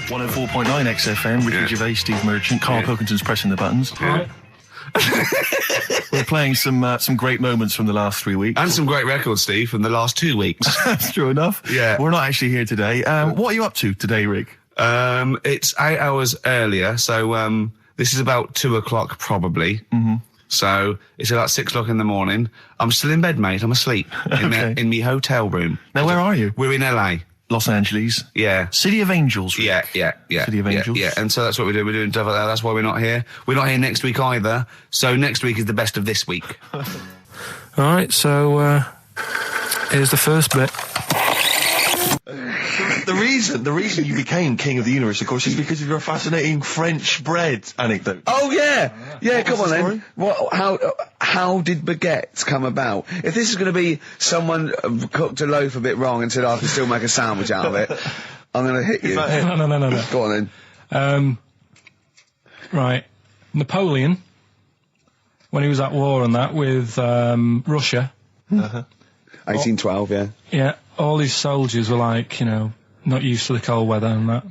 104.9 XFM, Ricky Gervais, Steve Merchant, Karl Pilkington's pressing the buttons. Yeah. We're playing some great moments from the last 3 weeks. And some great records, Steve, from the last 2 weeks. That's true enough. Yeah. We're not actually here today. What are you up to today, Rick? It's 8 hours earlier, so this is about 2 o'clock probably. Mm-hmm. So it's about 6 o'clock in the morning. I'm still in bed, mate. I'm asleep in my hotel room. Now, where are you? We're in LA. Los Angeles. Yeah. City of Angels. Rick. Yeah. City of Angels. Yeah, and so that's what we do. We're doing stuff like that. That's why we're not here. We're not here next week either. So next week is the best of this week. All right, so here's the first bit. The reason you became King of the Universe, of course, is because of your fascinating French bread anecdote. Oh yeah, come on the then. How did baguettes come about? If this is going to be someone cooked a loaf a bit wrong and said I can still make a sandwich out of it, I'm going to hit you. No. Go on then. Right, Napoleon, when he was at war and that with Russia. 1812, yeah. Yeah, all his soldiers were like, not used to the cold weather and that.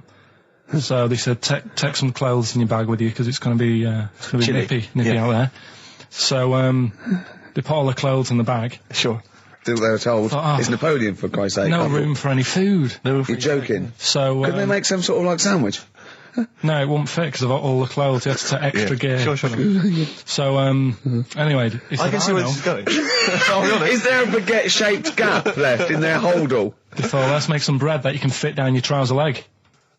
So they said, take some clothes in your bag with you because it's going to be nippy out there. So they put all the clothes in the bag. Sure. They were told. It's Napoleon, for Christ's sake. No room for any food. You're joking. So couldn't they make some sort of like sandwich? No, it wouldn't fit because of all the clothes. You had to take extra gear. Sure. So, anyway, he said, I can see where this is going. Is there a baguette-shaped gap left in their holdall? They thought, let's make some bread that you can fit down your trouser leg.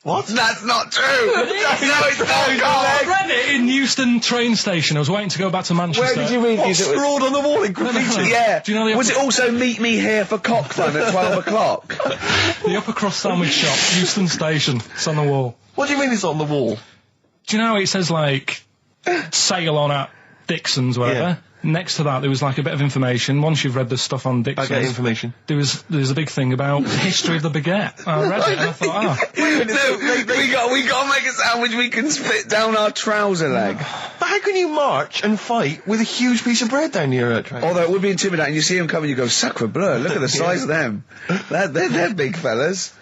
What? That's not true! No, it's not! I read it in Euston train station. I was waiting to go back to Manchester. Where did you read What, this? scrawled on the wall in graffiti? Yeah. Do you know the Was it also meet me here for cock fun at 12 o'clock? The upper cross sandwich shop, Euston station. It's on the wall. What do you mean it's on the wall? Do you know how it says, like, sail on at Dixon's, whatever? Yeah. Next to that, there was, like, a bit of information. Once you've read the stuff on Dixon's... I get information. There was a big thing about the history of the baguette. I read it and I thought, We got to make a sandwich we can spit down our trouser leg. But how can you march and fight with a huge piece of bread down your train? Although it would be intimidating. You see them coming, you go, sacre bleu, look at the size of them. They're big fellas.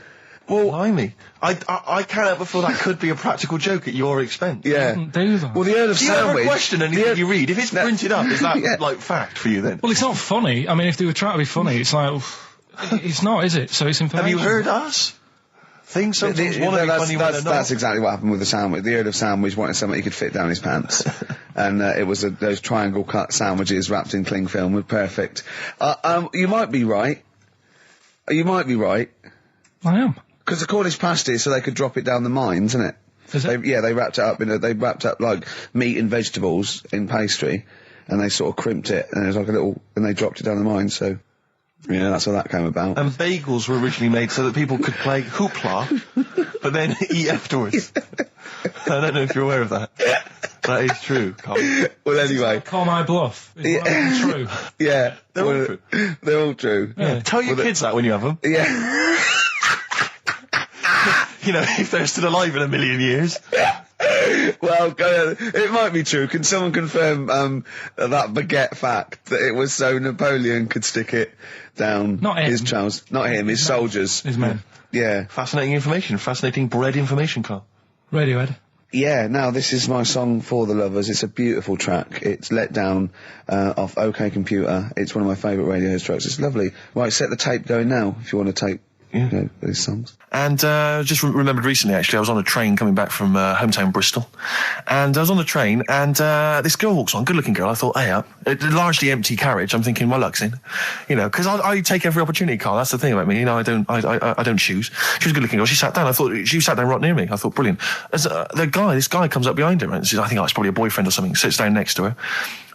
Well, blimey. I can't help but feel that could be a practical joke at your expense. Yeah. do that. Well, the Earl of Do you ever Sandwich... question anything you read? If it's printed up, is that, Yeah. like, fact for you then? Well, it's not funny. I mean, if they were trying to be funny, it's like... it's not, is it? So it's information. Have you heard us? Things sometimes want to be funny when they're not. That's exactly what happened with the sandwich. The Earl of Sandwich wanted something he could fit down his pants. And it was those triangle cut sandwiches wrapped in cling film were perfect. You might be right. You might be right. I am. Because the Cornish pasty, so they could drop it down the mines, isn't it? Is it? They wrapped it up they wrapped up like meat and vegetables in pastry, and they sort of crimped it, and it was like and they dropped it down the mine, so, yeah, that's how that came about. And bagels were originally made so that people could play hoopla, but then eat afterwards. I don't know if you're aware of that. That is true, Carl. Well, anyway. Call my bluff. Is that true? Yeah. They're all true. They're all true. Yeah. Tell your kids that when you have them. Yeah. If they're still alive in a million years. Well, it might be true. Can someone confirm that baguette fact that it was so Napoleon could stick it down Not him. his trousers? Not him, his soldiers. His men. Yeah. Fascinating information. Fascinating bread information, Carl. Radiohead. Yeah, now this is my song for the lovers. It's a beautiful track. It's Let Down off OK Computer. It's one of my favourite Radiohead tracks. It's lovely. Right, set the tape going now if you want to tape these songs. And just remembered recently, actually, I was on a train coming back from hometown Bristol, and I was on the train, and this girl walks on, good-looking girl. I thought, hey up, a largely empty carriage. I'm thinking, my luck's in, because I take every opportunity, Carl. That's the thing about me, I don't choose. She was a good-looking girl. She sat down. I thought she sat down right near me. I thought, brilliant. As this guy comes up behind her and says, I think it's probably a boyfriend or something. Sits down next to her.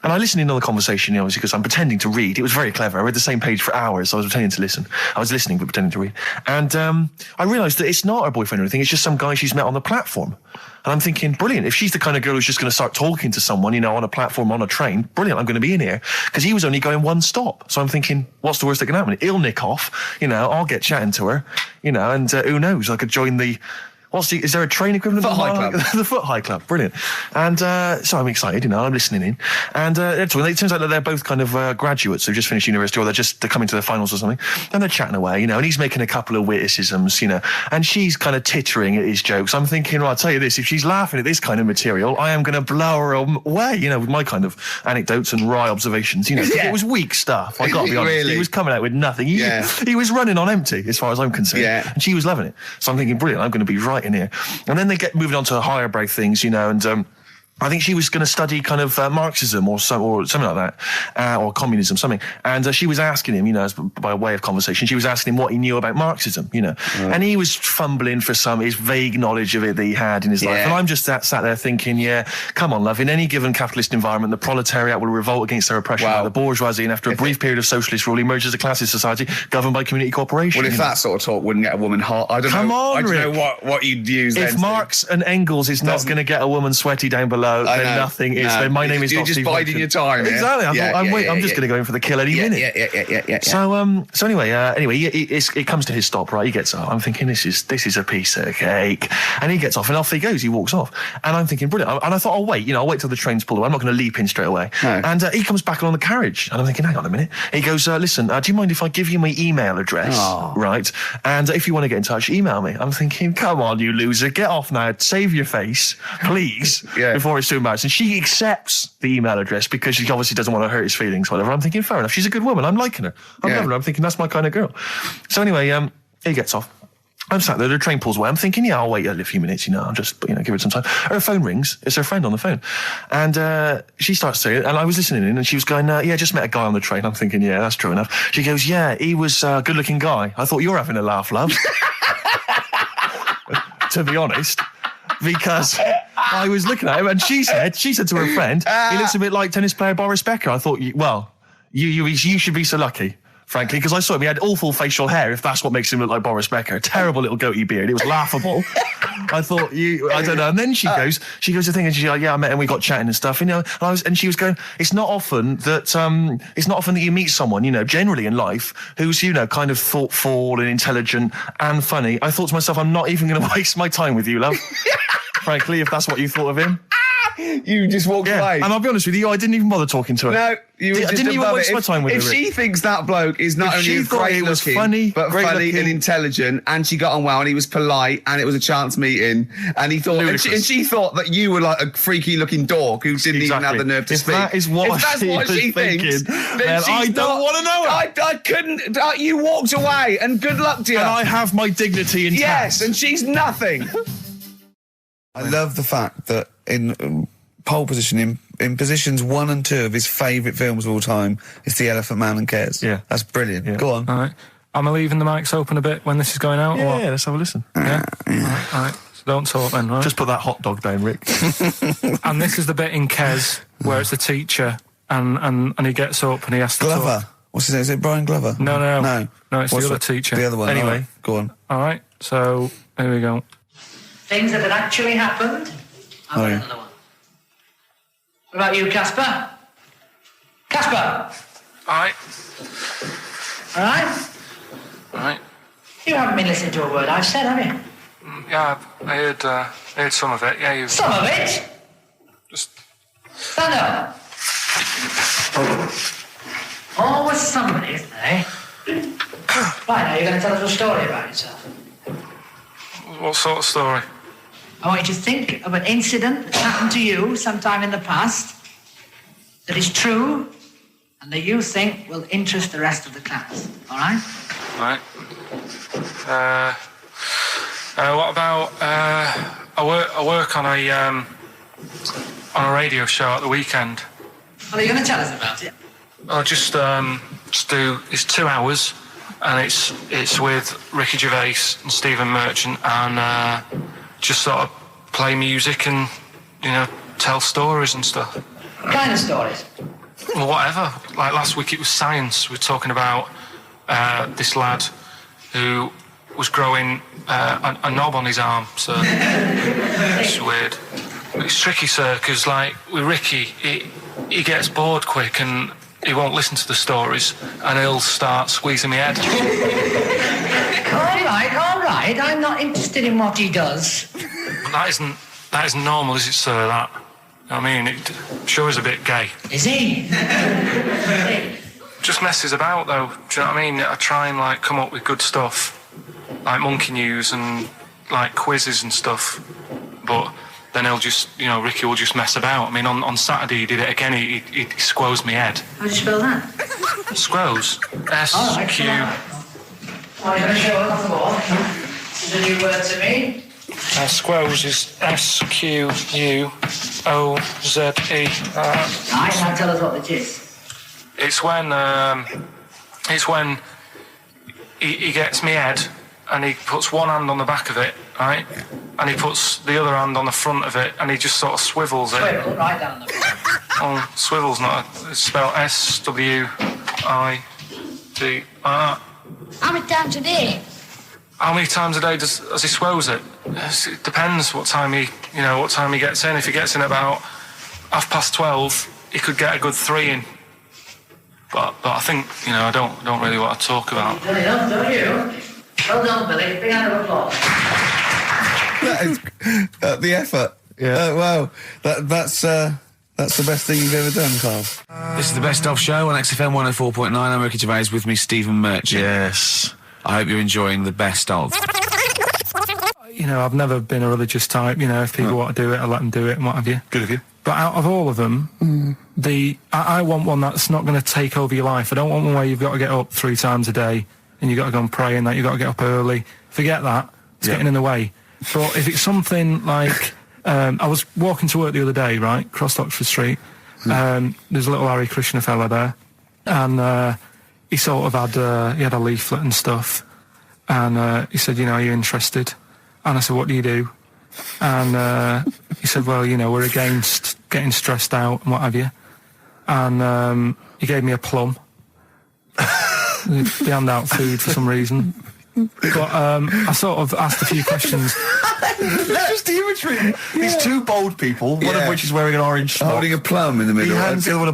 And I listened in on the conversation, obviously, because I'm pretending to read. It was very clever. I read the same page for hours, so I was pretending to listen. I was listening, but pretending to read. And I realised that it's not her boyfriend or anything. It's just some guy she's met on the platform. And I'm thinking, brilliant. If she's the kind of girl who's just going to start talking to someone, on a platform, on a train, brilliant, I'm going to be in here. Because he was only going one stop. So I'm thinking, what's the worst that can happen? He'll nick off, I'll get chatting to her, and who knows, I could join the Is there a train equivalent? Foot High Club. The Foot High Club, brilliant. And so I'm excited, I'm listening in. And it turns out that they're both kind of graduates who've just finished university, or they're coming to their finals or something. And they're chatting away, and he's making a couple of witticisms, and she's kind of tittering at his jokes. I'm thinking, well, I'll tell you this, if she's laughing at this kind of material, I am going to blow her away, with my kind of anecdotes and wry observations, It was weak stuff, I got to be honest. Really? He was coming out with nothing. He was running on empty, as far as I'm concerned. Yeah. And she was loving it. So I'm thinking, brilliant, I'm going to be right in here. And then they get moving on to higher brow things, and I think she was going to study kind of Marxism or something like that, or communism, something. And she was asking him, by way of conversation, she was asking him what he knew about Marxism, And he was fumbling for his vague knowledge of it that he had in his life. And I'm just sat there thinking, come on, love, in any given capitalist environment, the proletariat will revolt against their oppression by the bourgeoisie, and after a brief period of socialist rule, emerge as a classist society governed by community cooperation. Well, if that sort of talk wouldn't get a woman hot, I don't know what you'd use. If Marx and Engels is not going to get a woman sweaty down below, then nothing is. Then my name is You're not just Steve biding your time. Exactly. I'm just going to go in for the kill any minute. Yeah. So anyway, it comes to his stop. Right, he gets up. I'm thinking this is a piece of cake, and he gets off, and off he goes. He walks off, and I'm thinking brilliant. And I thought, I'll wait. I'll wait till the train's pulled away. I'm not going to leap in straight away. No. And he comes back along the carriage, and I'm thinking, hang on a minute. He goes, listen, do you mind if I give you my email address? Oh. Right, and if you want to get in touch, email me. I'm thinking, come on, you loser, get off now. Save your face, please, before it's too embarrassing. And she accepts the email address because she obviously doesn't want to hurt his feelings, whatever. I'm thinking, fair enough. She's a good woman. I'm liking her. I'm loving her. I'm thinking that's my kind of girl. So anyway, he gets off. I'm sat there, the train pulls away. I'm thinking, I'll wait a few minutes, I'll just, give it some time. Her phone rings. It's her friend on the phone. And she starts saying, and I was listening in, and she was going, just met a guy on the train. I'm thinking, that's true enough. She goes, he was a good-looking guy. I thought, you're having a laugh, love. To be honest. Because I was looking at him, and she said to her friend, he looks a bit like tennis player Boris Becker. I thought, you should be so lucky, frankly, because I saw him. He had awful facial hair, if that's what makes him look like Boris Becker. Terrible little goatee beard. It was laughable. I thought, I don't know. And then she goes to thing, and she's like, I met him, we got chatting and stuff, and she was going, it's not often that you meet someone, generally in life, who's, kind of thoughtful and intelligent and funny. I thought to myself, I'm not even going to waste my time with you, love. Frankly, if that's what you thought of him. You just walked away. And I'll be honest with you, I didn't even bother talking to her. No, you were just didn't even waste my time with her. If she thinks that bloke is not only great looking, but funny and intelligent, and she got on well, and he was polite, and it was a chance meeting, and he thought, and she thought that you were like a freaky looking dork who didn't even have the nerve to speak. That is what she thinks, then I don't want to know her. I couldn't. You walked away, and good luck to you. And I have my dignity intact. Yes, and she's nothing. I love the fact that in pole position, in positions 1 and 2 of his favourite films of all time, it's The Elephant Man and Kes. Yeah. That's brilliant. Yeah. Go on. All right. Am I leaving the mics open a bit when this is going out? Yeah, or what? Let's have a listen. Yeah? All right. So don't talk then, right? Just put that hot dog down, Rick. And this is the bit in Kes where it's the teacher and he gets up and he has to Glover. talk. What's his name? Is it Brian Glover? No, it's the other teacher. The other one. Anyway. Right. Go on. All right. So, here we go. Things that had actually happened. I've got another one. What about you, Casper? Casper! All right. All right? All right. You haven't been listening to a word I've said, have you? Yeah, I heard some of it. Yeah, you. Some of it? Just. Stand up. Always somebody, isn't there, eh? Right, now you're going to tell us a story about yourself. What sort of story? I want you to think of an incident that's happened to you sometime in the past that is true and that you think will interest the rest of the class. All right? Right. What about I work on a radio show at the weekend. Well, are you going to tell us about it? I'll just do. It's 2 hours, and it's with Ricky Gervais and Stephen Merchant, and just sort of play music and tell stories and stuff. What kind of stories? Well, whatever. Like last week, it was science. We were talking about this lad who was growing a knob on his arm. So it's weird. It's tricky, sir, because like with Ricky, he gets bored quick and he won't listen to the stories, and he'll start squeezing my head. All right. right. I'm not interested in what he does. That isn't normal, is it, sir? That. I mean, it sure is a bit gay. Is he? Just messes about, though. Do you know what I mean? I try and, like, come up with good stuff. Like monkey news and, like, quizzes and stuff. But then he'll just, you know, Ricky will just mess about. I mean, on Saturday he did it again. He squoze me head. How do you spell that? Squoze. S-Q... Oh, you're going to show it off the wall? This is a new word to me. Squoze is S-Q-U-O-Z-E. Right, now tell us what it is. It's when he gets me head and he puts one hand on the back of it, right? And he puts the other hand on the front of it and he just sort of swivels it. Swivel, right down the front. Oh, swivel's not it's spelled S-W-I-D-R. How many times a day? How many times a day does he swells it? It depends what time he gets in. If he gets in about 12:30, he could get a good 3 in. But I think, you know, I don't really want to talk about. You've done enough, don't you? Well done, Billy. Big hand of applause. That is the effort. Yeah. Wow. That's the best thing you've ever done, Karl. This is the Best Of Show on XFM 104.9. I'm Ricky Gervais, with me Stephen Merchant. Yes. I hope you're enjoying the Best Of. You know, I've never been a religious type. You know, if people want to do it, I let them do it and what have you. Good of you. But out of all of them, I want one that's not going to take over your life. I don't want one where you've got to get up 3 times a day and you've got to go and pray and that you've got to get up early. Forget that. It's getting in the way. But if it's something like... I was walking to work the other day, right, across Oxford Street. There's a little Hare Krishna fella there. And he sort of had a leaflet and stuff. And he said, you know, are you interested? And I said, what do you do? And he said, well, you know, we're against getting stressed out and what have you. And he gave me a plum. They hand out food for some reason. But I sort of asked a few questions. That's just the imagery. These 2 bold people, one of which is wearing an orange smock. Holding a plum in the middle. He hands the other one a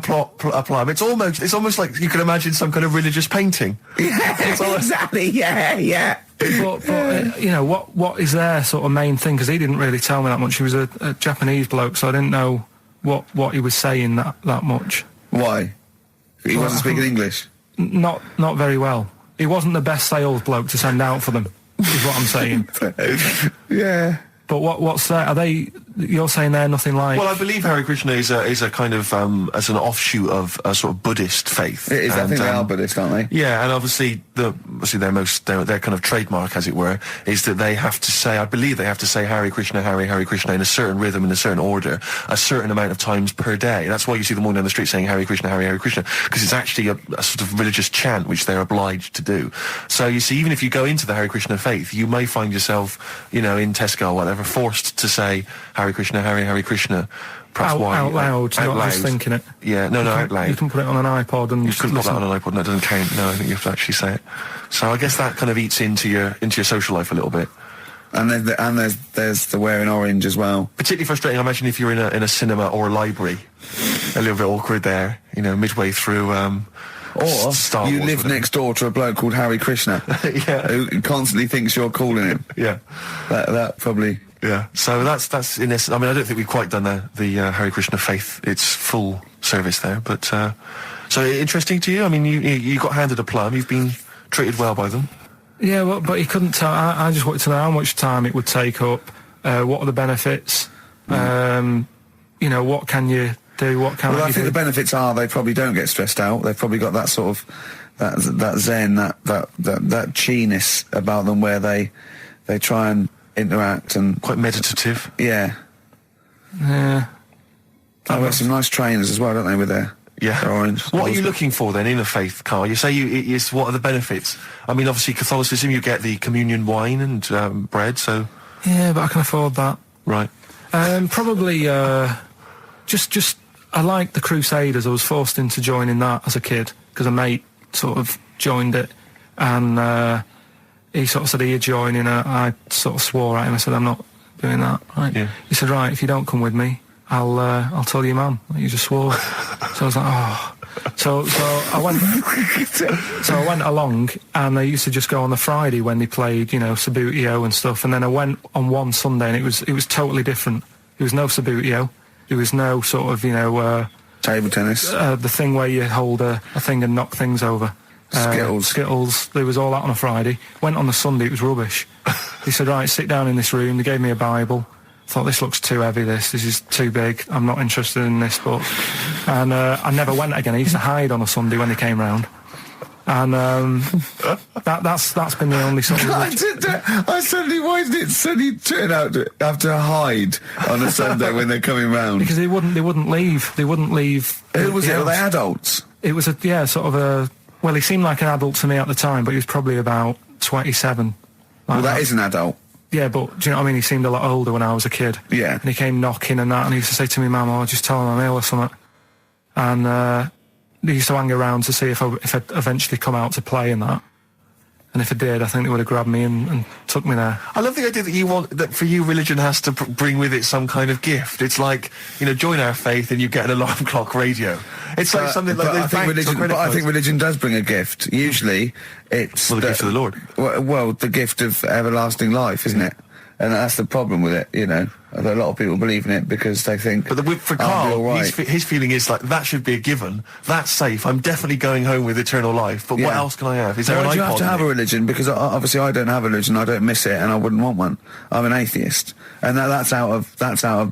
plum. It's almost like you can imagine some kind of religious painting. Exactly, yeah. But you know, what is their sort of main thing? Because he didn't really tell me that much. He was a Japanese bloke, so I didn't know what he was saying that much. Why? He wasn't speaking English? Not very well. He wasn't the best sales bloke to send out for them, is what I'm saying. Yeah. But what's that? Are they? You're saying they're nothing like? Well, I believe Hare Krishna is a kind of as an offshoot of a sort of Buddhist faith. It is. I think they are Buddhist, aren't they? Yeah, and obviously their kind of trademark, as it were, is that they have to say. I believe they have to say Hare Krishna, Hare Krishna in a certain rhythm, in a certain order, a certain amount of times per day. That's why you see them walking down the street saying Hare Krishna, Hare Krishna, because it's actually a sort of religious chant which they're obliged to do. So you see, even if you go into the Hare Krishna faith, you may find yourself, you know, in Tesco or whatever, forced to say Hare Krishna, Hare Krishna, perhaps out loud, not just thinking it. Yeah, no, out loud. You can put it on an iPod and you couldn't put that on an iPod. No, it doesn't count. No, I think you have to actually say it. So I guess that kind of eats into your social life a little bit. And there's the wearing orange as well. Particularly frustrating, I imagine, if you're in a cinema or a library. A little bit awkward there, you know, midway through. Or Star you Wars, live next door to a bloke called Hare Krishna, who constantly thinks you're calling him. Yeah, that probably. Yeah, so that's in this. I mean, I don't think we've quite done the Hare Krishna faith its full service there, but so interesting to you. I mean, you got handed a plum. You've been treated well by them. Yeah, well, but he couldn't tell. I just wanted to know how much time it would take up. What are the benefits? You know, what can you do? What can I you think do? the benefits are they probably don't get stressed out. They've probably got that sort of that zen, that chi-ness about them, where they try and interact and Quite meditative. Yeah. They've got some nice trainers as well, don't they, with their orange. What are you looking for then in a faith, Karl? You say what are the benefits? I mean, obviously Catholicism, you get the communion wine and bread, so... Yeah, but I can afford that. Right. Probably just I like the Crusaders. I was forced into joining that as a kid because a mate sort of joined it, and he sort of said, "Are you joining?" I sort of swore at him. I said, "I'm not doing that." Right? Yeah. He said, "Right, if you don't come with me, I'll tell your mum that you just swore." So I was like, "Oh." So I went along, and they used to just go on the Friday when they played, Sabutio and stuff. And then I went on one Sunday, and it was totally different. There was no Sabutio. There was no sort of, Table tennis. The thing where you hold a thing and knock things over. Skittles. There was all that on a Friday. Went on the Sunday, it was rubbish. They said, right, sit down in this room. They gave me a Bible. Thought, this looks too heavy, this is too big. I'm not interested in this book. And I never went again. I used to hide on a Sunday when they came round. And that's been the only sort of... why did it suddenly turn out to have to hide on a Sunday when they're coming round? Because they wouldn't leave. Who was it? Were they adults? It was well, he seemed like an adult to me at the time, but he was probably about 27. Well, that is an adult. Yeah, but do you know what I mean? He seemed a lot older when I was a kid. Yeah. And he came knocking and that, and he used to say to me, Mum, I'll just tell him I'm ill or something. And he used to hang around to see if I'd eventually come out to play and that. And if I did, I think they would have grabbed me and took me there. I love the idea that for you, religion has to bring with it some kind of gift. It's like, join our faith and you get an alarm clock radio. It's like something like I think religion does bring a gift. Usually, it's the gift of the Lord. Well, the gift of everlasting life, isn't it? And that's the problem with it, A lot of people believe in it because they think... But for Karl, his feeling is like, that should be a given. That's safe. I'm definitely going home with eternal life. But what else can I have? Is there an iPod? You have to have a religion? Because obviously I don't have a religion. I don't miss it, and I wouldn't want one. I'm an atheist, and that's out of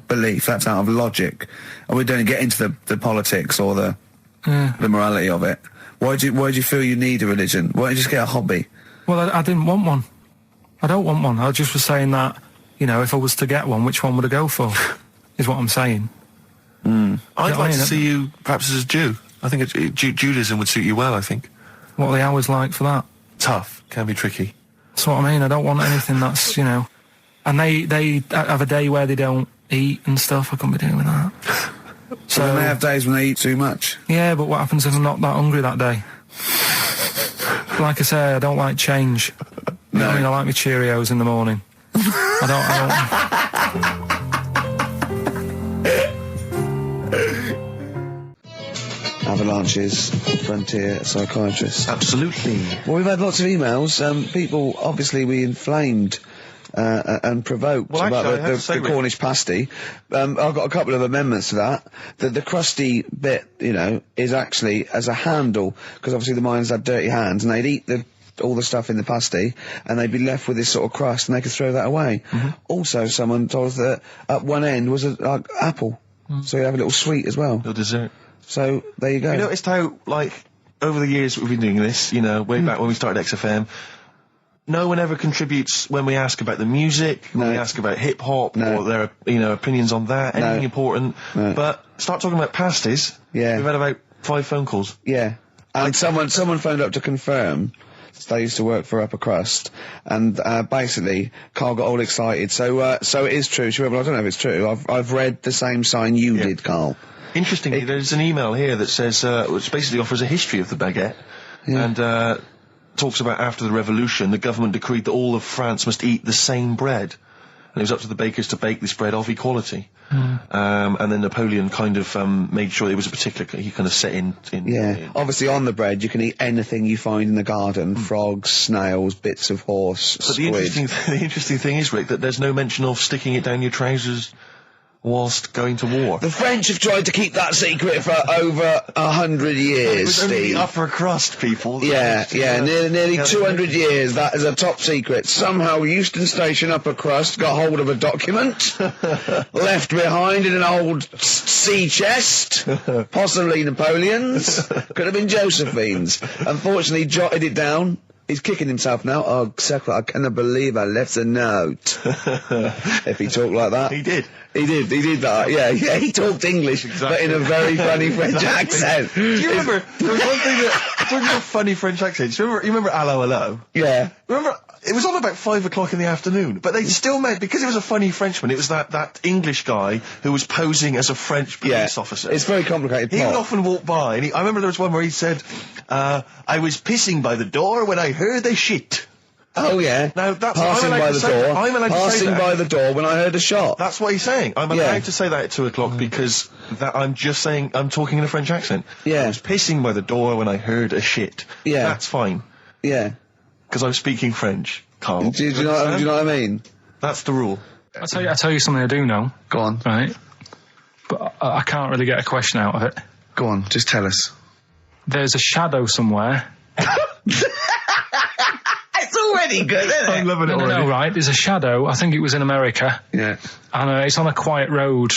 belief. That's out of logic. And we don't get into the politics or the morality of it. Why do you feel you need a religion? Why don't you just get a hobby? Well, I didn't want one. I don't want one. I just was saying that, if I was to get one, which one would I go for? Is what I'm saying. I'd like to see you perhaps as a Jew. I think Judaism would suit you well, I think. What are the hours like for that? Tough. Can be tricky. That's what I mean. I don't want anything that's, And they have a day where they don't eat and stuff. I couldn't be doing that. So then they have days when they eat too much. Yeah, but what happens if I'm not that hungry that day? Like I say, I don't like change. No. I like my Cheerios in the morning. I don't. Avalanches, frontier psychiatrists. Absolutely. Well, we've had lots of emails. People, obviously, we inflamed and provoked about the Cornish pasty. I've got a couple of amendments to that. The crusty bit, is actually as a handle, because obviously the miners had dirty hands, and they'd eat all the stuff in the pasty, and they'd be left with this sort of crust, and they could throw that away. Also, someone told us that at one end was an apple, so you have a little sweet as well. Little dessert. So, there you go. You noticed how, over the years we've been doing this, way back when we started XFM, no one ever contributes when we ask about the music, when we ask about hip-hop, or their, opinions on that, anything important. No. But start talking about pasties. Yeah. We've had about 5 phone calls. Yeah. And someone phoned up to confirm. They used to work for Upper Crust, and basically, Karl got all excited. So it is true. Well, I don't know if it's true. I've read the same sign you did, Karl. Interestingly, there's an email here that says, which basically offers a history of the baguette, and talks about after the revolution, the government decreed that all of France must eat the same bread, and it was up to the bakers to bake this bread of equality. And then Napoleon kind of made sure it was a particular, he kind of set in obviously on the bread you can eat anything you find in the garden, frogs, snails, bits of horse, but squid. The interesting thing is, Rick, that there's no mention of sticking it down your trousers whilst going to war. The French have tried to keep that secret for over 100 years, it was Steve. only the upper crust people. Nearly 200 years, that is a top secret. Somehow Euston Station upper crust got hold of a document, left behind in an old sea chest, possibly Napoleon's, could have been Josephine's. Unfortunately, jotted it down. He's kicking himself now. Oh, Secret, I cannot believe I left a note. If he talked like that. He did. He did that. Yeah, he talked English, but in a very funny French accent. Do you remember, there was one thing that, talking about funny French accents, you remember Allo Allo? Yeah. Remember, it was on about 5 o'clock in the afternoon, but they still meant, because it was a funny Frenchman, it was that English guy who was posing as a French police officer. It's very complicated. He would often walk by, and I remember there was one where he said, I was pissing by the door when I heard they shit. Oh yeah. Now that's passing I'm allowed by to the say door. that. I'm allowed to say Passing that. by the door when I heard a shot. That's what he's saying. I'm allowed to say that at 2 o'clock because I'm just saying I'm talking in a French accent. Yeah. I was pissing by the door when I heard a shit. Yeah. That's fine. Yeah. Because I'm speaking French, Carl. Do you know what I mean? That's the rule. I'll tell you something I do know. Go on. Right. But I can't really get a question out of it. Go on. Just tell us. There's a shadow somewhere. It's already good, isn't it? I'm loving it already. No, right. There's a shadow. I think it was in America. Yeah. And it's on a quiet road.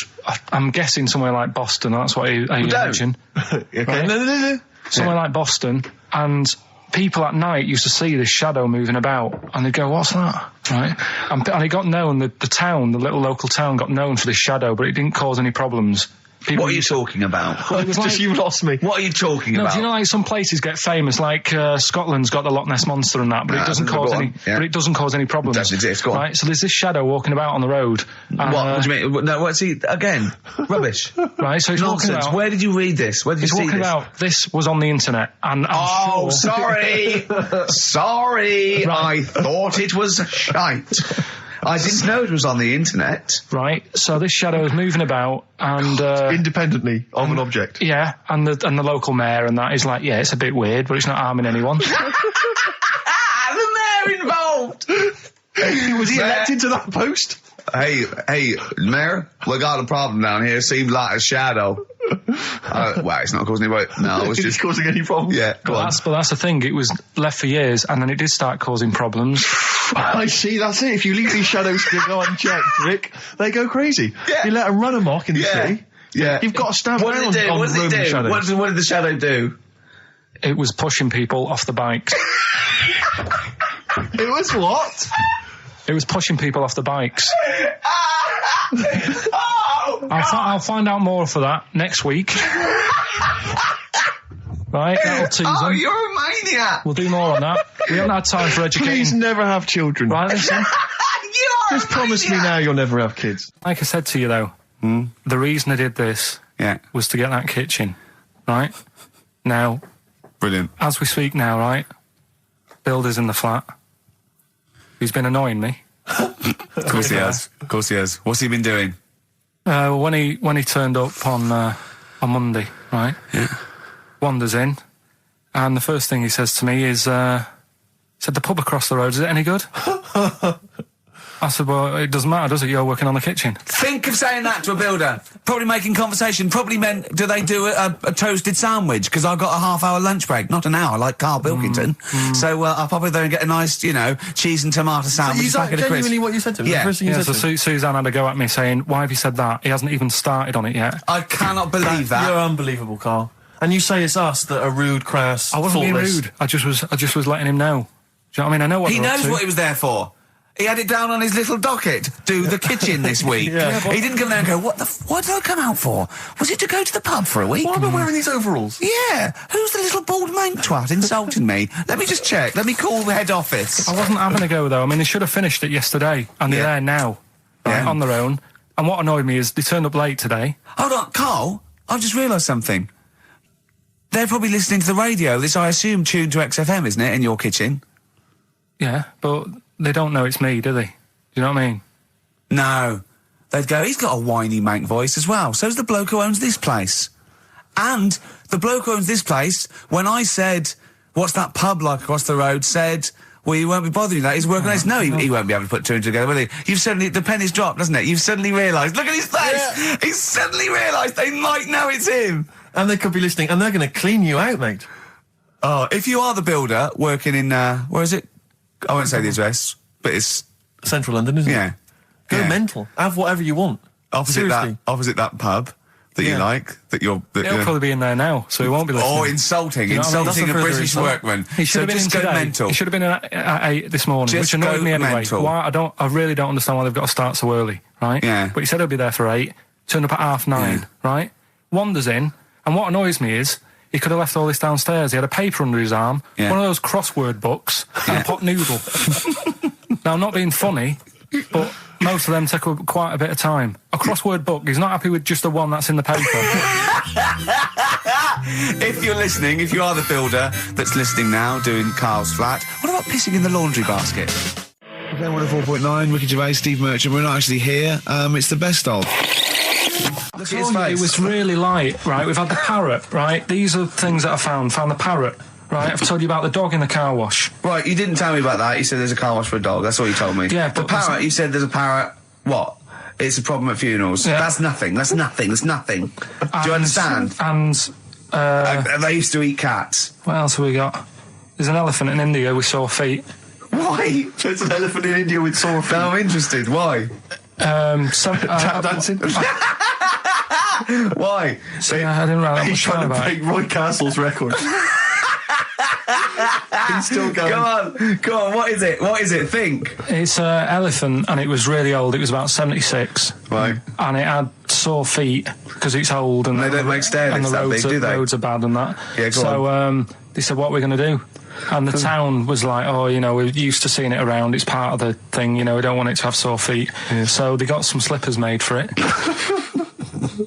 I'm guessing somewhere like Boston. That's what I imagine. Okay. Right? No. Somewhere like Boston. And people at night used to see this shadow moving about. And they'd go, what's that? Right? And it got known, the town, the little local town got known for this shadow, but it didn't cause any problems. What are you talking about? It's just you lost me. What are you talking about? Do you know, like, some places get famous, like Scotland's got the Loch Ness Monster and that, but it doesn't cause any. Yeah. But it doesn't cause any problems. It doesn't exist. Go on. Right. So there's this shadow walking about on the road. What do you mean? No, what's he again? Rubbish. Right. So he's walking Nonsense. about. Where did you read this? Where did you see Walking this? about. This was on the internet, and I'm sure. Sorry. Sorry. Right. I thought it was shite. I didn't know it was on the internet. Right. So this shadow is moving about, and Independently of an object. yeah, and the local mayor and that is like, yeah, it's a bit weird, but it's not harming anyone. The mayor involved. Was he elected to that post? Hey, Mayor, we got a problem down here. Seems like a shadow. Well, it's not causing any. No, it's just causing any problems. Yeah, go on. But that's the thing. It was left for years, and then it did start causing problems. I see, that's it. If you leave these shadows to go unchecked, Rick, they go crazy. Yeah. You let them run amok in the city. Yeah. You've got to stand What down did it do? on What did it Roman do? shadows. What did the shadow do? It was pushing people off the bikes. It was what? It was pushing people off the bikes. Oh, I'll find out more for that next week. Right, that'll tease oh, them. you're a maniac. We'll do more on that. We haven't had time for Please educating. never have children. Right, listen. You are Just promise me now you'll never have kids. Like I said to you, though, the reason I did this was to get that kitchen. Right? Now, Brilliant. as we speak now, right, Builder's in the flat. He's been annoying me. Of course he has. Of course he has. What's he been doing? When he turned up on Monday, right? Yeah. Wanders in, and the first thing he says to me is, said, the pub across the road, is it any good? I said, well, it doesn't matter, does it? You're working on the kitchen. Think of saying that to a builder. Probably making conversation. Probably meant, do they do a toasted sandwich? Because I've got a half-hour lunch break. Not an hour, like Karl Pilkington. So I'll probably there and get a nice, cheese and tomato sandwich. Is that genuinely what you said to him? Yeah. The first thing you Yeah, said so to him? Suzanne had to go at me saying, why have you said that? He hasn't even started on it yet. I cannot believe that. You're unbelievable, Carl. And you say it's us that are rude, crass, I wasn't being thoughtless. rude. I just was letting him know. Do you know what I mean? I know what He they're up knows to. what he was there for. He had it down on his little docket. Do the kitchen this week. Yeah, he didn't come there and go, what did I come out for? Was it to go to the pub for a week? Why am I wearing these overalls? Yeah. Who's the little bald mank twat insulting me? Let me just check. Let me call the head office. I wasn't having a go, though. I mean, they should have finished it yesterday, and they're there now, right, Yeah. on their own. And what annoyed me is they turned up late today. Hold on, Karl, I've just realised something. They're probably listening to the radio. This, I assume, tuned to XFM, isn't it, in your kitchen? Yeah, but they don't know it's me, do they? Do you know what I mean? No. They'd go, he's got a whiny mank voice as well. So's the bloke who owns this place. And the bloke who owns this place, when I said, what's that pub like across the road, said, well, you won't be bothering that. He's working on this. No, he won't be able to put two and two together, will he? You've suddenly, the penny's dropped, doesn't it? You've suddenly realised. Look at his face. Yeah. He's suddenly realised they might know it's him. And they could be listening, and they're going to clean you out, mate. Oh, if you are the builder working in, where is it? I won't say the address, but it's, Central London, isn't yeah. it? Go Yeah. mental. Have whatever you want. Opposite Seriously. that pub that you Yeah. like, that you're... That He'll probably be in there now, so he won't be listening. Oh, insulting You know what I mean? a That's a further British insult. workman. He should So have been just in go today. mental. He should have been in at 8 this morning, Just which annoyed go me anyway. mental. Why? I really don't understand why they've got to start so early, right? Yeah. But he said he'll be there for 8, turned up at 9:30, Yeah. right? Wanders in, and what annoys me is he could have left all this downstairs. He had a paper under his arm, Yeah. one of those crossword books, and a pot noodle. Now, I'm not being funny, but most of them take quite a bit of time. A crossword book, he's not happy with just the one that's in the paper. If you're listening, if you are the builder that's listening now, doing Karl's flat, what about pissing in the laundry basket. Okay, 104.9, Ricky Gervais, Steve Merchant. We're not actually here. It's the best of. Look at his face. It was really light, right? We've had the parrot, right? These are things that I found. Found the parrot, right? I've told you about the dog in the car wash. Right, you didn't tell me about that. You said there's a car wash for a dog. That's all you told me. Yeah, the but parrot, you said there's a parrot. What? It's a problem at funerals. Yeah. That's nothing. That's nothing. That's nothing. Do you understand? And They used to eat cats. what else have we got? There's an elephant in India with sore feet. Why? There's an elephant in India with sore feet. Now I'm interested. Why? Tap dancing. Why? I didn't write that He's much trying down to about break it. Roy Castle's record. He's still going. Go on. What is it? What is it? Think. It's an elephant, and it was really old. It was about 76. Right. And it had sore feet because it's old, and They don't make stairs and the that big, roads, do they? roads are bad and that. Yeah, go so they said, "What are we going to do?" And the town was like, "Oh, you know, we're used to seeing it around. It's part of the thing. You know, we don't want it to have sore feet." Yeah. So they got some slippers made for it.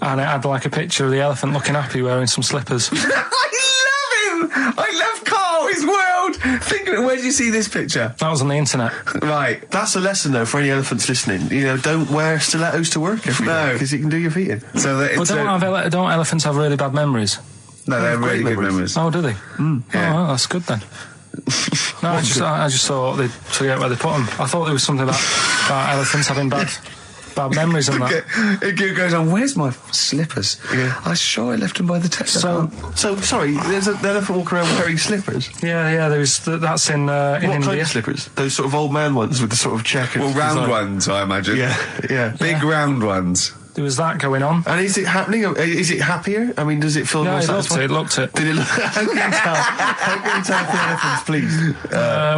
And it had like a picture of the elephant looking happy wearing some slippers. I love him. I love Karl, his world. Think of it. Where did you see this picture? That was on the internet. Right. That's a lesson, though, for any elephants listening. You know, don't wear stilettos to work every day, because you can do your feet in. So that it's But don't elephants have really bad memories? no, they're really good memories. Oh, do they? Yeah. Oh, well, that's good then. No, I just thought they'd forget where they put them. I thought there was something about elephants having bad memories and that. It goes on. Where's my slippers? Yeah. I'm sure I left them by the test. So sorry, there's an elephant walking around wearing slippers. Yeah, that's in What India. kind of slippers? Those sort of old man ones with the sort of checkered well, round design. ones, I imagine. Yeah. Big round ones. There was that going on. And is it happening? Is it happier? I mean, does it feel more Yeah, satisfying? it looked it. Did it look? How can you tell? How can you tell for elephants, please?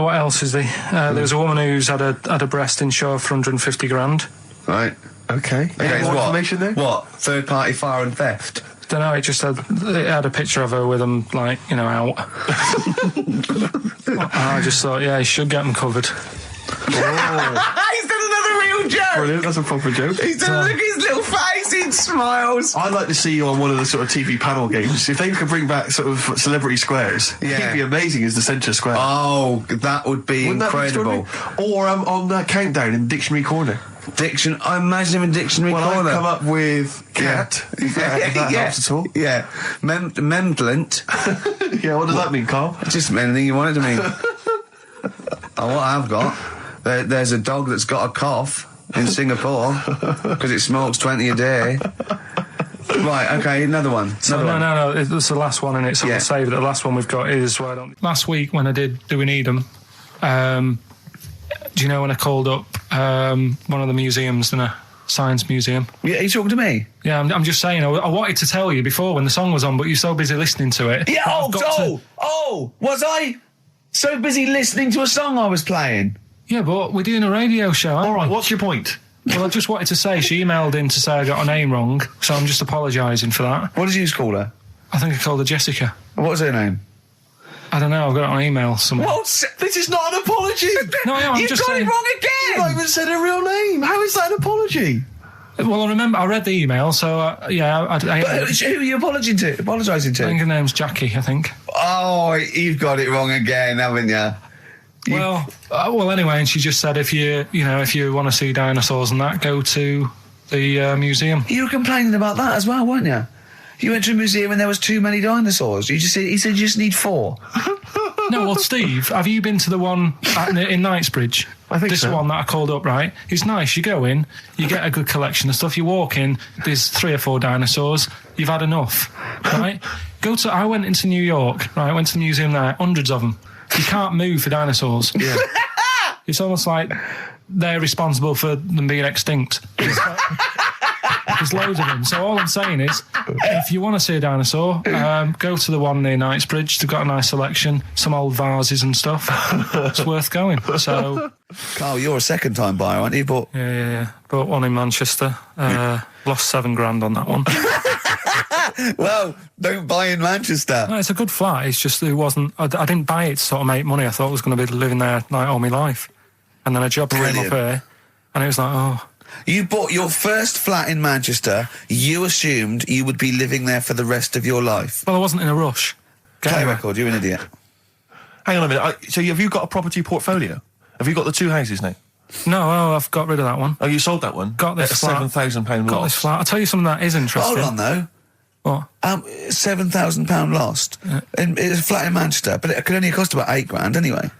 What else is there? There was a woman who's had a breast insured for 150 grand. Right. Okay. Any Okay, more what? information there? What? Third party fire and theft? Don't know. It had a picture of her with them, like, you know, out. I just thought, yeah, he should get them covered. He's done another real joke. Brilliant. That's a proper joke. He's done. Look at his little face. He smiles. I'd like to see you on one of the sort of TV panel games. If they could bring back sort of celebrity squares, Yeah. he'd be amazing as the centre square. Oh, that would be Wouldn't that be incredible. extraordinary? Or on that countdown in Dictionary Corner. I imagine him in Dictionary Well, Corner. I've come up with cat. If that helps at all. Yeah. Memblent. Yeah, what does that mean, Karl? Just anything you want it to mean. What I've got, there's a dog that's got a cough in Singapore because it smokes 20 a day. Right, okay, another one. No, it's the last one in it, so Yeah. we'll save it. The last one we've got is last week when I did Do We Need 'Em, do you know when I called up one of the museums, in a science museum? Yeah, are you talking to me? Yeah, I'm just saying, I wanted to tell you before when the song was on, but you're so busy listening to it. Yeah, I've got was I so busy listening to a song I was playing? Yeah, but we're doing a radio show, aren't All right, we? what's your point? Well, I just wanted to say, she emailed in to say I got her name wrong, so I'm just apologising for that. What did you call her? I think I called her Jessica. What was her name? I don't know, I've got it on email somewhere. This is not an apology. No, I'm You've just got saying. it wrong You've again! not even said her real name. How is that an apology? Well, I remember I read the email, so yeah, I Who are you apologising to? I think her name's Jackie, I think. Oh, you've got it wrong again, haven't you? Well, anyway, and she just said if you want to see dinosaurs and that, go to the museum. You were complaining about that as well, weren't you? You went to a museum and there was too many dinosaurs. He said you just need 4. No, well, Steve, have you been to the one in Knightsbridge? I think this so. one that I called up, right? It's nice. You go in, you get a good collection of stuff. You walk in, there's 3 or 4 dinosaurs. You've had enough, right? I went into New York, right? I went to the museum there, hundreds of them. You can't move for dinosaurs. Yeah. It's almost like they're responsible for them being extinct. There's loads of them. So all I'm saying is, if you want to see a dinosaur, go to the one near Knightsbridge. They've got a nice selection, some old vases and stuff. It's worth going. So, Karl, you're a second-time buyer, aren't you? But yeah. Bought one in Manchester. Lost $7,000 on that one. well, don't buy in Manchester. No, it's a good flat. It's just it wasn't. I didn't buy it to sort of make money. I thought I was going to be living there like all my life, and then a job came up here, and it was like, oh. You bought your first flat in Manchester. You assumed you would be living there for the rest of your life. Well, I wasn't in a rush. Play record. You're an idiot. Hang on a minute. So have you got a property portfolio? Have you got the 2 houses now? No, I've got rid of that one. Oh, you sold that one? Got this at a flat. £7,000 Got loss. this flat. I'll tell you something that is interesting. Hold on, though. What? £7,000 lost. Yeah. It's a flat in Manchester, but it could only cost about £8,000 anyway.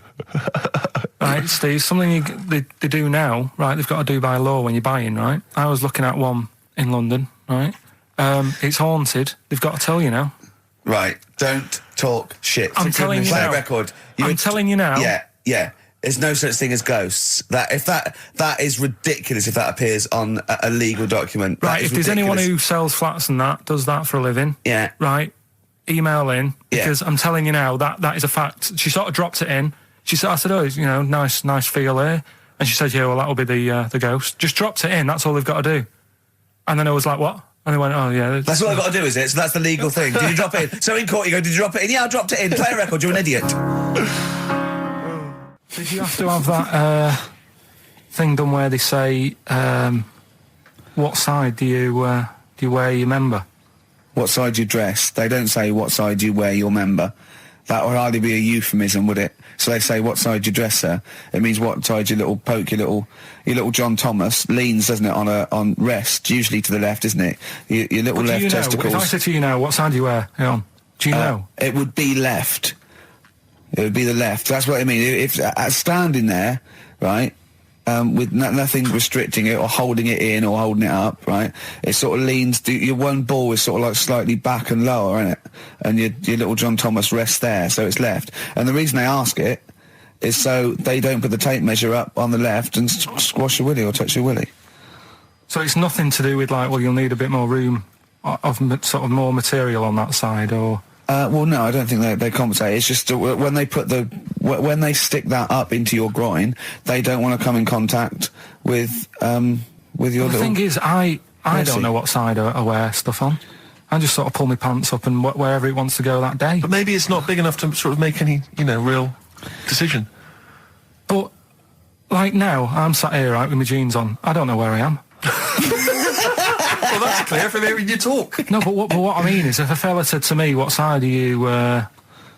Right, Steve, something they do now, right, they've got to do by law when you're buying, right? I was looking at one in London, right? It's haunted. They've got to tell you now. Right, don't talk shit. I'm telling you Play now. a record. I'm telling you now. Yeah. There's no such thing as ghosts. That is ridiculous if that appears on a legal document. Right, if there's anyone who sells flats and that, does that for a living. Yeah. Right, email in, Yeah. because I'm telling you now, that is a fact. She sort of dropped it in. I said, oh, nice feel here. And she said, yeah, well, that'll be the ghost. Just dropped it in, that's all they've got to do. And then I was like, what? And they went, oh, yeah. That's all I've got to do, is it? So that's the legal thing. Did you drop it in? So in court you go, did you drop it in? Yeah, I dropped it in. Play a record, you're an idiot. Did you have to have that thing done where they say, what side do you wear your member? What side you dress? They don't say what side you wear your member. That would hardly be a euphemism, would it? So they say what side you dress, sir. It means what side your little John Thomas leans, doesn't it, on rest, usually to the left, isn't it? Your little left testicles. If I said to you now, what side do you wear? Hang on. Do you know? It would be left. It would be the left. That's what I mean. If standing there, right, with nothing restricting it or holding it in or holding it up, right, it sort of leans. Your one ball is sort of like slightly back and lower, isn't it? And your little John Thomas rests there, so it's left. And the reason they ask it is so they don't put the tape measure up on the left and squash your willy or touch your willy. So it's nothing to do with like, well, you'll need a bit more room of sort of more material on that side, or. Well, no, I don't think they compensate. It's just when they when they stick that up into your groin, they don't want to come in contact with your little. The thing is, I don't know what side I wear stuff on. I just sort of pull my pants up and wherever it wants to go that day. But maybe it's not big enough to sort of make any, real decision. But like now, I'm sat here right with my jeans on. I don't know where I am. Well, that's clear from hearing you talk. No, but what I mean is, if a fella said to me, "What side are you?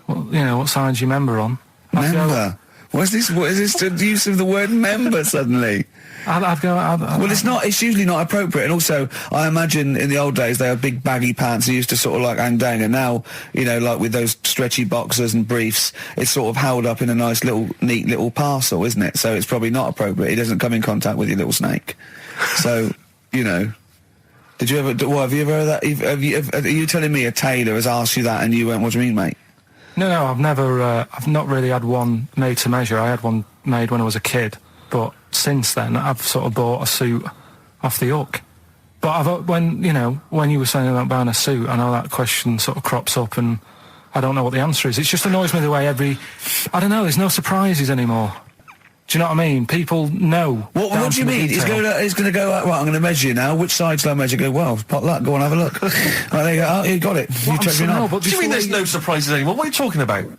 What side's your member on?" Member. What is this? What is this? The use of the word member suddenly? I'd go. Well, it's not. It's usually not appropriate. And also, I imagine in the old days they had big baggy pants that used to sort of like hang down. And now, like with those stretchy boxers and briefs, it's sort of held up in a nice little, neat little parcel, isn't it? So it's probably not appropriate. It doesn't come in contact with your little snake. So, Did you ever? What have you ever heard that? Are you telling me a tailor has asked you that and you went, "What do you mean, mate?" No, I've never. I've not really had one made to measure. I had one made when I was a kid, but since then I've sort of bought a suit off the hook. But when you were saying about buying a suit, I know that question sort of crops up, and I don't know what the answer is. It just annoys me the way I don't know. There's no surprises anymore. Do you know what I mean? People know. What do you mean? He's going to go, right, I'm going to measure you now. Which side shall I measure? Go, well, pot luck, go on, have a look. Right, there you go. Oh, you got it. You checked me out. What do you mean there's no surprises anymore? What are you talking about?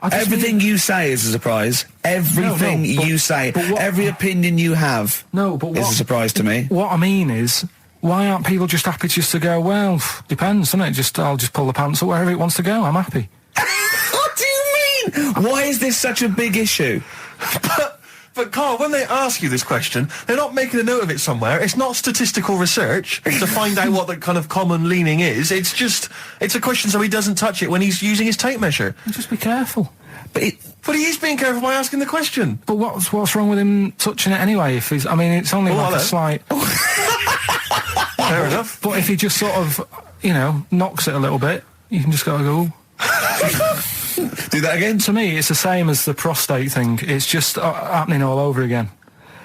Everything you say is a surprise. Everything you say. Every opinion you have is a surprise to me. What I mean is, why aren't people just happy just to go, well, depends, doesn't it? I'll just pull the pants up wherever it wants to go. I'm happy. What do you mean? Why is this such a big issue? But Karl, when they ask you this question, they're not making a note of it somewhere. It's not statistical research to find out what the kind of common leaning is. It's a question so he doesn't touch it when he's using his tape measure. Just be careful. But he is being careful by asking the question. But what's wrong with him touching it anyway? It's only like a slight. Fair enough. But if he just sort of, knocks it a little bit, you can just go. Do that again? To me, it's the same as the prostate thing. It's just happening all over again.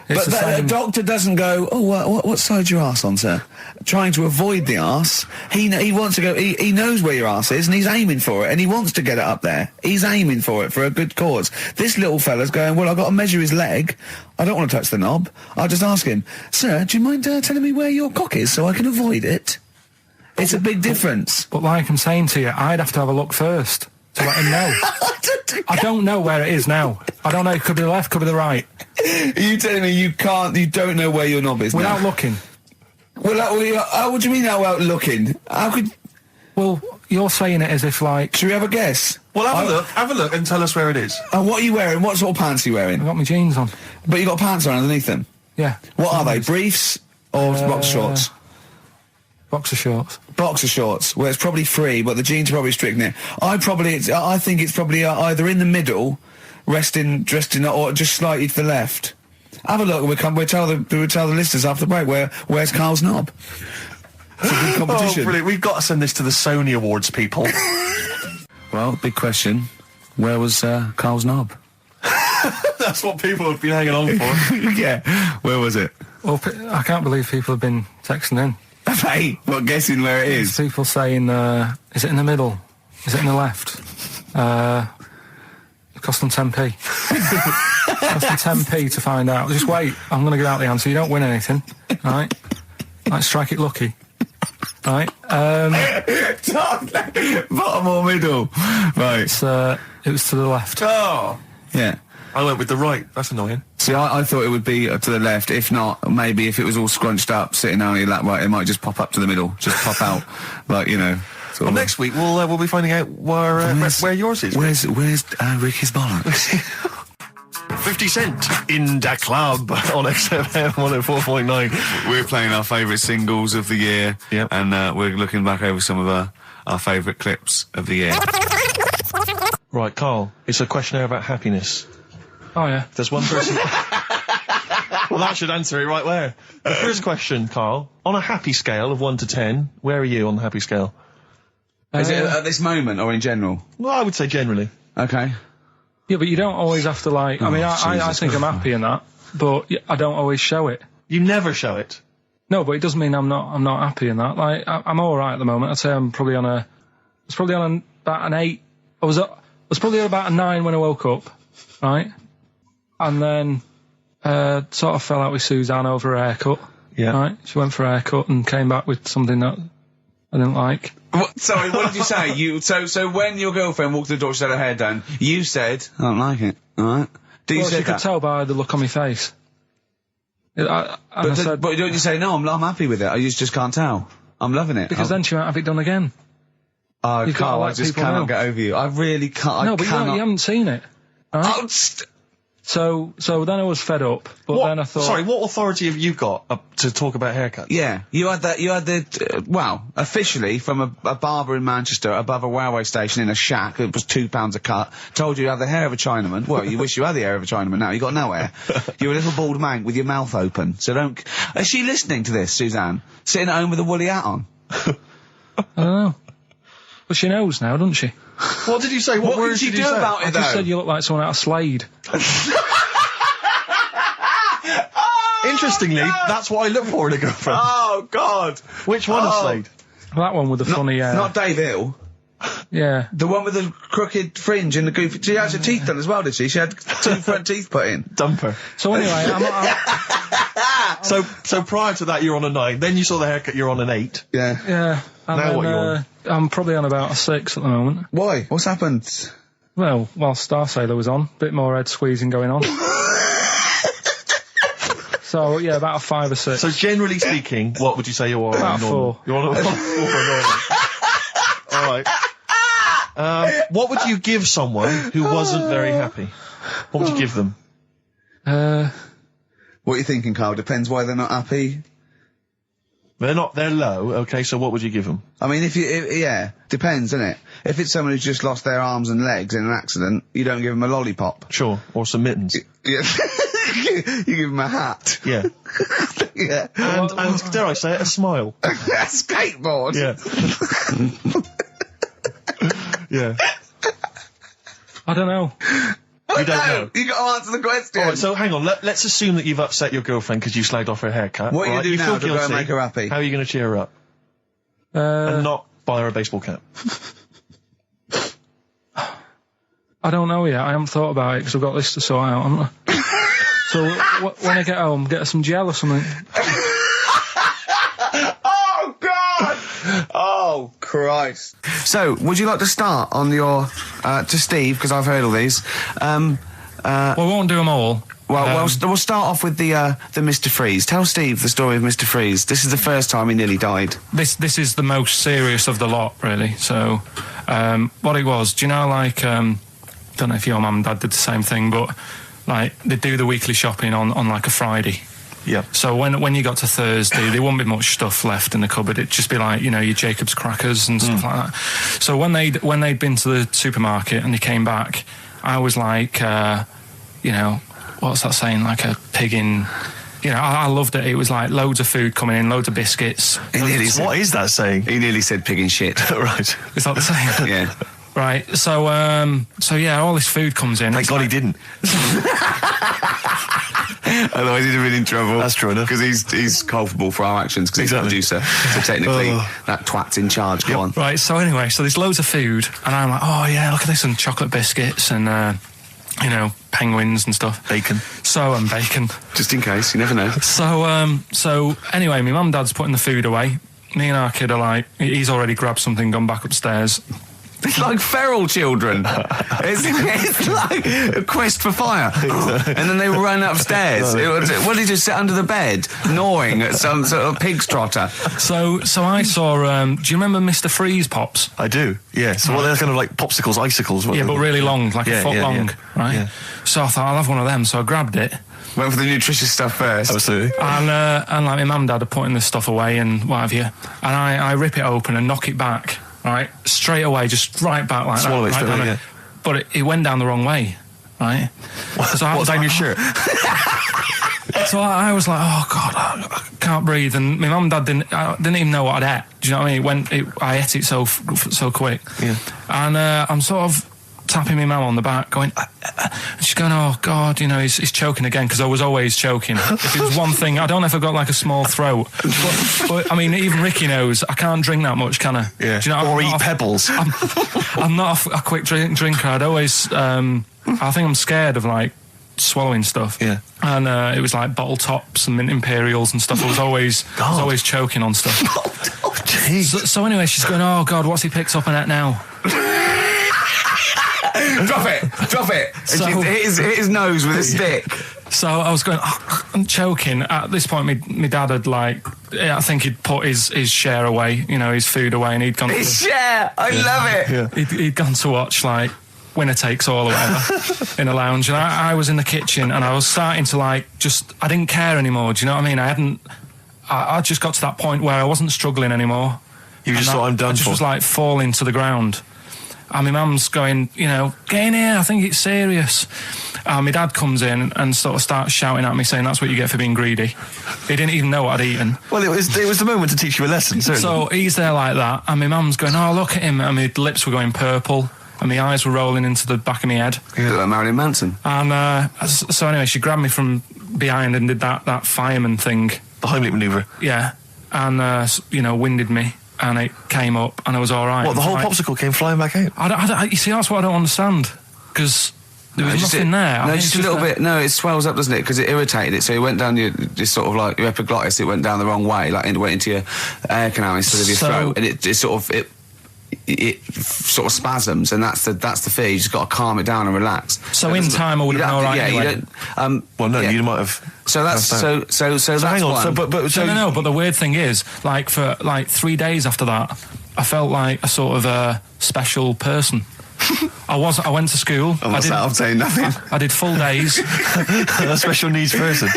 But the doctor doesn't go, oh, what side's your arse on, sir? Trying to avoid the arse. He wants to go, he knows where your arse is and he's aiming for it and he wants to get it up there. He's aiming for it for a good cause. This little fella's going, well, I've got to measure his leg. I don't want to touch the knob. I'll just ask him, sir, do you mind telling me where your cock is so I can avoid it? It's a big difference. But like I'm saying to you, I'd have to have a look first to let him know. I don't know where it is now. I don't know. It could be the left, could be the right. Are you telling me you don't know where your knob is without now? looking? Well, what do you mean without looking? How could... Well, you're saying it as if like... Should we have a guess? Well, have a look and tell us where it is. What are you wearing? What sort of pants are you wearing? I've got my jeans on. But you got pants on underneath them? Yeah. What are they, briefs or boxer shorts? Boxer shorts. Boxer shorts. Well, it's probably free, but the jeans are probably strict knit. I think it's probably either in the middle, dressed in, or just slightly to the left. Have a look. We'll tell the listeners after the break where's Karl's knob. It's a good competition. Oh, brilliant! We've got to send this to the Sony Awards people. Well, big question. Where was Karl's knob? That's what people have been hanging on for. Yeah. Where was it? Well, I can't believe people have been texting in. Hey, what, guessing where it is? People saying, is it in the middle? Is it in the left? It cost them 10p. It cost them 10p to find out. Just wait, I'm going to give out the answer. You don't win anything, right? Like, strike it lucky. Right? Bottom or middle? Right. It was to the left. Oh! Yeah. I went with the right. That's annoying. See, I thought it would be to the left. If not, maybe if it was all scrunched up, sitting down on your lap, right, it might just pop up to the middle. Just pop out. Like, you know. Well, next week we'll be finding out where yours is. Where's Ricky's bollocks? 50 Cent in Da Club on XFM 104.9. We're playing our favourite singles of the year. Yep. And we're looking back over some of our favourite clips of the year. Right, Karl, it's a questionnaire about happiness. Oh, yeah. There's one person... Well, that should answer it right where. The first question, Karl, on a happy scale of 1 to 10, where are you on the happy scale? Is it at this moment or in general? Well, I would say generally. Okay. Yeah, but you don't always have to, like... I mean, I think I'm happy in that, but I don't always show it. You never show it. No, but it doesn't mean I'm not happy in that. Like, I'm all right at the moment. I'd say I'm probably on a... It's probably on about an 8. I was probably about a 9 when I woke up, right? And then sort of fell out with Suzanne over her haircut. Yeah. Right? She went for a haircut and came back with something that I didn't like. Sorry, what did you say? So when your girlfriend walked to the door, she had her hair done, you said, I don't like it, alright? She could tell by the look on my face. But don't you say, no, I'm happy with it, I just can't tell. I'm loving it. Because then she might have it done again. Oh, Karl, I just cannot get over you. I really can't. No, but you haven't seen it. Right? So then I was fed up, but then I thought... Sorry, what authority have you got to talk about haircuts? Yeah, you had the, officially from a barber in Manchester above a railway station in a shack, it was £2 a cut, told you had the hair of a Chinaman. Well, you wish you had the hair of a Chinaman now, you got no hair. You're a little bald mank with your mouth open, so don't... Is she listening to this, Suzanne? Sitting at home with a woolly hat on? I don't know. But she knows now, doesn't she? What did you say? What words did you do about it, though? I just said you look like someone out of Slade. Interestingly, that's what I look for in a girlfriend. Oh, God. Which one of Slade? That one with the funny... Not Dave Hill. Yeah. The one with the crooked fringe and the goofy... She had her teeth done as well, did she? She had 2 front teeth put in. Dumper. So anyway, So prior to that, you're on a 9. Then you saw the haircut, you're on an 8. Yeah. Yeah. And now then, what you on? I'm probably on about a 6 at the moment. Why? What's happened? Well, while Star Sailor was on, bit more head squeezing going on. So, yeah, about a 5 or 6. So generally speaking, what would you say you're on? About 4. You're on a 4 for normal. Alright. What would you give someone who wasn't very happy? What would you give them? What are you thinking, Karl? Depends why they're not happy. They're low, okay, so what would you give them? I mean, yeah, depends, doesn't it? If it's someone who's just lost their arms and legs in an accident, you don't give them a lollipop. Sure, or some mittens. Yeah. You give them a hat. Yeah. Yeah. And dare I say it, a smile. A skateboard. Yeah. Yeah. I don't know. You don't know. You got to answer the question. Alright, so hang on, let's assume that you've upset your girlfriend because you slagged off her haircut. What are you doing now to go and make her happy? How are you going to cheer her up? And not buy her a baseball cap? I don't know yet. I haven't thought about it because I've got this to sort out, haven't I? So when I get home, get her some gel or something. Oh, God! Oh, Christ. So, would you like to start on your, to Steve, because I've heard all these. Well, we won't do them all. Well, we'll start off with the Mr. Freeze. Tell Steve the story of Mr. Freeze. This is the first time he nearly died. This is the most serious of the lot, really. So, what it was, do you know, like, don't know if your mum and dad did the same thing, but like they do the weekly shopping on like a Friday. Yeah. So when you got to Thursday, there wouldn't be much stuff left in the cupboard. It'd just be like, you know, your Jacob's crackers and stuff like that. So when they'd been to the supermarket and they came back, I was like, you know, what's that saying? Like a pig in. You know, I loved it. It was like loads of food coming in, loads of biscuits. What is that saying? He nearly said pig in shit. Right. Is that the saying? Yeah. Right. So yeah, all this food comes in. Thank God he didn't. Otherwise he'd have been in trouble. That's true enough. Because he's culpable for our actions because he's the producer. So technically, that twat's in charge. Go on. Right, so anyway, so there's loads of food, and I'm like, oh yeah, look at this, and chocolate biscuits, and, you know, penguins and stuff. Bacon. And bacon. Just in case, you never know. So anyway, my mum and dad's putting the food away. Me and our kid are like, he's already grabbed something, gone back upstairs. It's like feral children. it's like a quest for fire. And then they ran upstairs. What did you sit under the bed, gnawing at some sort of pig's trotter? So I saw, do you remember Mr. Freeze Pops? I do, yeah. So they're kind of like popsicles, icicles. Yeah, but really long, like a foot long, right? Yeah. So I thought, I'll have one of them. So I grabbed it. Went for the nutritious stuff first. Absolutely. And like my mum and dad are putting this stuff away and what have you. And I rip it open and knock it back. Right, straight away, just right back like Swallow that. it, Right yeah. But it went down the wrong way, right? So I was down like, your shirt? So I was like, oh God, I can't breathe. And my mum and dad didn't even know what I'd ate. Do you know what I mean? I ate it so quick. Yeah. And I'm sort of tapping my mum on the back, going, and she's going, oh God, you know, he's choking again, because I was always choking. If it was one thing, I don't know if I've got like a small throat, but I mean, even Ricky knows I can't drink that much, can I? Yeah. Do you know, or eat pebbles. I'm not a quick drinker. I'd always, I think I'm scared of like swallowing stuff. Yeah. And it was like bottle tops and mint imperials and stuff. I was always choking on stuff. Oh, jeez. So anyway, she's going, oh God, what's he picked up on it now? Drop it. So, and hit his nose with a stick. So I was going, I'm choking. At this point, my dad had I think he'd put his share away, you know, his food away, and he'd gone. His share, I love it. Yeah. He'd gone to watch like Winner Takes All or whatever in a lounge, and I was in the kitchen, and I was starting to I didn't care anymore. Do you know what I mean? I just got to that point where I wasn't struggling anymore. You just thought, I'm done I just for. was like falling to the ground. And my mum's going, you know, get in here, I think it's serious. And my dad comes in and sort of starts shouting at me, saying that's what you get for being greedy. He didn't even know what I'd eaten. Well, it was the moment to teach you a lesson, certainly. So he's there like that, and my mum's going, oh, look at him, and my lips were going purple, and my eyes were rolling into the back of my head. You look like Marilyn Manson. And so anyway, she grabbed me from behind and did that fireman thing. The Heimlich manoeuvre. Yeah. And, you know, winded me. And it came up, and I was all right. What, the whole popsicle came flying back out? You see, that's what I don't understand. Because there was nothing there. No, just a little bit. No, it swells up, doesn't it? Because it irritated it. So it went down your sort of like your epiglottis. It went down the wrong way, like it went into your air canal instead of your throat, and it sort of spasms, and that's the fear. You just got to calm it down and relax. So in time, I would have been all right. Yeah, anyway. you don't. Well, no, yeah. you might have. So that's so that's hang on. one. But the weird thing is, like for 3 days after that, I felt like a sort of special person. I went to school. I'm saying nothing. I did full days. A special needs person.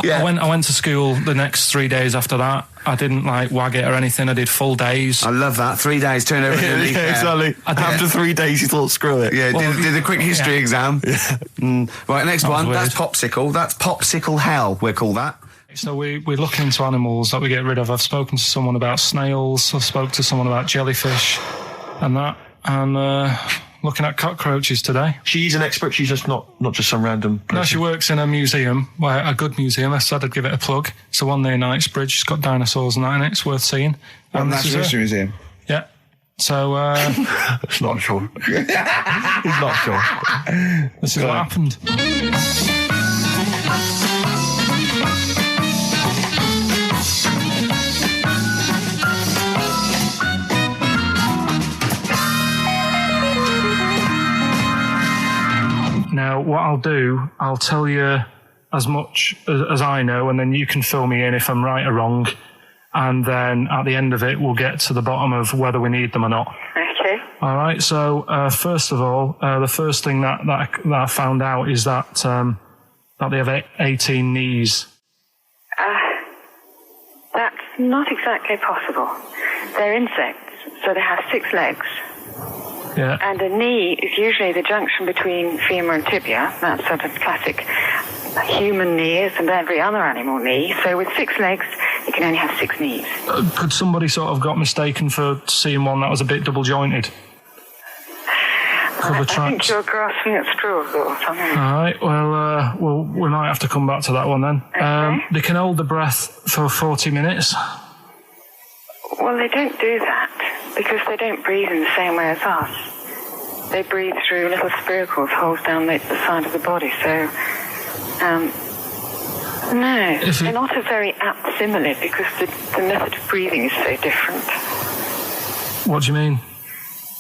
Yeah. I went to school the next 3 days after that. I didn't wag it or anything. I did full days. I love that. 3 days, turn everything in. Yeah, exactly. After 3 days, you thought, screw it. Yeah, Well, did a quick history exam. Yeah. Right, next one. weird. That's popsicle. That's popsicle hell, we'll call that. So we're looking into animals that we get rid of. I've spoken to someone about snails. I've spoken to someone about jellyfish and that. And looking at cockroaches today. She's an expert. She's just not just some random person. No, she works in a museum, a good museum. I said I'd give it a plug. It's the one near Knightsbridge. It's got dinosaurs and that in it. It's worth seeing. Natural History Museum. Yeah. So, It's not sure. He's not sure. this is what happened. Now, what I'll do, I'll tell you as much as I know, and then you can fill me in if I'm right or wrong. And then at the end of it, we'll get to the bottom of whether we need them or not. Okay. All right. So first of all, the first thing that I found out is that they have 18 knees. That's not exactly possible. They're insects, so they have 6 legs. Yeah. And a knee is usually the junction between femur and tibia. That's sort of classic human knees and every other animal knee. So with 6 legs, you can only have 6 knees. Could somebody sort of got mistaken for seeing one that was a bit double jointed? I think you're grasping at straws or something. All right. Well, we might have to come back to that one then. Okay. They can hold the breath for 40 minutes. Well, they don't do that because they don't breathe in the same way as us. They breathe through little spiracles, holes down the side of the body. So, no, they're not a very apt simile because the method of breathing is so different. What do you mean?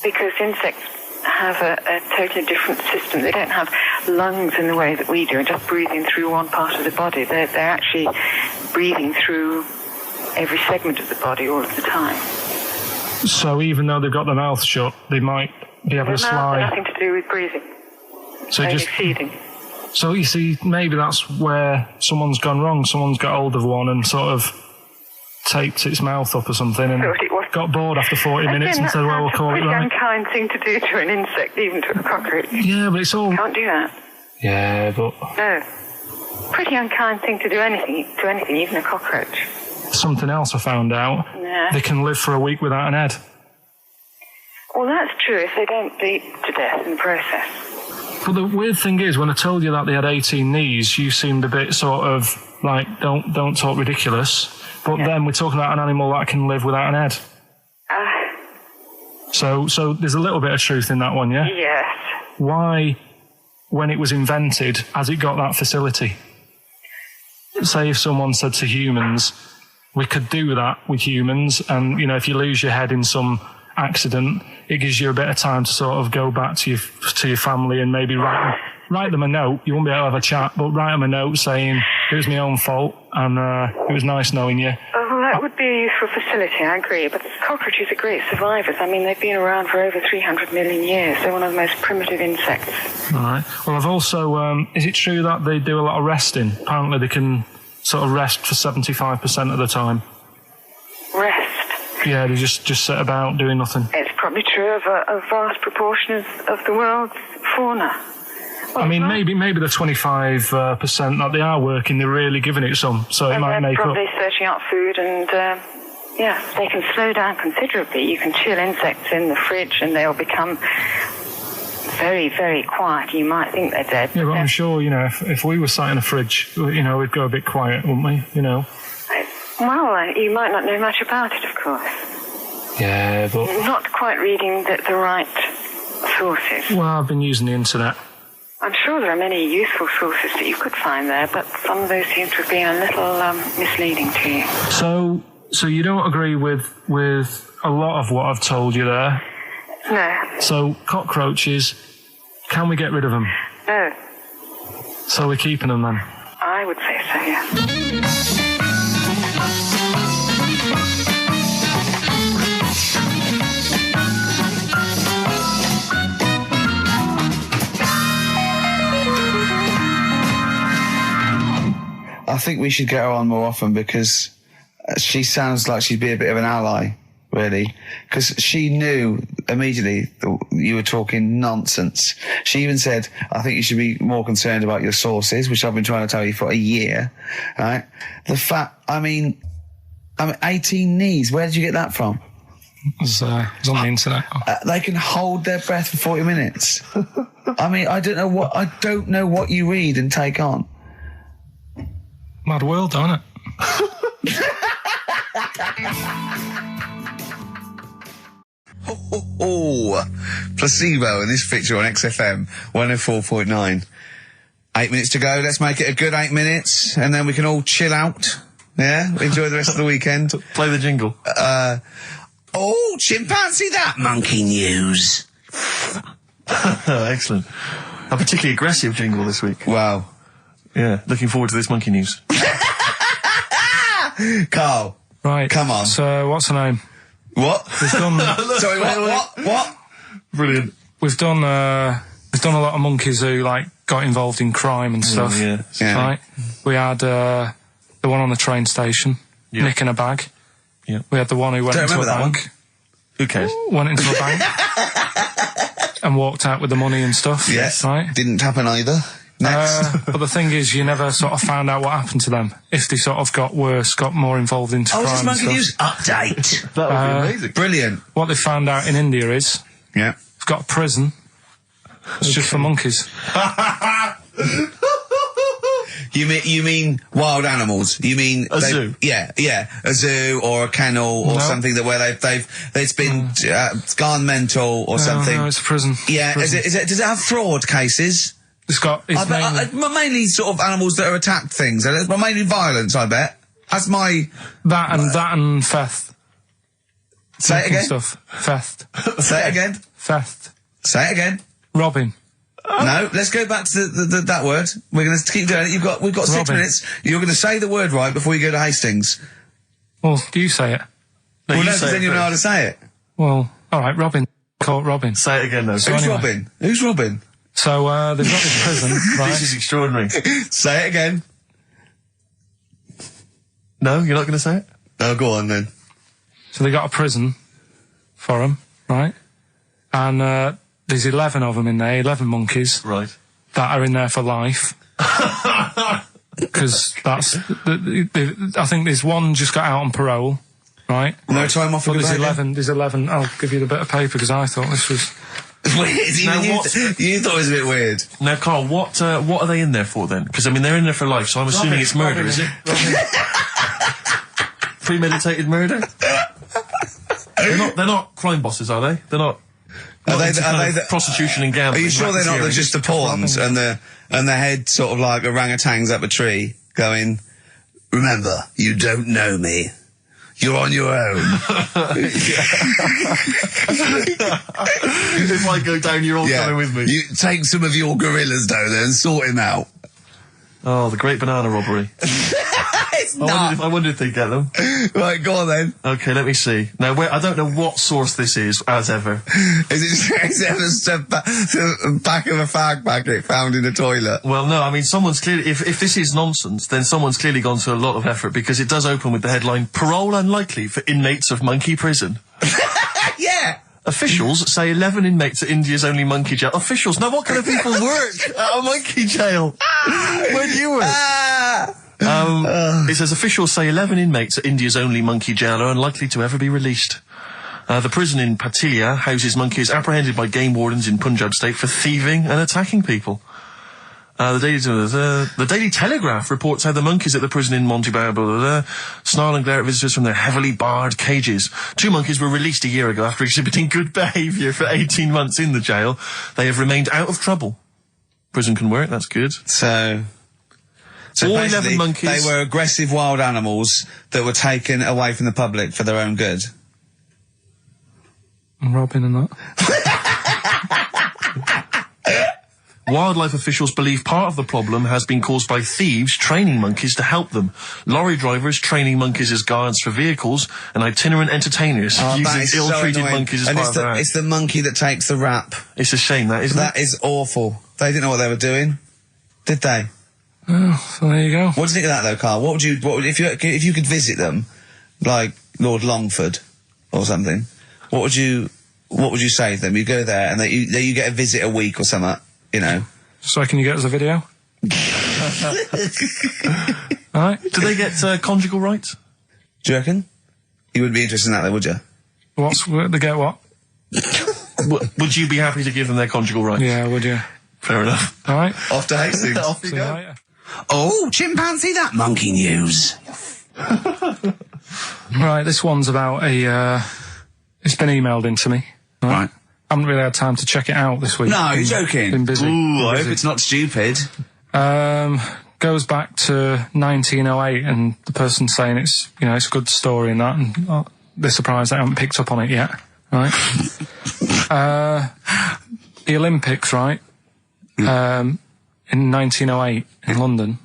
Because insects have a totally different system. They don't have lungs in the way that we do and just breathing through one part of the body. They're actually breathing through every segment of the body all of the time. So even though they've got their mouth shut, they might be able to slide. Nothing to do with breathing. So only just feeding. So you see, maybe that's where someone's gone wrong. Someone's got hold of one and sort of taped its mouth up or something and got bored after 40 minutes and said, well, we'll call it right. It's a pretty unkind thing to do to an insect, even to a cockroach. Yeah, but it's all... Can't do that. Yeah, but... No. Pretty unkind thing to do to anything, even a cockroach. Something else I found out. Yeah. They can live for a week without an head. Well, that's true if they don't bleed to death in the process. But the weird thing is, when I told you that they had 18 knees, you seemed a bit sort of like, don't talk ridiculous. But then we're talking about an animal that can live without an head. So there's a little bit of truth in that one, yeah? Yes. Why, when it was invented, has it got that facility? Say if someone said to humans, we could do that with humans, and, you know, if you lose your head in some accident, it gives you a bit of time to sort of go back to your family and maybe write them a note. You won't be able to have a chat, but write them a note saying it was my own fault and it was nice knowing you. Oh, well, that would be a useful facility, I agree. But cockroaches are great survivors. I mean, they've been around for over 300 million years. They're one of the most primitive insects. All right. Well, I've also... is it true that they do a lot of resting? Apparently they can sort of rest for 75% of the time. Rest? Yeah, they just sit about doing nothing. It's probably true of a vast proportion of the world's fauna. Well, I mean, maybe the 25% that they are working, they're really giving it some, so it might make up. They're probably searching out food and, they can slow down considerably. You can chill insects in the fridge and they'll become very, very quiet. You might think they're dead. Yeah, but I'm sure, you know, if we were sat in a fridge, you know, we'd go a bit quiet, wouldn't we, you know? Well, you might not know much about it, of course. Yeah, but... Not quite reading the right sources. Well, I've been using the internet. I'm sure there are many useful sources that you could find there, but some of those seem to have been a little misleading to you. So you don't agree with a lot of what I've told you there? No. So cockroaches, can we get rid of them? No. So we're keeping them then? I would say so, yeah. I think we should get her on more often because she sounds like she'd be a bit of an ally, really. Because she knew immediately that you were talking nonsense. She even said, I think you should be more concerned about your sources, which I've been trying to tell you for a year, right? The fact, I mean, 18 knees, where did you get that from? It was on the internet. They can hold their breath for 40 minutes. I mean, I don't know what you read and take on. Mad world, don't it? Placebo in this picture on XFM 104.9. 8 minutes to go. Let's make it a good 8 minutes, and then we can all chill out. Yeah, enjoy the rest of the weekend. Play the jingle. Chimpanzee that monkey news. Excellent. A particularly aggressive jingle this week. Wow. Yeah, looking forward to this monkey news. Carl. Right. Come on. So, what's her name? What? We've done. Sorry, what? Brilliant. We've done a lot of monkeys who like got involved in crime and stuff. Yeah. Right. We had the one on the train station, nicking a bag. Yeah. We had the one who went into a bank. Who cares? Went into a bank and walked out with the money and stuff. Yes. Right. Didn't happen either. Next. But the thing is, you never sort of found out what happened to them. If they sort of got worse, got more involved into crime this and monkey stuff. news update. That would be amazing. Brilliant. What they found out in India is Yeah. it's got a prison. It's just for monkeys. You mean wild animals? You mean a zoo? Yeah, a zoo or a kennel or something that where it's been gone mental or something. No, it's a prison. Yeah, Prison. Is it? Does it have fraud cases? It's got. It's Mainly sort of animals that are attacked things. Mainly violence, I bet. That's my that and theft. Say it again. Stuff. Theft. Say it again. Theft. Say it again. Robbing. No, let's go back to that word. We're going to keep doing it. We've got 6 minutes. You're going to say the word right before you go to Hastings. Well, do you say it? No, well, you no, say because then it you know first. how to say it. Well, all right. Robin. Caught Robin. Say it again, though. So Who's anyway. Robin? Who's Robin? So they've got this prison. Right? This is extraordinary. Say it again. No, you're not going to say it? Oh, go on then. So they got a prison for them, right? And there's 11 of them in there, 11 monkeys. Right. That are in there for life. Because that's... I think there's one just got out on parole, right? No time off for But good there's 11... I'll give you the bit of paper because I thought this was... Weird. You thought it was a bit weird. Now, Carl, what are they in there for then? Because, I mean, they're in there for life, so I'm assuming it's murder, is it? Premeditated murder? They're not crime bosses, are they? They're not... Are they prostitution and gambling? Are you sure they're not just the pawns and the head sort of like orangutans up a tree going, remember, you don't know me. You're on your own. If I go down, you're all coming with me. You take some of your gorillas down there and sort him out. Oh, the great banana robbery. I wonder if they get them. Right, go on then. Okay, let me see. Now, I don't know what source this is, as ever. Is it just a back of a fag packet found in a toilet? Well, no, I mean, someone's clearly... If this is nonsense, then someone's clearly gone to a lot of effort, because it does open with the headline, Parole Unlikely for Inmates of Monkey Prison. Yeah! Officials say 11 inmates at India's only monkey jail. Officials? Now, what kind of people work at a monkey jail? Where do you work? It says officials say 11 inmates at India's only monkey jail are unlikely to ever be released. The prison in Patilia houses monkeys apprehended by game wardens in Punjab state for thieving and attacking people. The Daily Telegraph reports how the monkeys at the prison in Montebello snarl and glare at visitors from their heavily barred cages. 2 monkeys were released a year ago after exhibiting good behaviour for 18 months in the jail. They have remained out of trouble. Prison can work, that's good. So all 11 monkeys. They were aggressive wild animals that were taken away from the public for their own good. And Robin and that. Wildlife officials believe part of the problem has been caused by thieves training monkeys to help them. Lorry drivers training monkeys as guards for vehicles, and itinerant entertainers using ill-treated monkeys as part of their act. It's the monkey that takes the rap. It's a shame, that, isn't it? That is awful. They didn't know what they were doing, did they? Oh, so there you go. What do you think of that, though, Karl? If you could visit them, like Lord Longford or something, what would you say to them? You go there and you get a visit a week or something, you know. So can you get us a video? Alright. Do they get conjugal rights? Do you reckon? You wouldn't be interested in that, though, would you? They get what? Would you be happy to give them their conjugal rights? Yeah, would you? Fair enough. Alright. Off to Hastings. Off you See you go. later. Oh, chimpanzee, that monkey news. Right, this one's about it's been emailed into me. Right. I haven't really had time to check it out this week. No, you're joking. Been busy. Ooh, I hope it's not stupid. Goes back to 1908, and the person's saying it's a good story and that, and they're surprised they haven't picked up on it yet. Right. The Olympics, right? in 1908 in London.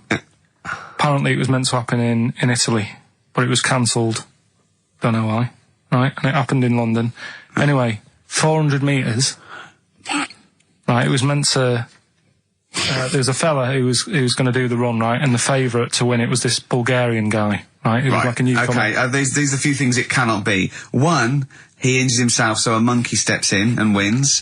Apparently it was meant to happen in Italy, but it was cancelled. Don't know why. Right? And it happened in London. Anyway, 400 metres. Right, it was meant to... there was a fella who was going to do the run, right, and the favourite to win it was this Bulgarian guy, right, who was like a newcomer. Okay, these are a few things it cannot be. One, he injures himself, so a monkey steps in and wins.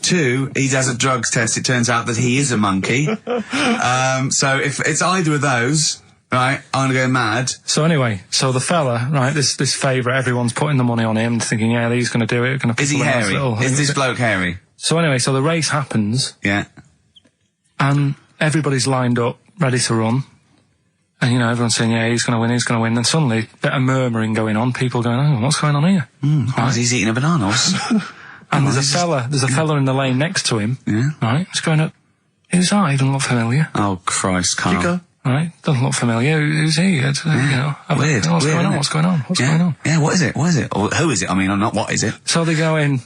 Two, he does a drugs test. It turns out that he is a monkey. So if it's either of those, right, I'm gonna go mad. So anyway, so the fella, right, this favourite, everyone's putting the money on him, thinking, yeah, he's going to do it. Is he hairy? Is this bloke hairy? So anyway, so the race happens. Yeah. And everybody's lined up, ready to run. And, you know, everyone's saying, yeah, he's going to win, he's going to win. Then suddenly, a bit of murmuring going on. People going, oh, what's going on here? Right. He's eating a banana. And there's a fella in the lane next to him. Yeah. Right? He's going up. Who's that? He doesn't look familiar. Oh, Christ, Karl. Right? Doesn't look familiar. Who's he? You know. Weird. What's going on? What's going on? What's going on? Yeah, what is it? What is it? Or who is it? I mean, not what is it? So they go in.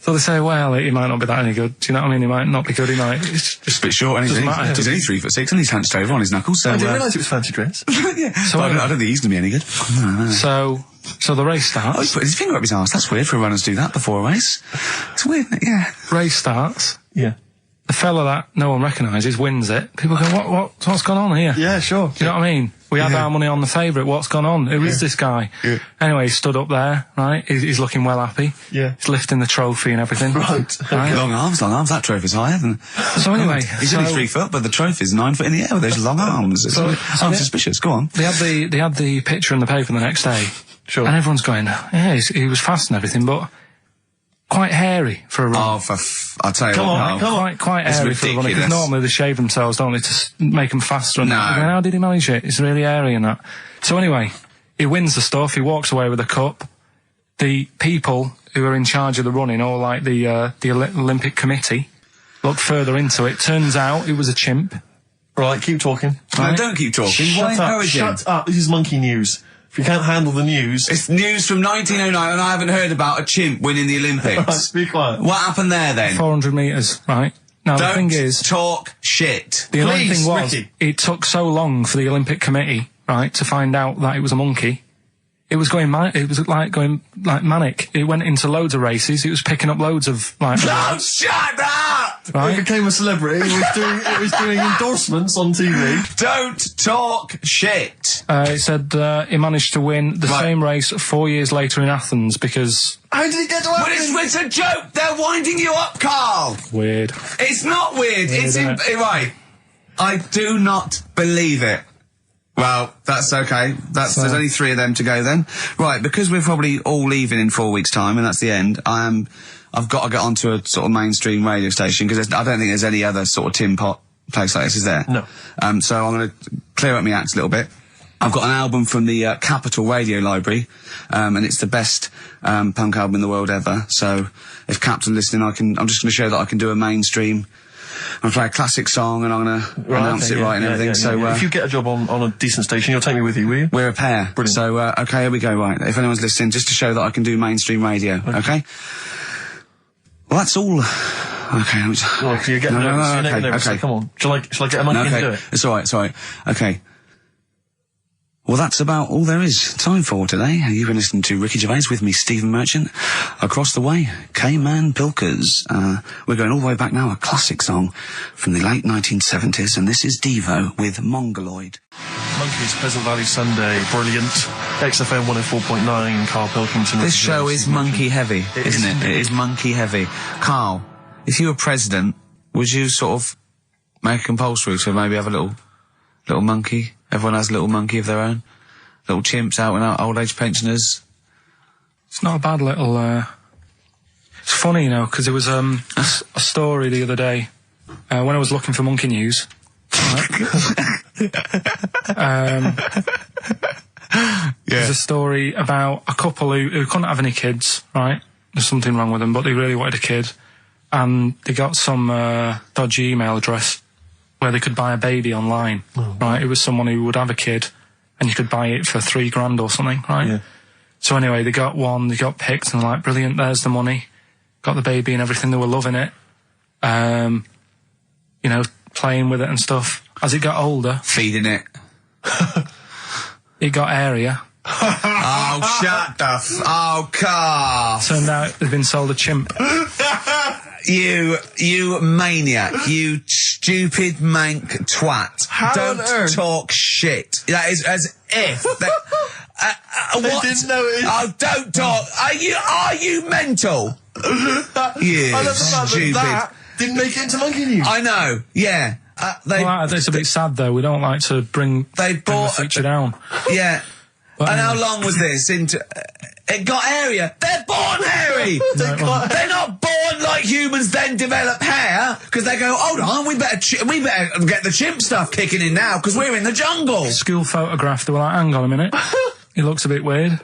So they say, well, he might not be that any good. Do you know what I mean? He might not be good. He might. It's just a bit short, and he's only 3'6", and he's hunched over on his knuckles. So I didn't realise it was fancy dress. Yeah. So I don't think he's going to be any good. No. So the race starts. Oh, he's put his finger up his arse. That's weird for runners to do that before a race. It's weird, isn't it? Yeah. Race starts. Yeah. The fella that no one recognises wins it. People go, what's gone on here? Yeah, sure. Do you know what I mean? We had our money on the favourite. What's gone on? Who is this guy? Yeah. Anyway, he stood up there, right? He's looking well happy. Yeah. He's lifting the trophy and everything. Right. Long arms. That trophy's higher than... So anyway... He's only 3 foot, but the trophy's 9 foot in the air with those long arms. I'm suspicious. Go on. They had the picture in the paper the next day. Sure. And everyone's going, yeah, he was fast and everything, but... quite hairy for a run. I'll tell you what. Quite hairy for a run. Because normally they shave themselves, don't they, to make them faster. And how did he manage it? It's really hairy and that. So anyway, he wins the stuff. He walks away with a cup. The people who are in charge of the running, or like the Olympic Committee, look further into it. Turns out it was a chimp. Right, keep talking. Right? No, don't keep talking. Shut up. This is monkey news. If you can't handle the news... It's news from 1909 and I haven't heard about a chimp winning the Olympics. Be quiet. What happened there then? 400 metres, right? Now the thing is... talk shit. The only thing was, it took so long for the Olympic Committee, right, to find out that it was a monkey. It was going going manic. It went into loads of races. It was picking up loads of like... No, shut up! Right? It became a celebrity. It was doing endorsements on TV. Don't talk shit. It said he managed to win the same race 4 years later in Athens because... How did he get to Athens? But it's a joke. They're winding you up, Karl. Weird. It's not weird. Right. I do not believe it. Well, that's okay. There's only 3 of them to go then. Right, because we're probably all leaving in 4 weeks' time, and that's the end, I've got to get onto a sort of mainstream radio station, because I don't think there's any other sort of tin pot place like this, is there? No. So I'm going to clear up my act a little bit. I've got an album from the Capital Radio Library, and it's the best punk album in the world ever. So if Cap's listening, I'm just going to show that I can do a mainstream... I'm going to play a classic song and I'm going to announce it and everything. So if you get a job on a decent station, you'll take me with you, will you? We're a pair. Brilliant. So, okay, here we go, right. If anyone's listening, just to show that I can do mainstream radio, okay? Well, that's all. Okay. Well, you're getting nervous. Okay. Come on. Shall I get a monkey and do it? It's alright. Okay. Well, that's about all there is time for today. You've been listening to Ricky Gervais with me, Stephen Merchant. Across the way, K-Man Pilkers. We're going all the way back now, a classic song from the late 1970s, and this is Devo with Mongoloid. Monkeys, Pleasant Valley Sunday, brilliant. XFM 104.9, Karl Pilkington. This show is monkey heavy, isn't it? It is monkey heavy. Karl, if you were president, would you sort of make it compulsory to maybe have a little monkey? Everyone has a little monkey of their own. Little chimps out and old age pensioners. It's not a bad little, It's funny, you know, because there was, a story the other day, when I was looking for monkey news. There's a story about a couple who couldn't have any kids, right? There's something wrong with them, but they really wanted a kid. And they got some, dodgy email address where they could buy a baby online, right? It was someone who would have a kid, and you could buy it for $3,000 or something, right? Yeah. So anyway, they got picked, and they're like, brilliant, there's the money. Got the baby and everything, they were loving it. you know, playing with it and stuff. As it got older, Feeding it. it got airier. Oh, shut the Carl. Turned out it'd been sold a chimp. You maniac. You stupid mank twat. How on Don't earth? talk shit. That is as if... what? didn't know it. Oh, don't talk. Are you mental? You I love the fact stupid... that didn't make it into Monkey News. I know, yeah. Well, it's a bit sad though. We don't like to bring the bought... feature down. Yeah. But And anyway. how long was this into... it got hairier. They're born hairy. They're not born like humans then develop hair, because they go, hold on, we better get the chimp stuff kicking in now, because we're in the jungle. School photograph, they were like, hang on a minute. He looks a bit weird.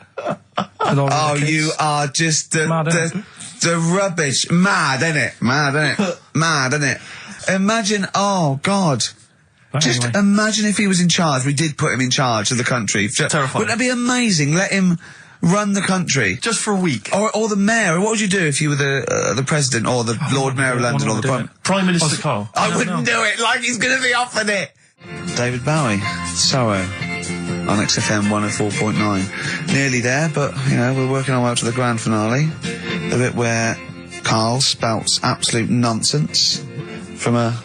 Oh, you are just the rubbish. Mad, innit? Mad, innit? Mad, innit? Imagine, oh, God. But Just anyway. imagine if he was in charge. We did put him in charge of the country. Terrifying. Wouldn't that be amazing? Let him run the country. Just for a week. Or the mayor. What would you do if you were the president or the Lord Mayor of London or the Prime Minister Karl. I wouldn't do it like he's going to be offered it. David Bowie, Sorrow, on XFM 104.9. Nearly there, but, you know, we're working our way up to the grand finale. The bit where Karl spouts absolute nonsense from a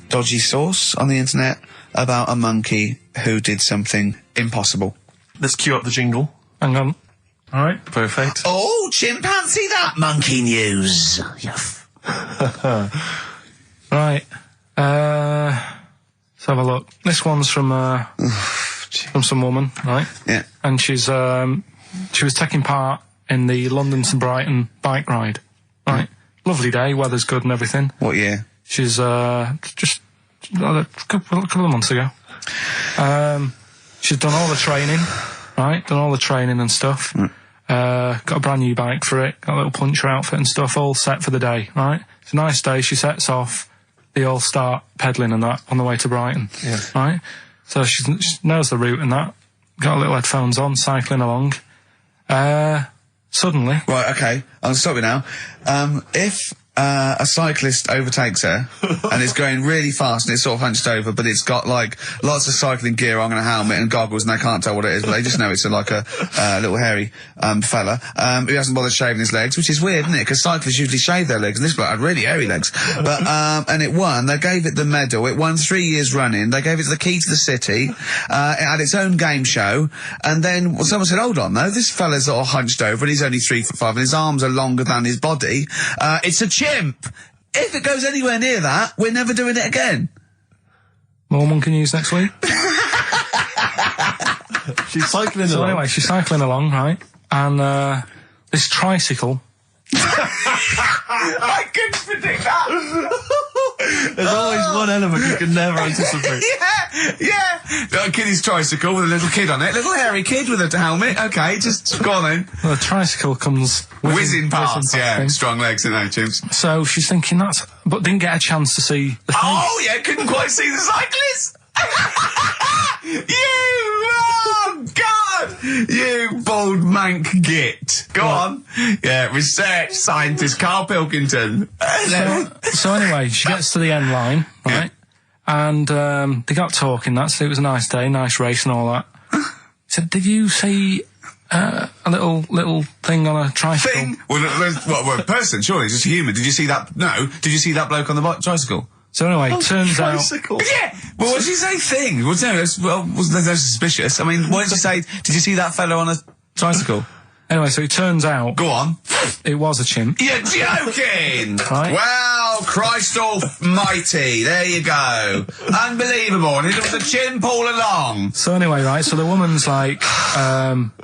dodgy source on the internet about a monkey who did something impossible. Let's cue up the jingle. Hang on. All right. Perfect. Oh, chimpanzee that monkey news. Right. Let's have a look. This one's from some woman, right? Yeah. And she was taking part in the London to Brighton bike ride, right? Lovely day, weather's good and everything. What year? She's just a couple of months ago. She's done all the training, right? Done all the training and stuff. Got a brand new bike for it. Got a little puncher outfit and stuff, all set for the day, right? It's a nice day. She sets off. They all start pedalling and that on the way to Brighton, right? So she knows the route and that. Got little headphones on, cycling along. Suddenly, Right, okay, I'll stop you now. If a cyclist overtakes her and is going really fast and it's sort of hunched over, but it's got like lots of cycling gear on and a helmet and goggles, and they can't tell what it is, but they just know it's like a little hairy fella who hasn't bothered shaving his legs, which is weird, isn't it? Because cyclists usually shave their legs, and this bloke had really hairy legs. But and it won. They gave it the medal. It won 3 years running. They gave it the key to the city. It had its own game show, and then someone said, "Hold on, though, this fella's all hunched over, and he's only 3'5", and his arms are longer than his body. It's a chimp. If it goes anywhere near that, we're never doing it again." more monkey news next week. She's cycling So along. anyway, she's cycling along, right? And this tricycle. I couldn't predict that. There's always one element you can never anticipate. Yeah. Got a kiddie's tricycle with a little kid on it. Little hairy kid with a helmet. Okay, just go on then. The tricycle comes Whizzing past, yeah. things. Strong legs and no chimps. So she's thinking but didn't get a chance to see the thing. Oh, yeah, couldn't quite see the cyclist. Oh, God! You bald mank git. Go on. Yeah, research scientist Karl Pilkington. So anyway, she gets to the end line, right? And they got talking. So it was a nice day, nice race and all that. Said, "Did you see a little thing on a tricycle?" Thing? Well, a person, surely, just a human. Did you see that? No. Did you see that bloke on the tricycle? So anyway, turns out Tricycle. Yeah. Well, what did she say? Thing? Well, no, wasn't that suspicious? I mean, what did she say? Did you see that fellow on a tricycle? anyway, so it turns out Go on. it was a chimp. You're joking! Right. Well, Christ almighty, there you go. Unbelievable, and it was a chimp all along. So anyway, right, so the woman's like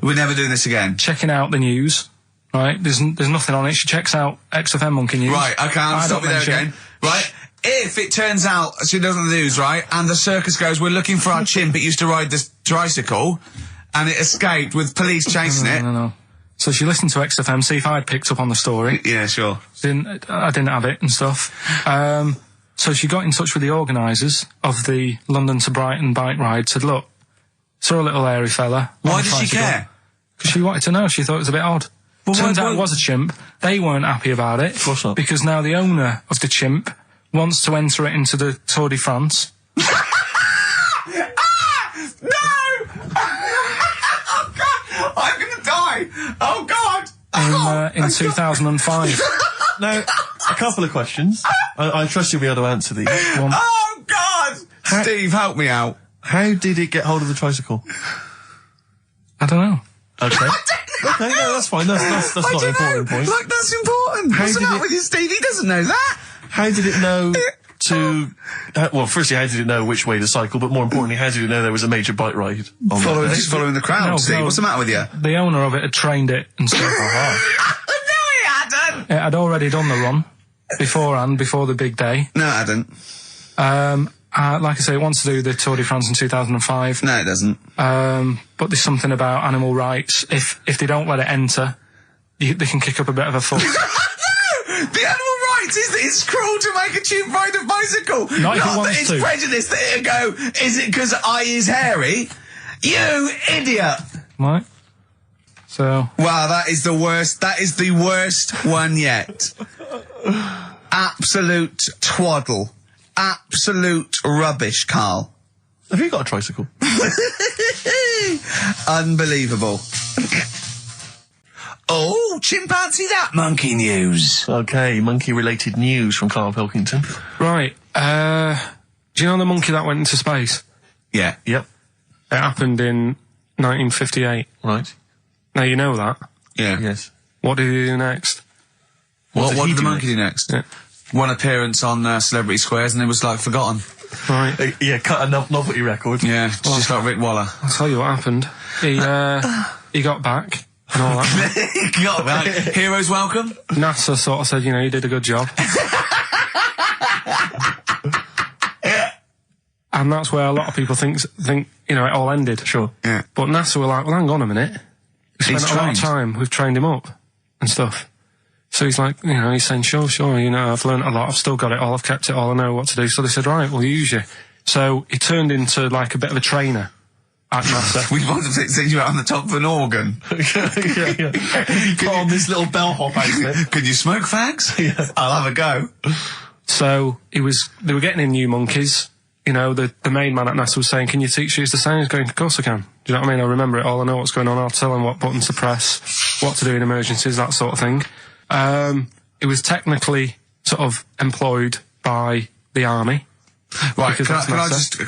We're never doing this again. checking out the news, right? There's nothing on it. She checks out XFM Monkey News. Right, okay, I'll I stop you don't there mention again. Right, if it turns out she does on the news, right, and the circus goes, we're looking for our chimp, it used to ride this tricycle, and it escaped with police chasing it. No. So she listened to XFM, see if I'd picked up on the story. Yeah, sure. I didn't have it and stuff. So she got in touch with the organisers of the London to Brighton bike ride, said, look, saw a little hairy fella. Why did she care? Because she wanted to know. She thought it was a bit odd. Turns out it was a chimp. They weren't happy about it. Of course not. Because now the owner of the chimp wants to enter it into the Tour de France. No! Oh, God! I'm gonna die! Oh, God! In 2005. Now, a couple of questions. I trust you'll be able to answer these. One, Oh, God! Steve, help me out. how did it get hold of the tricycle? I don't know. Okay. Okay, no, that's fine. That's not an important point. Look, that's important. How What's the did matter it- with you, Steve? He doesn't know that. How did it know to... well, firstly, how did it know which way to cycle? But more importantly, how did it know there was a major bike ride on that? He's following the crowd, No, Steve. no. What's the matter with you? The owner of it had trained it and stuff. No, he hadn't. It had already done the run beforehand, before the big day. No, it hadn't. Like I say, it wants to do the Tour de France in 2005. No, it doesn't. But there's something about animal rights. If they don't let it enter, they can kick up a bit of a fuss. No! The animal rights is that it's cruel to make a chimp ride a bicycle. Not if it that wants it's to. prejudice that it'll go, is it because I is hairy? You idiot! Right? So, Wow, that is the worst. That is the worst one yet. Absolute twaddle. Absolute rubbish, Karl. Have you got a tricycle? Unbelievable. Oh, chimpanzee that monkey news. Okay, monkey-related news from Karl Pilkington. right. Do you know the monkey that went into space? Yeah. Yep. It happened in 1958. Right. Now you know that. Yeah. Yes. What did he do next? What he did the do monkey do next? Yeah. One appearance on Celebrity Squares and it was like forgotten. Right. Yeah, cut a novelty record. Yeah, just like Rick Waller. I'll tell you what happened. He got back and all that. Got that. Heroes welcome. NASA sort of said, you know, you did a good job. And that's where a lot of people think, you know, it all ended. Sure. Yeah. But NASA were like, well, hang on a minute. We spent He's a lot of trained. time, we've trained him up and stuff. So he's like, you know, he's saying, sure, you know, I've learned a lot, I've still got it all, I've kept it all, I know what to do. So they said, right, we'll use you. So he turned into like a bit of a trainer at NASA. We want to send you out on the top of an organ. yeah. Put on this little bellhop outfit. Can you smoke fags? Yeah. I'll have a go. So they were getting in new monkeys. You know, the main man at NASA was saying, can you teach us the same? He's going, of course I can. Do you know what I mean? I remember it all, I know what's going on, I'll tell him what buttons to press, what to do in emergencies, that sort of thing. It was technically sort of employed by the army. Right, Because that's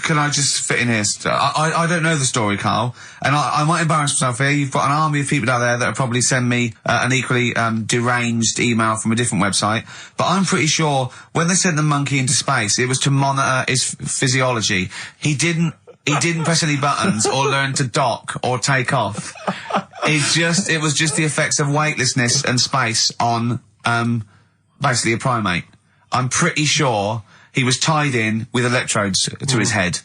can I just fit in here? I don't know the story, Karl, and I might embarrass myself here. You've got an army of people out there that will probably send me an equally deranged email from a different website, but I'm pretty sure when they sent the monkey into space, it was to monitor his physiology. He didn't press any buttons or learn to dock or take off. It was just the effects of weightlessness and space on basically a primate. I'm pretty sure he was tied in with electrodes to his head.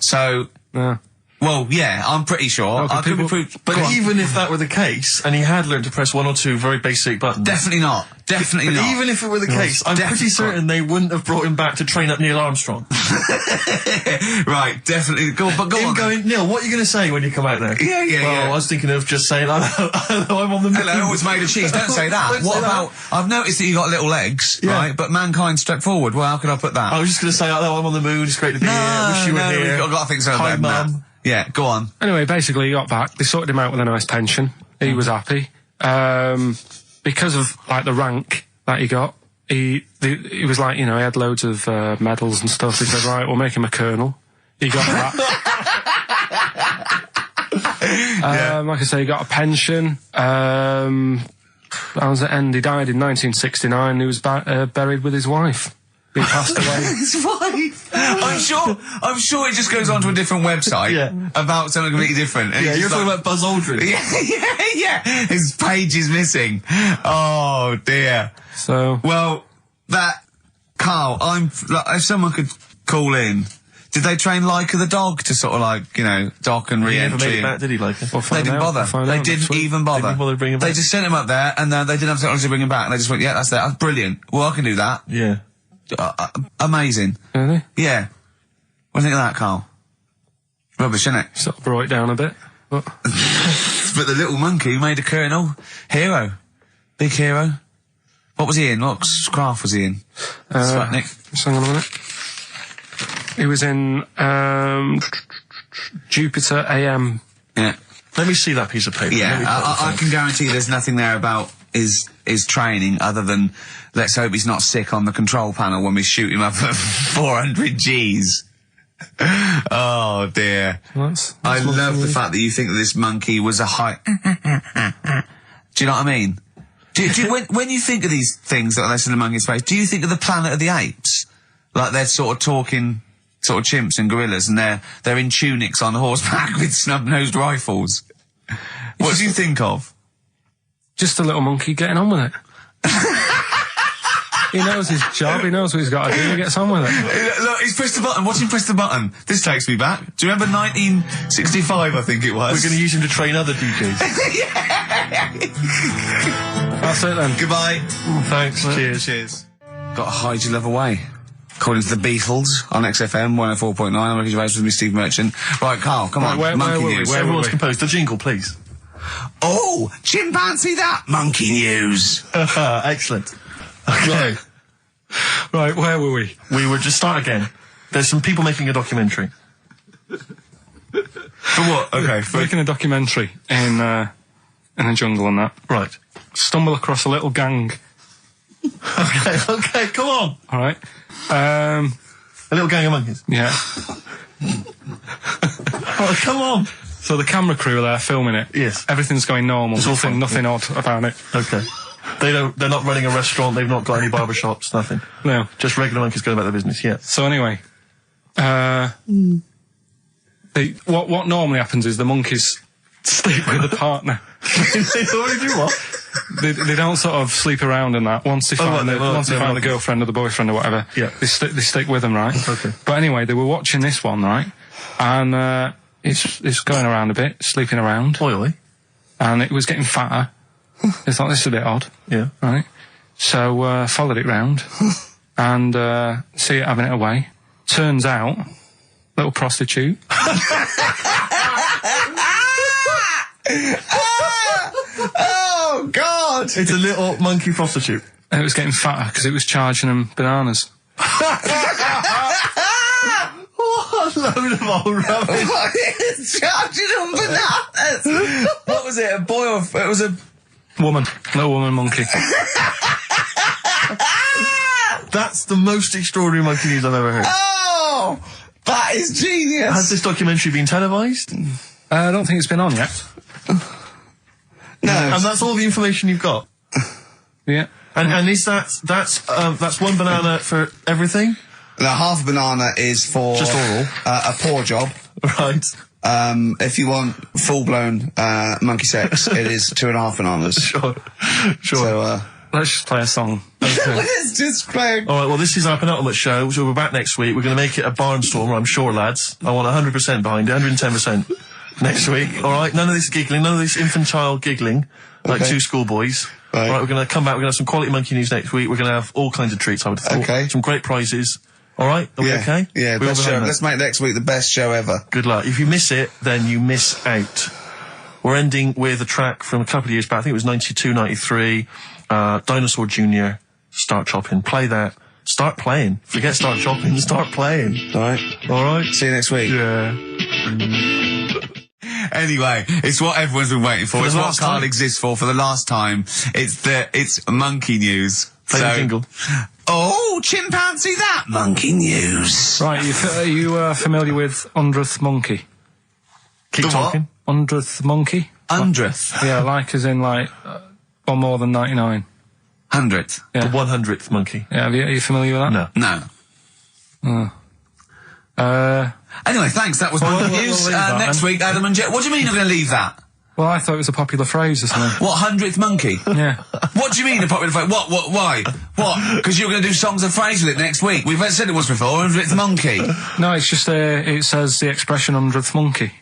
So, Yeah. well, yeah, I'm pretty sure. Okay, I could be people- proved. But Go on. even if that were the case, and he had learned to press one or two very basic buttons... Definitely not. Definitely But not. even if it were the case, I'm definitely pretty certain they wouldn't have brought him back to train up Neil Armstrong. Right, definitely. Go on, but go Him on. then. going, Neil, what are you going to say when you come out there? Yeah, yeah, well, yeah. I was thinking of just saying, hello, I'm on the moon. Hello, it's made of cheese. Don't say that. Don't What say about? I've noticed that you got little legs, Yeah. right? But mankind stepped forward. Well, how could I put that? I was just going to say, hello, I'm on the moon, it's great to be here, wish you were here. I've got to think so Hi, better than that. Mum. Yeah, go on. Anyway, basically he got back. They sorted him out with a nice pension. He was happy. Because of, like, the rank that he got, he was like, you know, he had loads of medals and stuff. He said, right, we'll make him a colonel. He got that. Like I say, he got a pension. That was the end. He died in 1969. He was buried with his wife. He passed away. His wife. I'm sure it just goes on to a different website about something completely different. And Yeah, it's you're just talking like- about Buzz Aldrin. Yeah. His page is missing. Oh dear. So, Well, Karl, if someone could call in, did they train Leica the dog to sort of like, you know, dock and He never re-entry? made it back, did he, like? we'll They find didn't out. bother. We'll find They out next didn't week. even bother. Didn't bother to bring him They back. just sent him up there, and they didn't have technology to bring him back. And they just went, yeah, that's brilliant. Well, I can do that. Yeah. Amazing. Really? Yeah. What do you think of that, Karl? Rubbish, isn't it? Sort of brought it down a bit. But But the little monkey made a colonel hero. Big Hero. What was he in? What craft was he in? Sputnik. Just hang on a minute. He was in Jupiter AM. Yeah. Let me see that piece of paper. Yeah, I can guarantee there's nothing there about his training other than let's hope he's not sick on the control panel when we shoot him up at 400 Gs. Oh dear. I love the fact that you think that this monkey was a high... Do you know what I mean? When you think of these things that are less than a monkey's face, do you think of the Planet of the Apes? Like they're sort of talking... sort of chimps and gorillas, and they're in tunics on horseback with snub-nosed rifles. What do you think of? Just a little monkey getting on with it. He knows his job, he knows what he's got to do, he gets on with it. Look, he's pressed the button. Watch him press the button. This takes me back. Do you remember 1965, I think it was? We're going to use him to train other DJs. That's it then. Goodbye. Thanks. Cheers. Cheers. Got to hide your love away. According to the Beatles on XFM 104.9, I'm Ricky Gervais with me, Steve Merchant. Right, Carl, come on. Monkey news. Everyone's composed. The jingle, please. Oh, chimpanzee that monkey news. Excellent. Okay. Right, where were we? We were just start again. There's some people making a documentary. For what? Okay. Making a documentary in a jungle and that. Right. Stumble across a little gang. Okay, come on. All right. A little gang of monkeys. Yeah. Oh, come on. So the camera crew are there filming it. Yes. Everything's going normal. It's all fun. Nothing odd about it. Okay. They're not running a restaurant, they've not got any barbershops, nothing. No. Just regular monkeys going about their business, yeah. So anyway, what normally happens is the monkeys sleep with the partner. They already do what? They don't sort of sleep around and that. Once they find the girlfriend or the boyfriend or whatever, yeah. they stick with them, right? Okay. But anyway, they were watching this one, right? And it's going around a bit, sleeping around. Oily. And it was getting fatter. They thought, this is a bit odd. Yeah. Right? So, followed it round. And, see it having it away. Turns out, little prostitute. Oh, God! It's a little monkey prostitute. And it was getting fatter because it was charging them bananas. What a load of old rubbish. Charging them bananas! What was it, a boy or... It was a... Woman. Little woman monkey. That's the most extraordinary monkey news I've ever heard. Oh! That is genius! Has this documentary been televised? I don't think it's been on yet. No. And that's all the information you've got? Yeah. And is that's one banana for everything? Now, half a banana is for... Just oral? A paw job. Right. If you want full-blown monkey sex, it is 2.5 bananas. Sure. So, let's just play a song. Okay. Let's just play... Alright, well, this is our penultimate show, so we're back next week. We're going to make it a barnstormer, I'm sure, lads. I want 100% behind it, 110% next week. Alright, none of this giggling, none of this infantile giggling, like two schoolboys. Right. Alright, we're going to come back, we're going to have some quality monkey news next week. We're going to have all kinds of treats, I would have thought. Okay. Some great prizes. Alright, are we okay? Yeah, best show. Let's make next week the best show ever. Good luck. If you miss it, then you miss out. We're ending with a track from a couple of years back. I think it was 92, 93. Dinosaur Jr. Start Chopping. Play that. Start playing. Forget Start Chopping. Start playing. Alright? See you next week. Yeah. Anyway, it's what everyone's been waiting for. It's what Karl exists for the last time. It's monkey news. Play the jingle. Oh, chimpanzee that monkey news. Right, are you familiar with 100th monkey? Keep talking. 100th monkey? 100th? Yeah, like as in like, one more than 99. 100th? Yeah. The 100th monkey. Yeah, are you familiar with that? No. Anyway, thanks. That was monkey news. Next week, Adam and Jet. What do you mean you're going to leave that? Well, I thought it was a popular phrase or something. What, 100th monkey? Yeah. What do you mean a popular phrase? What, why? What? Because you're going to do songs and phrases with it next week. We've said it once before, 100th monkey. No, it's just, it says the expression 100th monkey.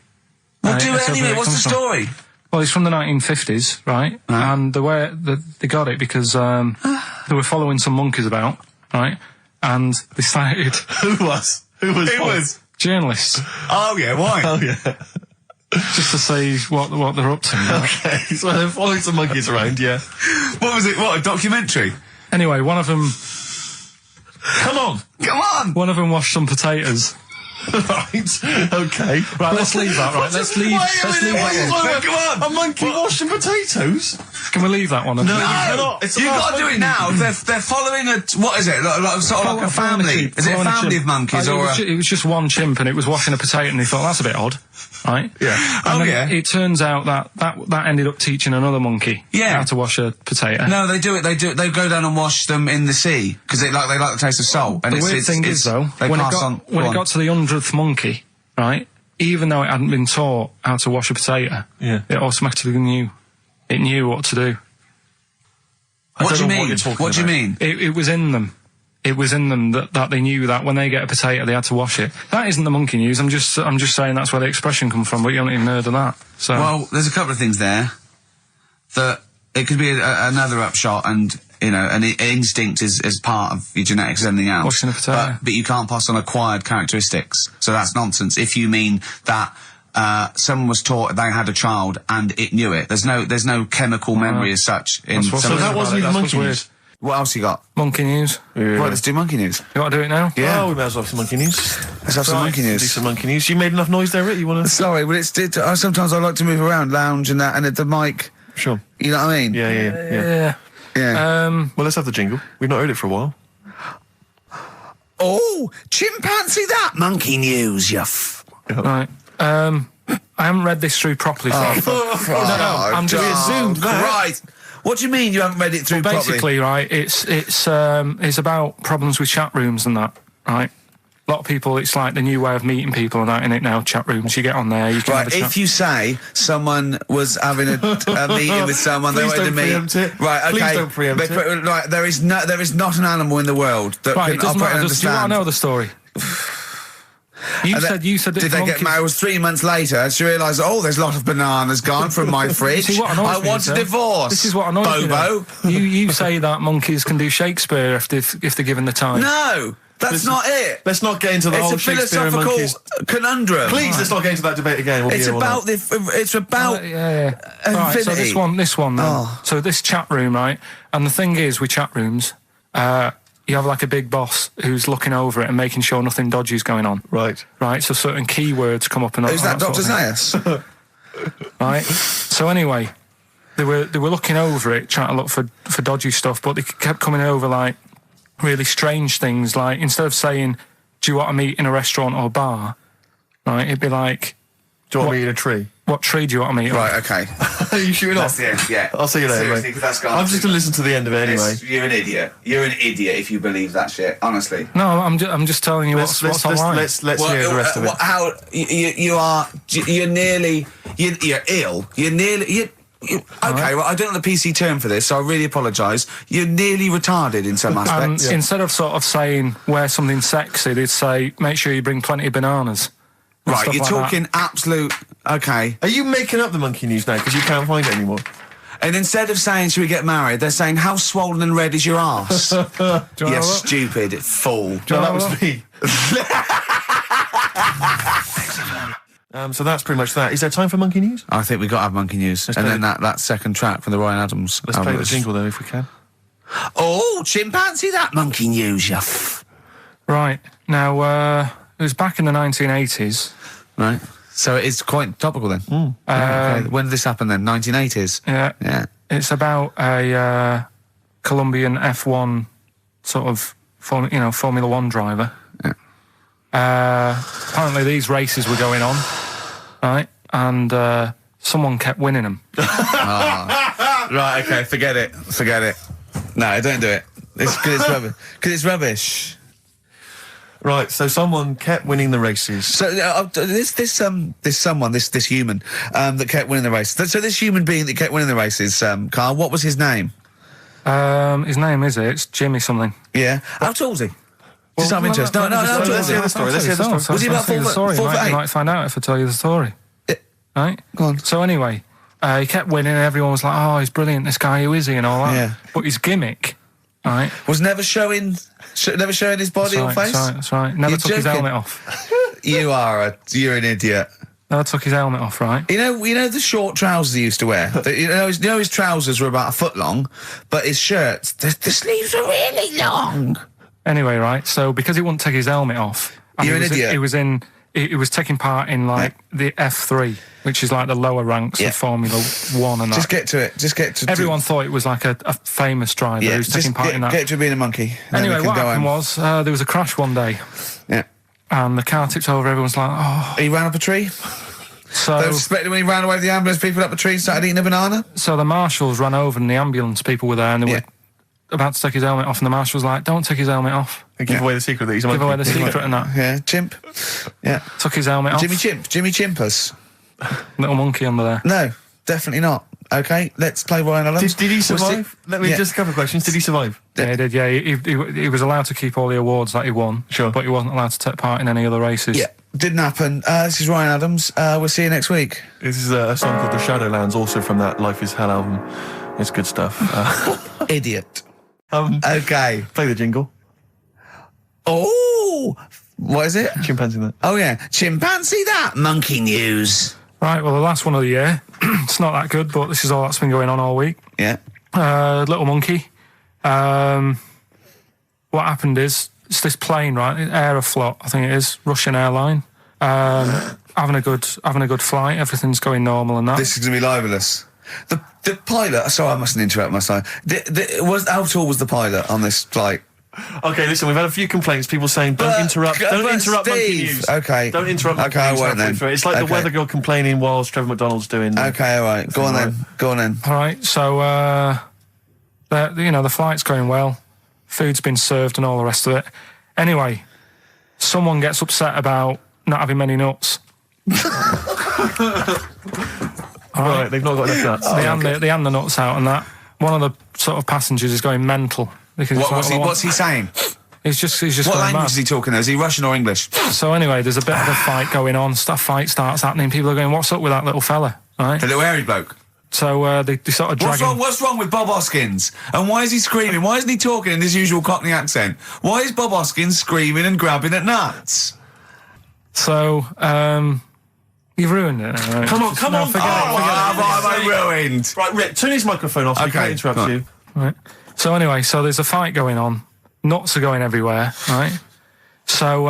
Well, do it anyway. What's the story? Well, it's from the 1950s, right? And the way they got it because they were following some monkeys about, right? And they started... Who was? Who was? Journalists. Oh, yeah, why? Oh, yeah. just to see what they're up to. Okay, so they're following some monkeys around, yeah. What was it? What, a documentary? Anyway, one of them Come on! One of them washed some potatoes. Right, okay. Right, let's leave that, right? Let's leave that one. Come on! A monkey washing potatoes? Can we leave that one? No, you cannot. It's You got to do it now. They're following a, what is it? Like, sort of like a family. Is it a family of monkeys or it was just one chimp and it was washing a potato and they thought, that's a bit odd, right? Yeah. And then it turns out that ended up teaching another monkey how to wash a potato. No, they do it. They go down and wash them in the sea because they like the taste of salt. And the weird thing is though, when it got to the 100th monkey, right? Even though it hadn't been taught how to wash a potato, it automatically knew. It knew what to do. What do you mean? What do you mean? It was in them. It was in them that they knew that when they get a potato, they had to wash it. That isn't the monkey news. I'm just saying that's where the expression comes from. But you haven't even heard of that. So well, there's a couple of things there that it could be another upshot, and you know, an instinct is part of your genetics as anything else. Washing a potato. But you can't pass on acquired characteristics. So that's nonsense. If you mean that. Someone was taught they had a child and it knew it. There's no chemical memory as such. So that wasn't even monkey news. What else you got? Monkey news. Right, let's do monkey news. You want to do it now? Yeah. Oh, we may as well have some monkey news. Let's have some monkey news. Do some monkey news. You made enough noise there, Rick? You want to? Sorry, but sometimes I like to move around, lounge and that, and at the mic. Sure. You know what I mean? Yeah. Well, let's have the jingle. We've not heard it for a while. Oh, chimpanzee that monkey news, Right. I haven't read this through properly. I'm just zoomed. Right. What do you mean you haven't read it through properly? Basically, right, it's about problems with chat rooms and that, right? A lot of people, it's like the new way of meeting people and that in it now, chat rooms. You get on there, you can have a chat. If you say someone was having a meeting with someone, they wanted to meet. Right, okay. Please don't preempt it. Right, there is not an animal in the world that can operate and understand. Do you want to know the story? You said that did they get married? It was 3 months later. She realised, there's a lot of bananas gone from my fridge. I want a divorce. This is what annoys me. Bobo. You say that monkeys can do Shakespeare if they're given the time. No. That's not it. Let's not get into the whole Shakespeare and monkeys. It's a philosophical conundrum. Please, let's not get into that debate again. It's about Right, so this one then. Oh. So this chat room, right? And the thing is, with chat rooms, you have like a big boss who's looking over it and making sure nothing dodgy is going on. Right. Right, so certain keywords come up and who's that, Dr. Zayas? Right. So anyway, they were looking over it, trying to look for dodgy stuff, but they kept coming over like really strange things. Like instead of saying, "Do you want to meet in a restaurant or bar?" Right, it'd be like, "Do you want to meet in a tree?" What tree do you want to meet? Right, okay. Are you shooting off? That's the end, yeah. I'll see you later, Seriously, mate. 'cause that's gone. I'm just going to listen to the end of it anyway. You're an idiot. You're an idiot if you believe that shit, honestly. No, I'm just telling you what's online. Let's hear the rest of it. How you're nearly you're ill. You're nearly okay, well, I don't know the PC term for this, so I really apologise. You're nearly retarded in some aspects. Instead of sort of saying wear something sexy, they'd say make sure you bring plenty of bananas. Right, you're talking absolute. Okay. Are you making up the monkey news now because you can't find it anymore? And instead of saying should we get married, they're saying how swollen and red is your arse? You stupid fool. No, that was me. So that's pretty much that. Is there time for monkey news? I think we've got to have monkey news. And then that second track from the Ryan Adams. Let's play the jingle though, if we can. Oh, chimpanzee that monkey news, Right. Now, it was back in the 1980s. Right. So it is quite topical then. Okay. When did this happen then? 1980s? Yeah. It's about a Colombian F1 sort of, Formula One driver. Yeah. Apparently these races were going on, right? And someone kept winning them. Right, okay, forget it. No, don't do it. It's rubbish. Because it's rubbish. Right, so someone kept winning the races. So this human that kept winning the races. So this human being that kept winning the races, Karl, what was his name? His name it's Jimmy something. Yeah. How tall is he? Just out of interest. No, let's hear the story. Was he about 4 foot 8? You might find out if I tell you the story. Right? Go on. So anyway, he kept winning and everyone was like, oh, he's brilliant, this guy, who is he, and all that. Yeah. But his gimmick, right? Was never showing his body or face? That's right. Never took his helmet off. You're an idiot. I took his helmet off, right? You know the short trousers he used to wear. His trousers were about a foot long, but his shirts, the sleeves were really long. Anyway, right. So because he wouldn't take his helmet off, You're an idiot. He was taking part in the F3, which is like the lower ranks of Formula 1 and that. Just get to it. Everyone thought it was like a famous driver who was taking part in that. Get to being a monkey. Anyway, what happened was there was a crash one day. Yeah. And the car tipped over. Everyone's like, oh. He ran up a tree. So they suspected when he ran away with the ambulance people up a tree and started eating a banana. So the marshals ran over and the ambulance people were there and they were about to take his helmet off, and the marshal was like, don't take his helmet off. Give away the secret that he's a monkey. Give away the secret and that. Yeah, chimp. Yeah. Took his helmet off. Jimmy Chimpus. Little monkey under there. No, definitely not. Okay, let's play Ryan Adams. Did he survive? Let me just a couple of questions. Did he survive? Yeah, he did, yeah. He was allowed to keep all the awards that he won. Sure. But he wasn't allowed to take part in any other races. Yeah, didn't happen. This is Ryan Adams. We'll see you next week. This is a song called The Shadowlands, also from that Life is Hell album. It's good stuff. Idiot. Okay. Play the jingle. Oh, what is it? Chimpanzee that. Oh yeah, chimpanzee that. Monkey news. Right, well, the last one of the year. It's not that good, but this is all that's been going on all week. Yeah. Little monkey. What happened is, it's this plane, right? Aeroflot, I think it is, Russian airline. Having a good flight. Everything's going normal and that. This is gonna be libelous. The pilot. Sorry, I mustn't interrupt my son. How tall was the pilot on this flight? Okay, listen, we've had a few complaints. People saying, don't interrupt monkey news. Okay. Don't interrupt monkey I news. won't then. It's like the weather girl complaining whilst Trevor McDonald's doing... Okay, all right. Go on then. All right, so, the flight's going well. Food's been served and all the rest of it. Anyway, someone gets upset about not having many nuts. Right, they've not got enough nuts. They hand the nuts out and that. One of the sort of passengers is going mental. Because what's he saying? He's just what going language mad. is he talking? Is he Russian or English? So anyway, there's a bit of a fight going on. Fight starts happening. People are going, "What's up with that little fella?" Right? The little hairy bloke. So they sort of drag him. What's wrong with Bob Hoskins? And why is he screaming? Why isn't he talking in his usual Cockney accent? Why is Bob Hoskins screaming and grabbing at nuts? So you've ruined it. Right? Come on. Forget it. Have I ruined? Right, Rick, turn his microphone off so he can't interrupt you. Right. So anyway, there's a fight going on. Nuts are going everywhere, right? So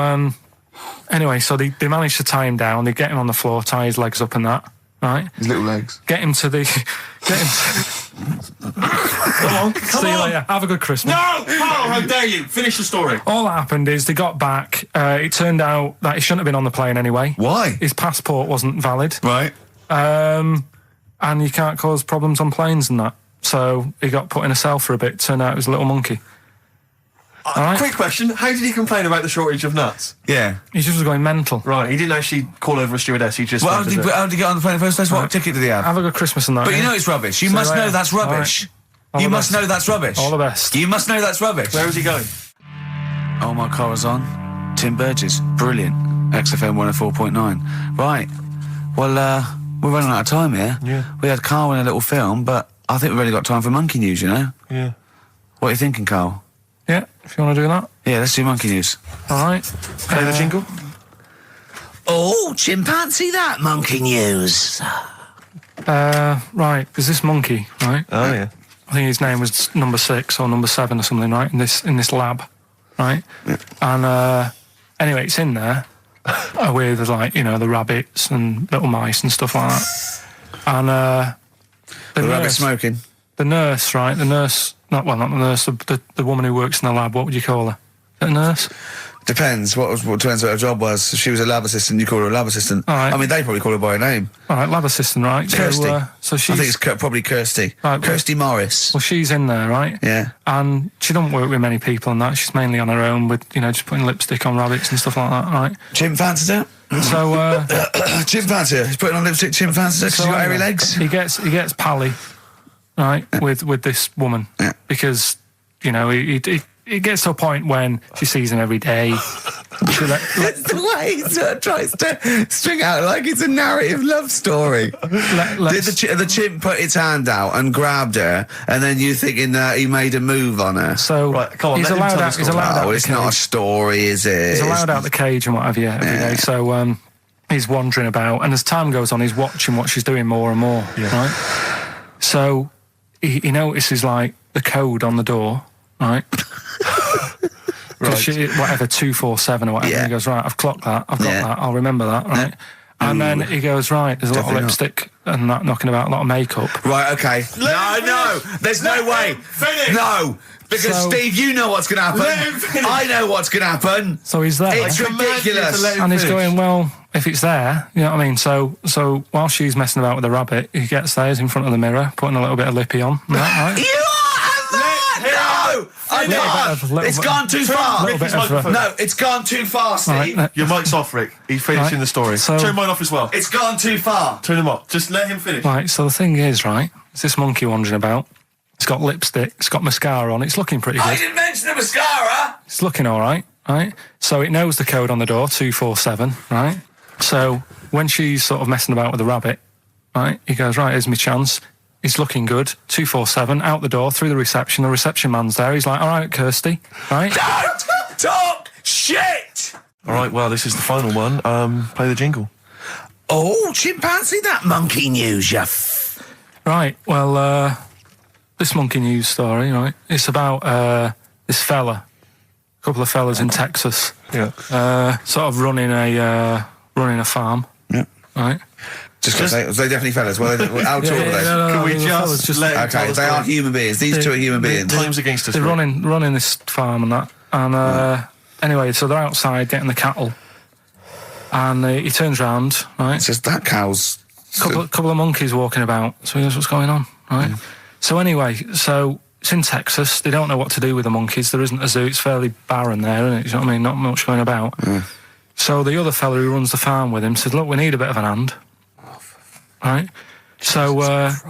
anyway, they manage to tie him down. They get him on the floor, tie his legs up and that, right? His little legs. Get him to... Come on. See you later. Have a good Christmas. No! Karl, how dare you? Finish the story. All that happened is they got back. It turned out that he shouldn't have been on the plane anyway. Why? His passport wasn't valid. Right. And you can't cause problems on planes and that. So he got put in a cell for a bit. Turned out it was a little monkey. Right. Quick question. How did he complain about the shortage of nuts? Yeah. He just was going mental. Right, he didn't actually call over a stewardess, he just... Well, how did he get on the plane in the first place? What ticket did he have? Have a good Christmas and that. But you know it's rubbish. You must know that's rubbish. You must know that's rubbish. All the best. You must know that's rubbish. Where is he going? Oh, my car is on. Tim Burgess. Brilliant. XFM 104.9. Right. Well, we're running out of time here. Yeah. We had Karl in a little film, but I think we've only got time for monkey news, you know? Yeah. What are you thinking, Karl? Yeah, if you want to do that. Yeah, let's do monkey news. All right. Play the jingle. Oh, chimpanzee that monkey news. Right, there's this monkey, right? Oh, yeah. I think his name was number 6 or number 7 or something, right? In this lab, right? Yeah. And anyway, it's in there with the rabbits and little mice and stuff like that. And The rabbit smoking. The nurse, right? The nurse, not the nurse, the woman who works in the lab. What would you call her? Is it a nurse? Depends. Depends what her job was. If she was a lab assistant, you call her a lab assistant. All right. I mean, they probably call her by her name. All right, lab assistant, right? Kirsty. So she's... I think it's probably Kirsty. Right, Kirsty Morris. Well, she's in there, right? Yeah. And she doesn't work with many people and that. She's mainly on her own with, just putting lipstick on rabbits and stuff like that, right? Chimp fancies her. So, Chimp fancies her. He's putting on lipstick, chimp fancies her because she's got hairy legs. He gets pally, right, with this woman. Yeah. Because, it gets to a point when she sees him every day. It's the way he sort of tries to string out like it's a narrative love story. Did the chimp put its hand out and grabbed her, and then you thinking that he made a move on her? So right, come on, he's allowed out. He's allowed out. It's not a story, is it? He's allowed out the cage and what have you every day. So he's wandering about, and as time goes on, he's watching what she's doing more and more, right? So he notices, like, the code on the door, right? Right. Whatever, 247 or whatever. Yeah. And he goes, right, I've clocked that, I've got that, I'll remember that, right? And then he goes, right, there's a lot of lipstick and that knocking about, a lot of makeup. Right, okay. No, there's no way. Finish. No, because Steve, you know what's going to happen. I know what's going to happen. So he's there. It's ridiculous. And he's going, well, if it's there, you know what I mean? So while she's messing about with the rabbit, he gets there, he's in front of the mirror, putting a little bit of lippy on. Right? You are no! I know. It's gone too far. No, it's gone too far, Steve. Right, your mic's off, Rick. He's finishing the story. So, turn mine off as well. It's gone too far. Turn him off. Just let him finish. Right, so the thing is, right, it's this monkey wandering about. It's got lipstick, it's got mascara on, it's looking pretty good. I didn't mention the mascara! It's looking all right, right? So it knows the code on the door, 247, right? So when she's sort of messing about with the rabbit, right, he goes, right, here's my chance. He's looking good, 247, out the door, through the reception man's there. He's like, all right, Kirsty, right? Don't talk shit! All right, well, this is the final one. Play the jingle. Oh, chimpanzee, that monkey news, Right, well, this monkey news story, right, it's about this fella, a couple of fellas in Texas, sort of running a farm, right? Just because they definitely fellas. Well, how tall are they? Can we just let him okay, they are human beings. These two are human beings. Time's against us. They're running this farm and that. And anyway, so they're outside getting the cattle. And he turns round, right? It's just that cow's... Couple of monkeys walking about. So he goes, what's going on, right? So anyway, so it's in Texas. They don't know what to do with the monkeys. There isn't a zoo. It's fairly barren there, isn't it? You know what I mean? Not much going about. So the other fella who runs the farm with him said, look, we need a bit of an hand. Right, so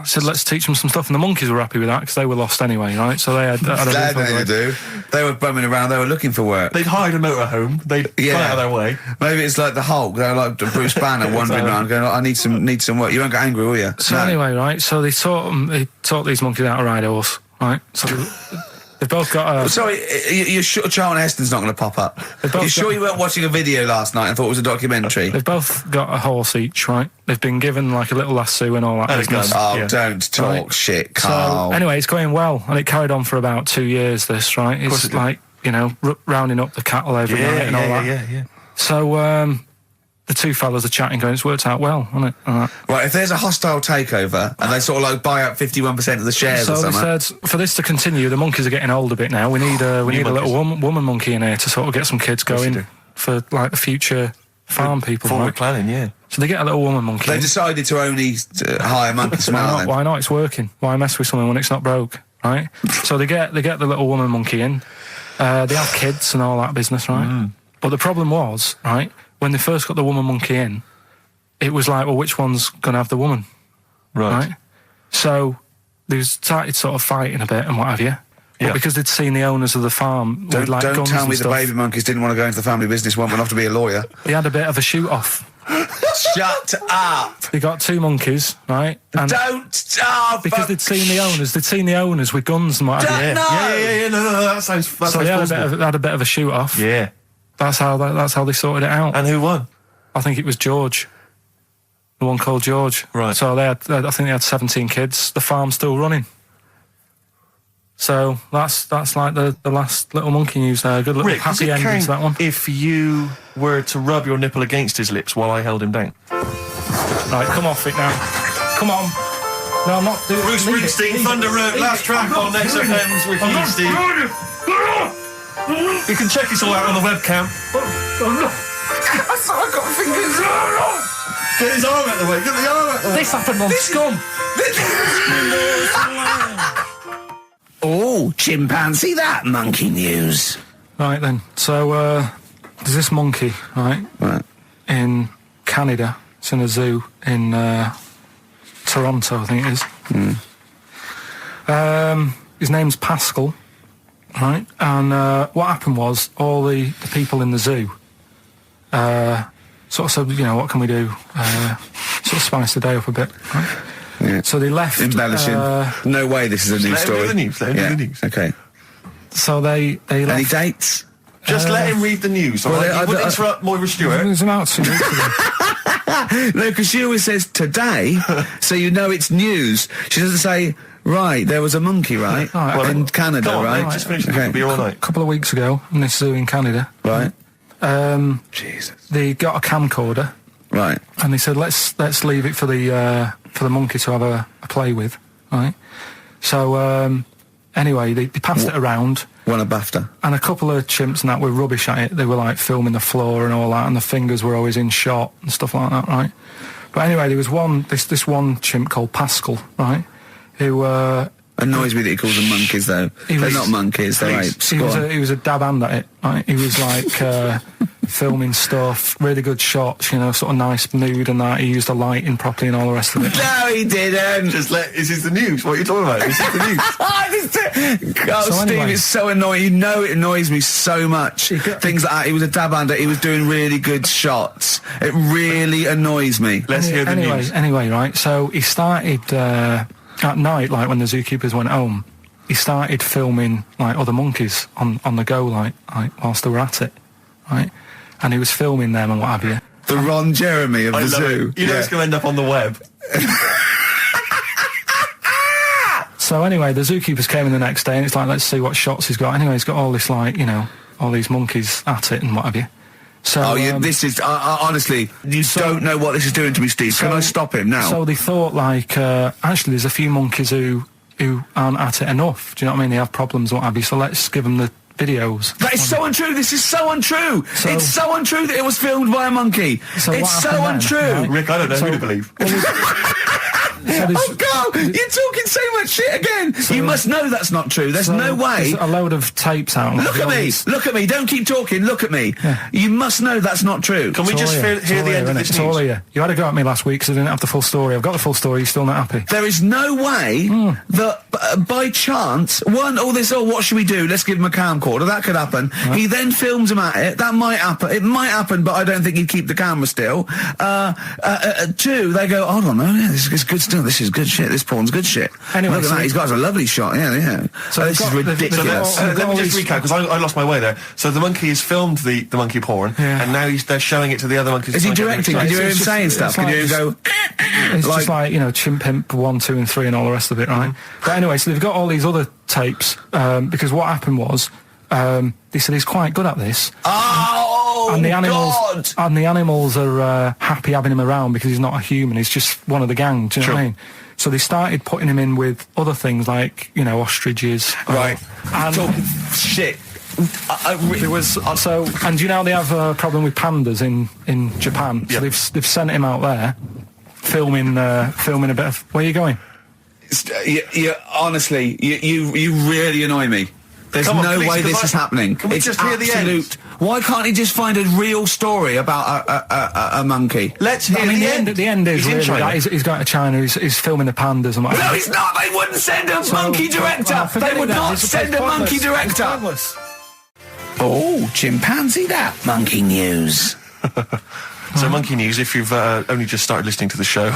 said let's teach them some stuff, and the monkeys were happy with that because they were lost anyway, right? So they had they do. They were bumming around. They were looking for work. They'd hired a motorhome. They'd gone out of their way. Maybe it's like the Hulk. They're like Bruce Banner wandering around, going, "I need some work." You won't get angry, will you? So anyway, right? So they taught these monkeys how to ride a horse, right? So they've both got. Sorry, you're sure Charlton Heston's not going to pop up? You're sure you weren't watching a video last night and thought it was a documentary? They've both got a horse each, right? They've been given like a little lasso and all that business. Don't talk shit, Karl. So anyway, it's going well, and it carried on for about 2 years. This, right? It's like rounding up the cattle every night and all that. Yeah. So the two fellas are chatting, going, it's worked out well, hasn't it? Right, if there's a hostile takeover and they sort of like buy out 51% of the shares or something. So they said, for this to continue, the monkeys are getting old a bit now. We need a little woman monkey in here to sort of get some kids going for like the future farm people. Forward planning, yeah. So they get a little woman monkey. They decided to only hire monkeys from now then. Why not? It's working. Why mess with something when it's not broke, right? So they get the little woman monkey in. They have kids and all that business, right? But the problem was, right, when they first got the woman monkey in, it was like, well, which one's going to have the woman? Right? So they started sort of fighting a bit and what have you. But because they'd seen the owners of the farm with like guns and stuff. Don't tell me the baby monkeys didn't want to go into the family business, went off to be a lawyer. They had a bit of a shoot-off. Shut up! They got two monkeys, right? And because they'd seen the owners with guns and what have you. Yeah. No, that sounds. So they had a bit of a shoot-off. Yeah. That's how they sorted it out. And who won? I think it was George. The one called George. Right. So I think they had 17 kids. The farm's still running. So that's like the last little monkey news there. Good little happy ending to that one. If you were to rub your nipple against his lips while I held him down. Right, come off it now. Come on. No, I'm not doing it. Bruce Springsteen, Thunder Road, last track on XFM's with you, Steve. You can check this all out on the webcam. I've got fingers. Get his arm out the way. Get the arm out the way. This happened on Scum. Oh, chimpanzee, that monkey news. Right then. So there's this monkey, right? In Canada. It's in a zoo in Toronto, I think it is. His name's Pascal. Right, and what happened was all the people in the zoo sort of said, what can we do? Sort of spice the day up a bit, right? Yeah. So they left. Embellishing. No way this is a news story. Let him do the news. Okay. So they left. Any dates? Just let him read the news, all right? You wouldn't interrupt Moira Stewart. It was about 2 weeks ago. No, because she always says today, so you know it's news. She doesn't say, right, there was a monkey, right? In Canada, Come on, right? mate, just finish the beer all night. A couple of weeks ago, in this zoo in Canada. Right. Jesus. They got a camcorder. Right. And they said, let's leave it for the monkey to have a play with, right? So, anyway, they passed it around. Won a BAFTA. And a couple of chimps and that were rubbish at it. They were like filming the floor and all that, and the fingers were always in shot and stuff like that, right? But anyway, there was this one chimp called Pascal, right? Who, annoys me that he calls them monkeys, though. They're not monkeys, they're apes. He was a dab hand at it, right? He was like, filming stuff, really good shots, you know, sort of nice mood and that. He used the lighting properly and all the rest of it. No, he didn't. Is this the news? What are you talking about? Is this the news? Steve, anyway. it's so annoying. You know it annoys me so much. Things like that. He was a dab hand. He was doing really good shots. It really annoys me. Let's hear the news. Anyway, right, so he started, at night, like when the zookeepers went home, he started filming, like, other monkeys on the go, like whilst they were at it, right? And he was filming them and what have you. The Ron Jeremy of the zoo. You know it's going to end up on the web. So anyway, the zookeepers came in the next day and it's like, let's see what shots he's got. Anyway, he's got all this, like, you know, all these monkeys at it and what have you. So, this is, honestly, you don't know what this is doing to me, Steve. Can I stop him now? So they thought, like, actually there's a few monkeys who aren't at it enough. Do you know what I mean? They have problems and what have you. So let's give them the videos. That is so untrue. This is so untrue. It's so untrue that it was filmed by a monkey. So it's so untrue. Right? Rick, I don't know who to believe. Oh, Karl, you're talking so much shit again. You must know that's not true. There's no way. There's a load of tapes out. Look at me. Don't keep talking. Look at me. Yeah. You must know that's not true. Can we just hear the end of this news? All you had a go at me last week because I didn't have the full story. I've got the full story. You're still not happy. There is no way that by chance, what should we do? Let's give him a camcorder. That could happen. Right. He then films him at it. That might happen. It might happen, but I don't think he'd keep the camera still. Two, they go, hold on, this is good stuff. This is good shit. This porn's good shit. Anyway, look at that. He's got a lovely shot. Yeah. So this is ridiculous. Let me just recap because I lost my way there. So the monkey has filmed the monkey porn, and now they're showing it to the other monkeys. Is he directing? Can you hear him saying stuff? Can you hear him go? It's just like, you know, Chimp Pimp 1, 2, and 3, and all the rest of it, right? But anyway, so they've got all these other tapes because what happened was they said he's quite good at this. Oh, and the animals, God! And the animals are happy having him around because he's not a human. He's just one of the gang. Do you know what I mean? So they started putting him in with other things like, you know, ostriches. Right. And talking shit. There was and you know they have a problem with pandas in Japan. So they've sent him out there, filming a bit of. Where are you going? Honestly, you really annoy me. There's no way this is happening. Can we just hear the end? Why can't he just find a real story about a monkey? Let's hear the end. The end is really that he's going to China. He's filming the pandas and whatever. No, he's not. They wouldn't send a monkey director. They would not send a monkey director. Oh, chimpanzee that monkey news. So monkey news, if you've only just started listening to the show.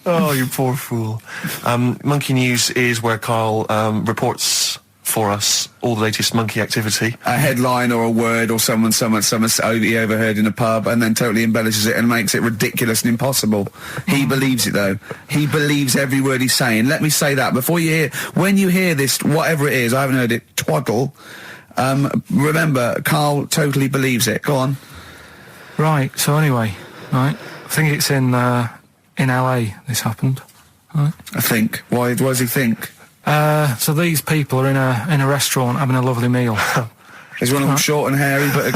Oh, you poor fool. Monkey news is where Karl reports for us all the latest monkey activity. A headline or a word or someone he overheard in a pub and then totally embellishes it and makes it ridiculous and impossible. He believes it, though. He believes every word he's saying. Let me say that. When you hear this, whatever it is, I haven't heard it, twaddle, remember, Karl totally believes it. Go on. Right, so anyway, right, I think it's in LA this happened, right? I think. Why does he think? So these people are in a restaurant having a lovely meal. Is one of them short and hairy, but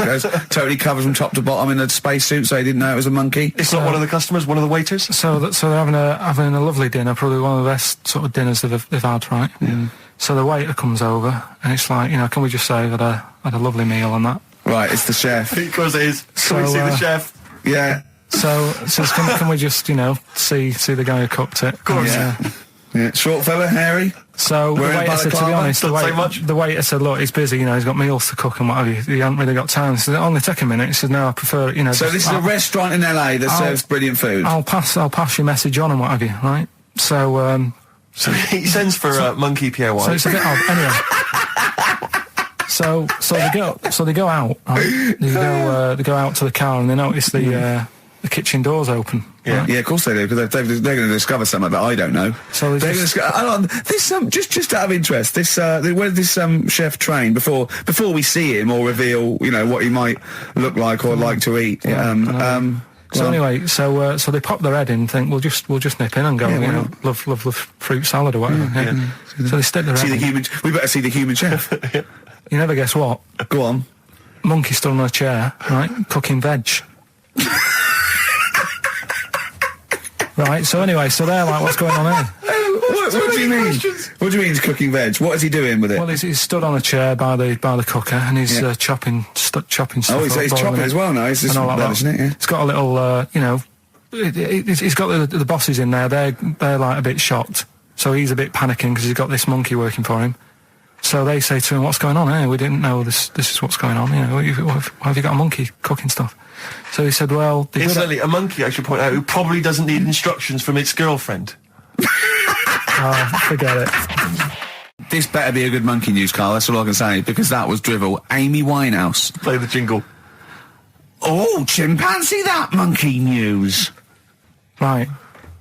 totally covers from top to bottom in a spacesuit, so he didn't know it was a monkey? It's not one of the customers, one of the waiters? So they're having a lovely dinner, probably one of the best sort of dinners they've had, right? Yeah. So the waiter comes over, and it's like, you know, can we just say I've had a lovely meal and that? Right, it's the chef. Of course it is. Can we see the chef? Yeah. So can we just, you know, see the guy who cooked it? Of course. Yeah. Short fella, hairy. So the waiter said, to be honest, the waiter said, look, he's busy, you know, he's got meals to cook and what have you. He hasn't really got time. He said, only take a minute. He said, no, I prefer, you know. So this is a restaurant in LA that serves brilliant food. I'll pass your message on and what have you, right? So he sends for Monkey POI. So it's a bit odd. Anyway. So they go out. Right? They go out to the car and they notice the the kitchen doors open. Yeah. Yeah, of course they do, because they're going to discover something that I don't know. So they're going to this just out of interest, this where did this chef train before we see him or reveal, you know, what he might look like or like to eat? So anyway, so they pop their head in and think, we'll just nip in and go, love fruit salad or whatever. So they stick their head in. We better see the human chef. You never guess what? Go on. Monkey stood on a chair, right, cooking veg. Right, so anyway, so they're like, what's going on here? What do you mean? What do you mean he's cooking veg? What is he doing with it? Well, he's stood on a chair by the cooker and he's chopping stuff. Oh, he's chopping as well now. He's just relishing it. Yeah. It's got a little, he's got the bosses in there. They're like a bit shocked, so he's a bit panicking because he's got this monkey working for him. So they say to him, "What's going on here? We didn't know this is what's going on. You know, why have you got a monkey cooking stuff?" So he said, "Well, incidentally, a monkey, I should point out, who probably doesn't need instructions from its girlfriend." Forget it. This better be a good monkey news, Karl. That's all I can say, because that was drivel. Amy Winehouse. Play the jingle. Oh, chimpanzee, that monkey news. Right.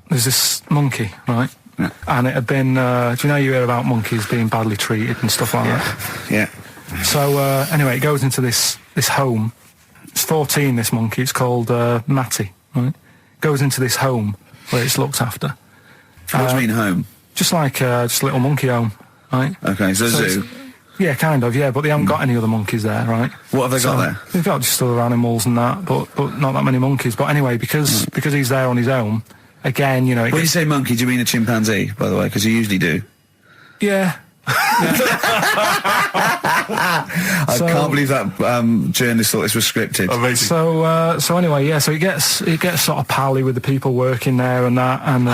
There's this monkey, right? Yeah. And it had been, do you know you hear about monkeys being badly treated and stuff like that? Yeah. So, anyway, it goes into this home. It's 14, this monkey. It's called Matty, right? Goes into this home where it's looked after. What do you mean home? Just like just a little monkey home, right? Okay, so zoo. Yeah, kind of, yeah, but they haven't got any other monkeys there, right? What have they got there? They've got just other animals and that, but not that many monkeys. But anyway, because he's there on his own, again, you know... When you say monkey, do you mean a chimpanzee, by the way? Because you usually do. Yeah. I can't believe that journalist thought this was scripted. Amazing. So anyway, yeah. So it gets sort of pally with the people working there and that, and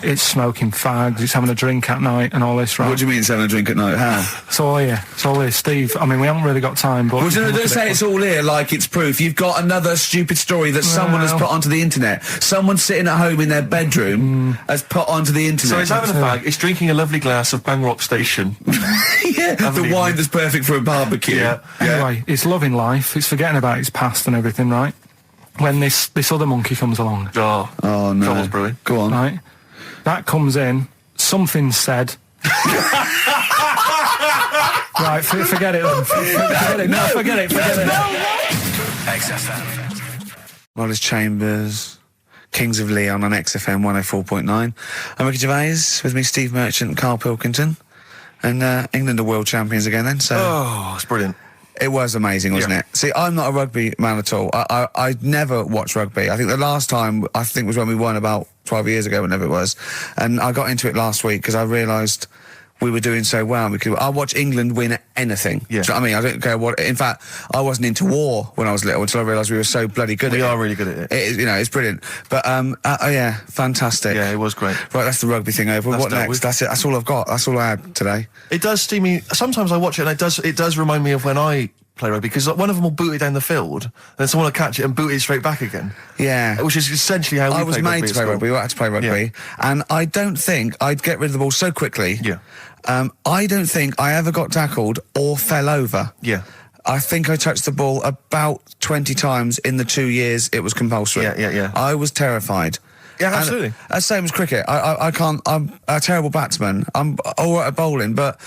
it's smoking fags. It's having a drink at night and all this, right? What do you mean it's having a drink at night? How? It's all here. It's all here, Steve. I mean, we haven't really got time, but... Well, don't say it's all here like it's proof. You've got another stupid story that someone has put onto the internet. Someone sitting at home in their bedroom has put onto the internet. So it's having a fag. It's drinking a lovely glass of Bang Rock Station. Yeah, the wine that's perfect for a barbecue. Yeah. Anyway, it's loving life. It's forgetting about its past and everything, right? When this other monkey comes along. Oh no. Trouble's brewing. Go on. Right? That comes in, something said... Right, forget it then. Forget it. No, forget it. XFM. Wallace Chambers, Kings of Leon on XFM 104.9. I'm Ricky Gervais, with me Steve Merchant and Karl Pilkington. And England are world champions again then, so... Oh, it's brilliant. It was amazing, wasn't it? See, I'm not a rugby man at all. I never watched rugby. I think the last time, was when we won about 12 years ago, whenever it was. And I got into it last week because I realised we were doing so well. I watch England win anything. Yeah. Do you know what I mean? I don't care what... In fact, I wasn't into war when I was little until I realised we were so bloody good at it. We are really good at it. It's brilliant. But, yeah, fantastic. Yeah, it was great. Right, that's the rugby thing over. What next? That's it. That's all I've got. That's all I had today. It does steam me. Sometimes I watch it and it does remind me of when I play rugby, because one of them will boot it down the field, and then someone will catch it and boot it straight back again. Yeah. Which is essentially how we play rugby. I was made to play rugby. We had to play rugby. And I don't think I'd get rid of the ball so quickly. Yeah. I don't think I ever got tackled or fell over. Yeah. I think I touched the ball about 20 times in the 2 years it was compulsory. Yeah. I was terrified. Yeah, absolutely. That's same as cricket. I can't... I'm a terrible batsman. I'm all right at bowling, but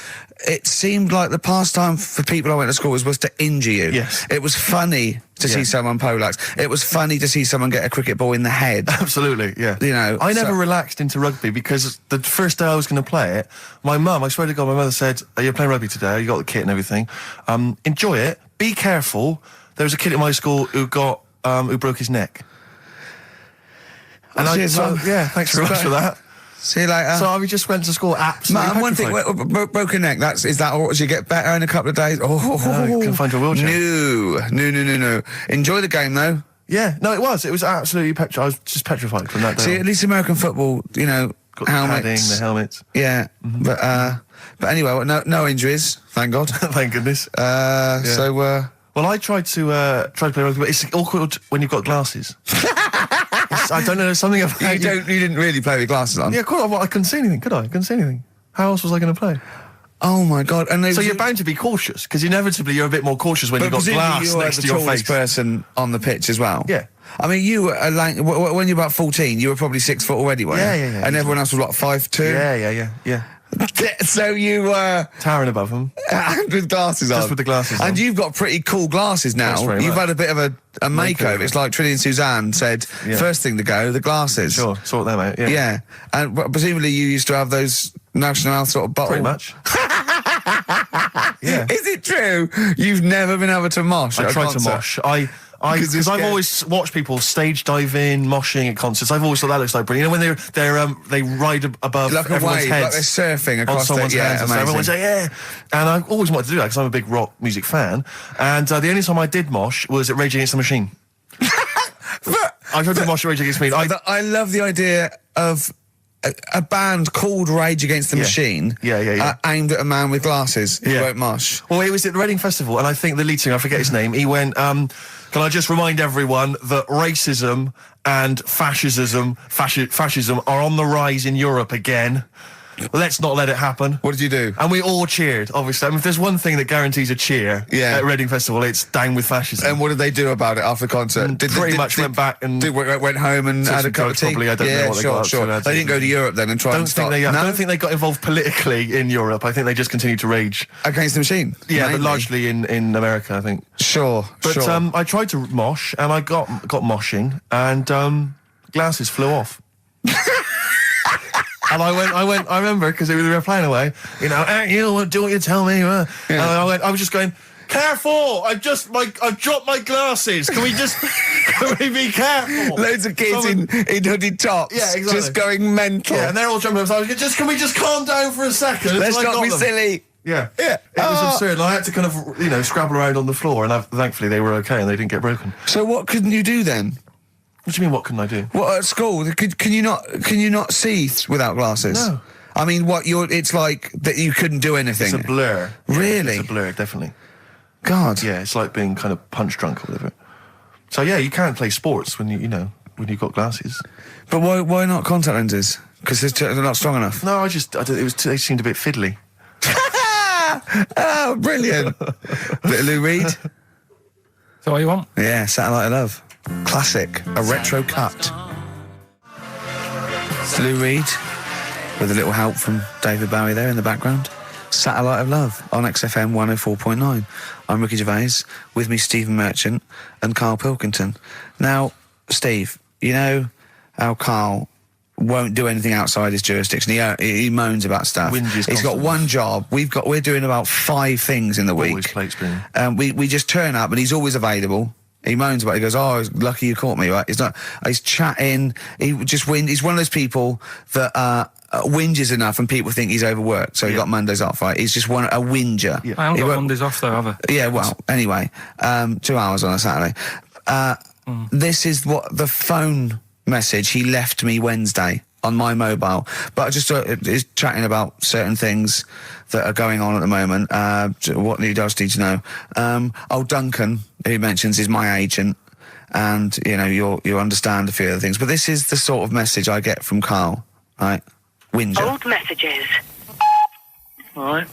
it seemed like the pastime for people I went to school was to injure you. Yes. It was funny to see someone poleaxe. It was funny to see someone get a cricket ball in the head. Absolutely, yeah. You know, I never relaxed into rugby because the first day I was going to play it, my mum, I swear to God, my mother said, "You're playing rugby today, you got the kit and everything. Enjoy it, be careful." There was a kid at my school who broke his neck. And thanks very much for that. See you later. So we just went to school absolutely Man, one thing, broken neck, is that or do you get better in a couple of days? Oh, no, you can find your wheelchair. No. Enjoy the game, though. Yeah, no, it was absolutely I was just petrified from that day. See, at least American football, you know, got helmets. The helmets. Yeah, but anyway, no injuries, thank God. Thank goodness. So, well, I tried to play rugby, but it's awkward when you've got glasses. I don't know, there's something about you didn't really play with glasses on? Yeah, of course, I couldn't see anything, could I? I couldn't see anything. How else was I going to play? Oh my God! And so you're bound to be cautious, because inevitably you're a bit more cautious when you've got glass next to your face. But presumably you're the tallest person on the pitch as well. Yeah. I mean, you were when you were about 14, you were probably 6 foot already, weren't you? Yeah. And everyone else was what, 5'2"? Yeah. So you were Towering above them. with glasses on. Just with the glasses on. And you've got pretty cool glasses now. Thanks very You've much. had a bit of a makeover. It's like Trinity and Suzanne said, first thing to go, the glasses. Sure, sort them out, yeah. Yeah. And presumably you used to have those National Health sort of bottle. Pretty much. Yeah. Is it true you've never been able to mosh? I at a tried to concert? mosh. Because you're I've scared. always watched people stage dive in, moshing at concerts. I've always thought that looks like brilliant. You know, when they ride above Like a everyone's wave, heads. like they're surfing on across someone's their heads. And so everyone's like, yeah. And I always wanted to do that because I'm a big rock music fan. And the only time I did mosh was at Rage Against the Machine. I tried to mosh at Rage Against the Machine. I love the idea of a band called Rage Against the Machine. Yeah. Aimed at a man with glasses who Yeah. won't mosh. Well, it was at the Reading Festival, and I think the lead singer, I forget his name, he went, can I just remind everyone that racism and fascism are on the rise in Europe again. Let's not let it happen. What did you do? And we all cheered, obviously. I mean, if there's one thing that guarantees a cheer at Reading Festival, it's down with fascism. And what did they do about it after the concert? Pretty much went back and... went home and took had a some cup of drugs, tea? probably. I don't know what they got up to. They didn't go to Europe then and try and start... I don't think they got involved politically in Europe. I think they just continued to rage. Against the Machine? Yeah, mainly. but largely in America, I think. Sure. But I tried to mosh, and I got moshing, and glasses flew off. And I remember, because they were playing away, you know, you do what you tell me. And I was just going, careful! I've dropped my glasses. Can we be careful? Loads of kids in hooded tops. Yeah, exactly. Just going mental. Yeah, and they're all jumping up. So I was going, can we just calm down for a second? Let's until I not be got them? silly. Yeah. Yeah. It was absurd. And I had to kind of, you know, scrabble around on the floor, and thankfully they were okay and they didn't get broken. So what couldn't you do then? What do you mean, what couldn't I do? What, at school? Can you not see without glasses? No. I mean, it's like that you couldn't do anything. It's a blur. Really? It's a blur, definitely. God. Yeah, it's like being kind of punch drunk or whatever. So yeah, you can't play sports when when you've got glasses. But why not contact lenses? Because they're not strong enough. No, they seemed a bit fiddly. Oh, brilliant. Bit of Lou Reed. Is that what you want? Yeah, Satellite of Love. Classic. A retro cut. Lou Reed, with a little help from David Bowie there in the background. Satellite of Love on XFM 104.9. I'm Ricky Gervais, with me Stephen Merchant and Karl Pilkington. Now, Steve, you know how Karl won't do anything outside his jurisdiction. He moans about stuff. Whinges He's got constantly. one job. We're doing about 5 things in the week. Always plate spinning. We just turn up and he's always available. He moans about it. He goes, oh, lucky you caught me, right? He's chatting. He's one of those people that whinges enough and people think he's overworked. So he got Mondays off, right? He's just a whinger. Yeah. I haven't He got won't- Mondays off though, have I? Yeah, well, anyway, 2 hours on a Saturday. This is what the phone message he left me Wednesday on my mobile. But I just is chatting about certain things that are going on at the moment. What he does need to know. Duncan, who he mentions, is my agent. And, you know, you'll understand a few other things. But this is the sort of message I get from Karl, right? Whinger. Old messages. Alright,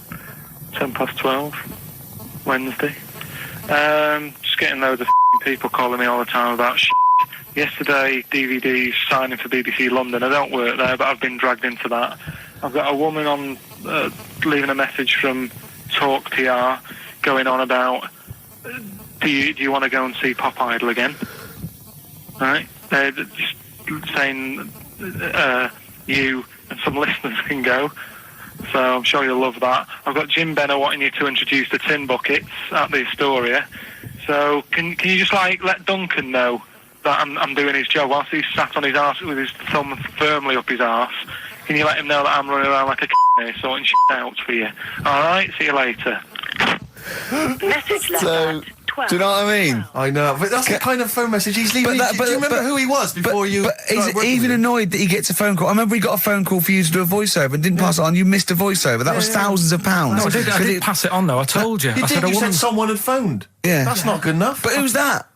12, Wednesday. Just getting loads of people calling me all the time about shit. Yesterday, DVD's signing for BBC London. I don't work there, but I've been dragged into that. I've got a woman on leaving a message from Talk PR going on about, do you want to go and see Pop Idol again? Right? They're just saying you and some listeners can go. So I'm sure you'll love that. I've got Jim Benner wanting you to introduce the tin buckets at the Astoria. So can you just let Duncan know that I'm doing his job whilst he's sat on his arse with his thumb firmly up his arse? Can you let him know that I'm running around like a here sorting shit out for you? Alright, see you later. Message left So, at 12. do you know what I mean? I know, but that's the kind of phone message he's leaving. Do you remember who he was before you? But started he's working even with him? annoyed that he gets a phone call. I remember he got a phone call for you to do a voiceover and didn't pass it on. You missed a voiceover. That was thousands of pounds. No, I did pass it on though. I told you. You I did. said a You woman. said someone had phoned. Yeah. That's not good enough. But who's that?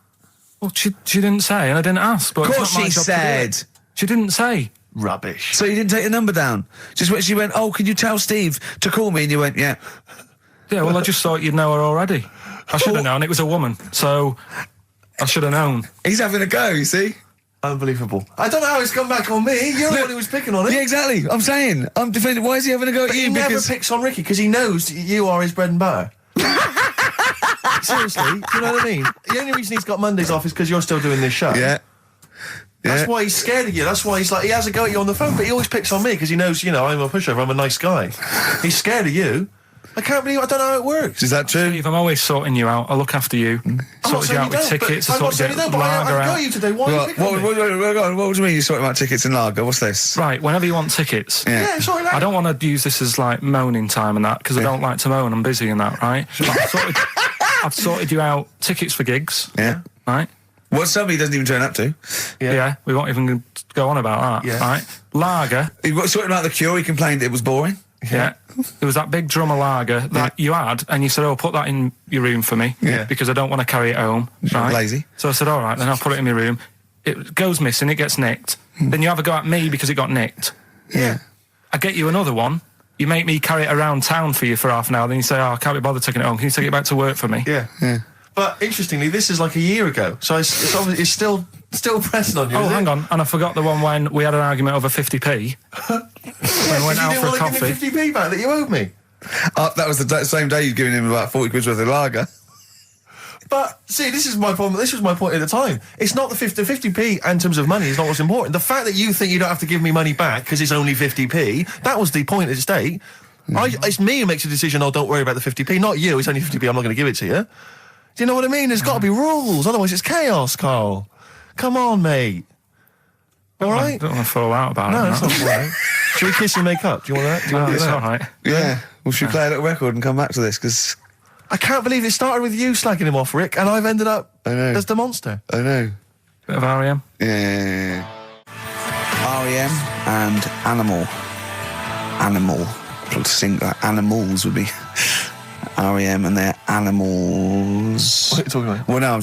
Well, she didn't say, and I didn't ask. But Of course it's not my she job to do said. it. She didn't say. Rubbish. So you didn't take the number down? Just when she went, oh, can you tell Steve to call me? And you went, yeah. Yeah, well, I just thought you'd know her already. I should have known it was a woman. So I should have known. He's having a go, you see? Unbelievable. I don't know how it's come back on me. You're the one who was picking on it. Yeah, exactly. I'm saying. I'm defending. Why is he having a go at But you? he never picks on Ricky because he knows you are his bread and butter. Seriously, do you know what I mean? The only reason he's got Mondays off is because you're still doing this show. Yeah. That's why he's scared of you. That's why he's like, he has a go at you on the phone, but he always picks on me because he knows, you know, I'm a pushover, I'm a nice guy. He's scared of you. I can't believe, I don't know how it works. Is that true? Steve, I'm always sorting you out. I look after you. Sorted you out with tickets. I sorted you out I got you today. Why are you picking on me? What do you mean you're sorting about tickets and lager? What's this? Right, whenever you want tickets. Yeah, sorry, I don't want to use this as like moaning time and that because I don't like to moan. I'm busy and that, right? I've sorted you out tickets for gigs. Yeah. Right? What somebody doesn't even turn up to. Yeah, we won't even go on about that. Yeah. Right? Lager. He got sorting out the Cure. He complained it was boring. Yeah. There was that big drum of lager that you had, and you said, "Oh, put that in your room for me, because I don't want to carry it home." Right? Lazy. So I said, "All right, then I'll put it in my room." It goes missing. It gets nicked. Then you have a go at me because it got nicked. Yeah. I get you another one. You make me carry it around town for you for half an hour. Then you say, "Oh, I can't be bothered taking it home. Can you take it back to work for me?" Yeah. But interestingly, this is like a year ago, so it's obviously it's still pressing on you. Oh, is hang it? on. And I forgot the one when we had an argument over 50p. When we went out for a coffee. You didn't want to give me 50p back that you owed me. That was the same day you'd given him about 40 quid worth of lager. But see, this is my problem. This was my point at the time. It's not the 50p in terms of money is not what's important. The fact that you think you don't have to give me money back because it's only 50p, that was the point at stake. It's me who makes a decision. Oh, don't worry about the 50p, not you. It's only 50p. I'm not going to give it to you. Do you know what I mean? There's got to be rules, otherwise it's chaos, Karl. Come on, mate. All right? I don't want to fall out about it. No, that's not all right. Should we kiss and make up? Do you want that? Do you want It's that? all right. Yeah. Well, should we play a little record and come back to this? Because I can't believe it started with you slagging him off, Rick, and I've ended up as the monster. I know. Bit of R.E.M. Yeah. R.E.M. and Animal. To sing like animals would be R.E.M. and their Animals. What are you talking about? Well, no, I'm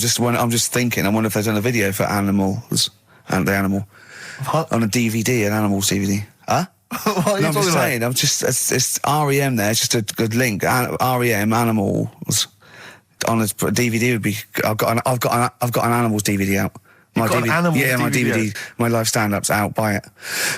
just thinking. I wonder if there's done a video for Animals and the animal What? on a DVD, an Animals DVD. Huh? What are you No, I'm talking just about? saying. I'm just it's R.E.M. there. It's just a good link. R.E.M. Animals on a DVD would be. I've got an Animals DVD out. My got an Animals my DVD DVD, my live stand-up's out. Buy it.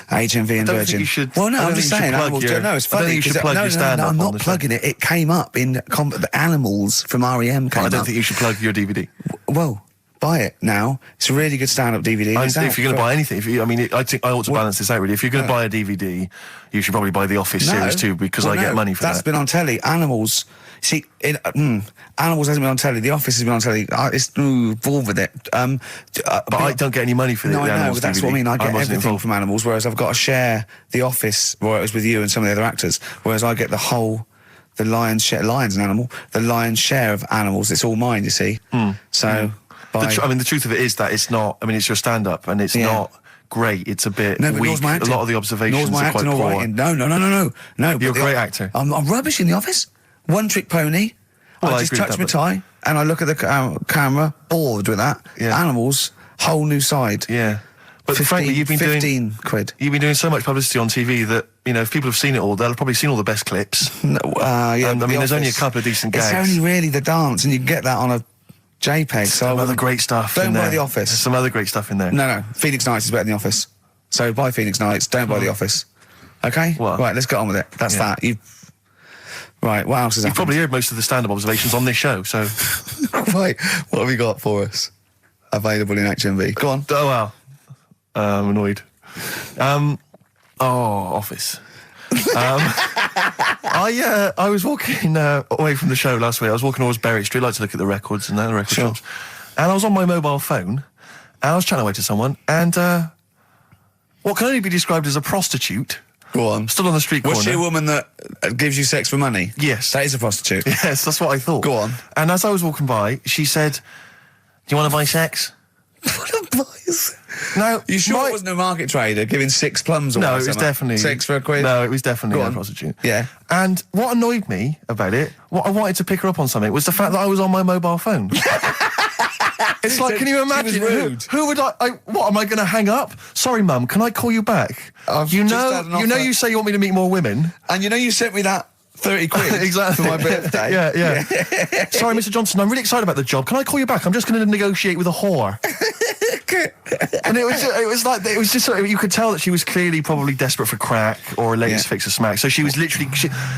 HMV and don't Virgin. think you should- Well, no, I don't I'm just think you should saying. plug Animals. your- No, it's I don't funny. think you should 'cause plug no, your stand-up I'm on not the show. plugging it. It came up in the Animals from REM. Came I don't up. think you should plug your DVD. Well, buy it now. It's a really good stand-up DVD. I It's think out if you're going to for- buy anything, I think I ought to balance this out really. If you're going to buy a DVD, you should probably buy the Office series too, because I get money for That's that. been on telly. Animals. See, Animals hasn't been on telly. The Office has been on telly. It's involved with it. But I don't get any money for No, the I know, Animals but that's DVD. what I mean. I get wasn't everything involved. from Animals, whereas I've got to share The Office, where it was with you and some of the other actors, whereas I get the lion's share, lion's an animal, the lion's share of Animals. It's all mine, you see. So, the truth of it is that it's not. I mean, it's your stand-up, and it's not great. It's a bit no, but weak. nor's my A acting. lot of the observations Nor's my are quite acting or poor. writing. No. You're a great actor. I'm rubbish in The Office. One trick pony. Well, I I just agree with touch that, my but- tie and I look at the camera, bored with that. Yeah. Animals, whole new side. Yeah, but 15, frankly, you've been 15 quid. You've been doing so much publicity on TV that if people have seen it all, they'll have probably seen all the best clips. No, yeah, And, but The there's only a Office, couple of decent It's gags. only really the dance, and you can get that on a JPEG. So Some other great stuff. Don't in buy there. The Office. There's some other great stuff in there. No. Phoenix Nights is better than The Office. So buy Phoenix Nights. Don't buy The Office. Okay. What? Right. Let's get on with it. That's that. Right. What else is You've happened? probably heard most of the stand-up observations on this show, so. Right. What have you got for us? Available in HMV. Go on. Oh, wow. I'm annoyed. Office. I was walking away from the show last week. I was walking towards Berwick Street. I like to look at the records and the record shops. And I was on my mobile phone, and I was chatting away to someone, and what can only be described as a prostitute. Go on. Stood on the street corner. Was she a woman that gives you sex for money? Yes. That is a prostitute. Yes, that's what I thought. Go on. And as I was walking by, she said, "Do you want to buy sex?" No, You sure it wasn't a market trader giving 6 plums away? No, it was definitely 6 for a quid? No, it was definitely Go a on. prostitute. Yeah. And what annoyed me about it, what I wanted to pick her up on something, was the fact that I was on my mobile phone. It's like, So can you she was imagine? rude. Who would what am I going to hang up? Sorry, Mum, can I call you back? I've you just know, had an offer. you say you want me to meet more women. And you sent me that 30 quid exactly. for my birthday. yeah. Sorry, Mr. Johnson, I'm really excited about the job. Can I call you back? I'm just going to negotiate with a whore. And it was just sort of, you could tell that she was clearly probably desperate for crack or a latest fix of smack. So she was literally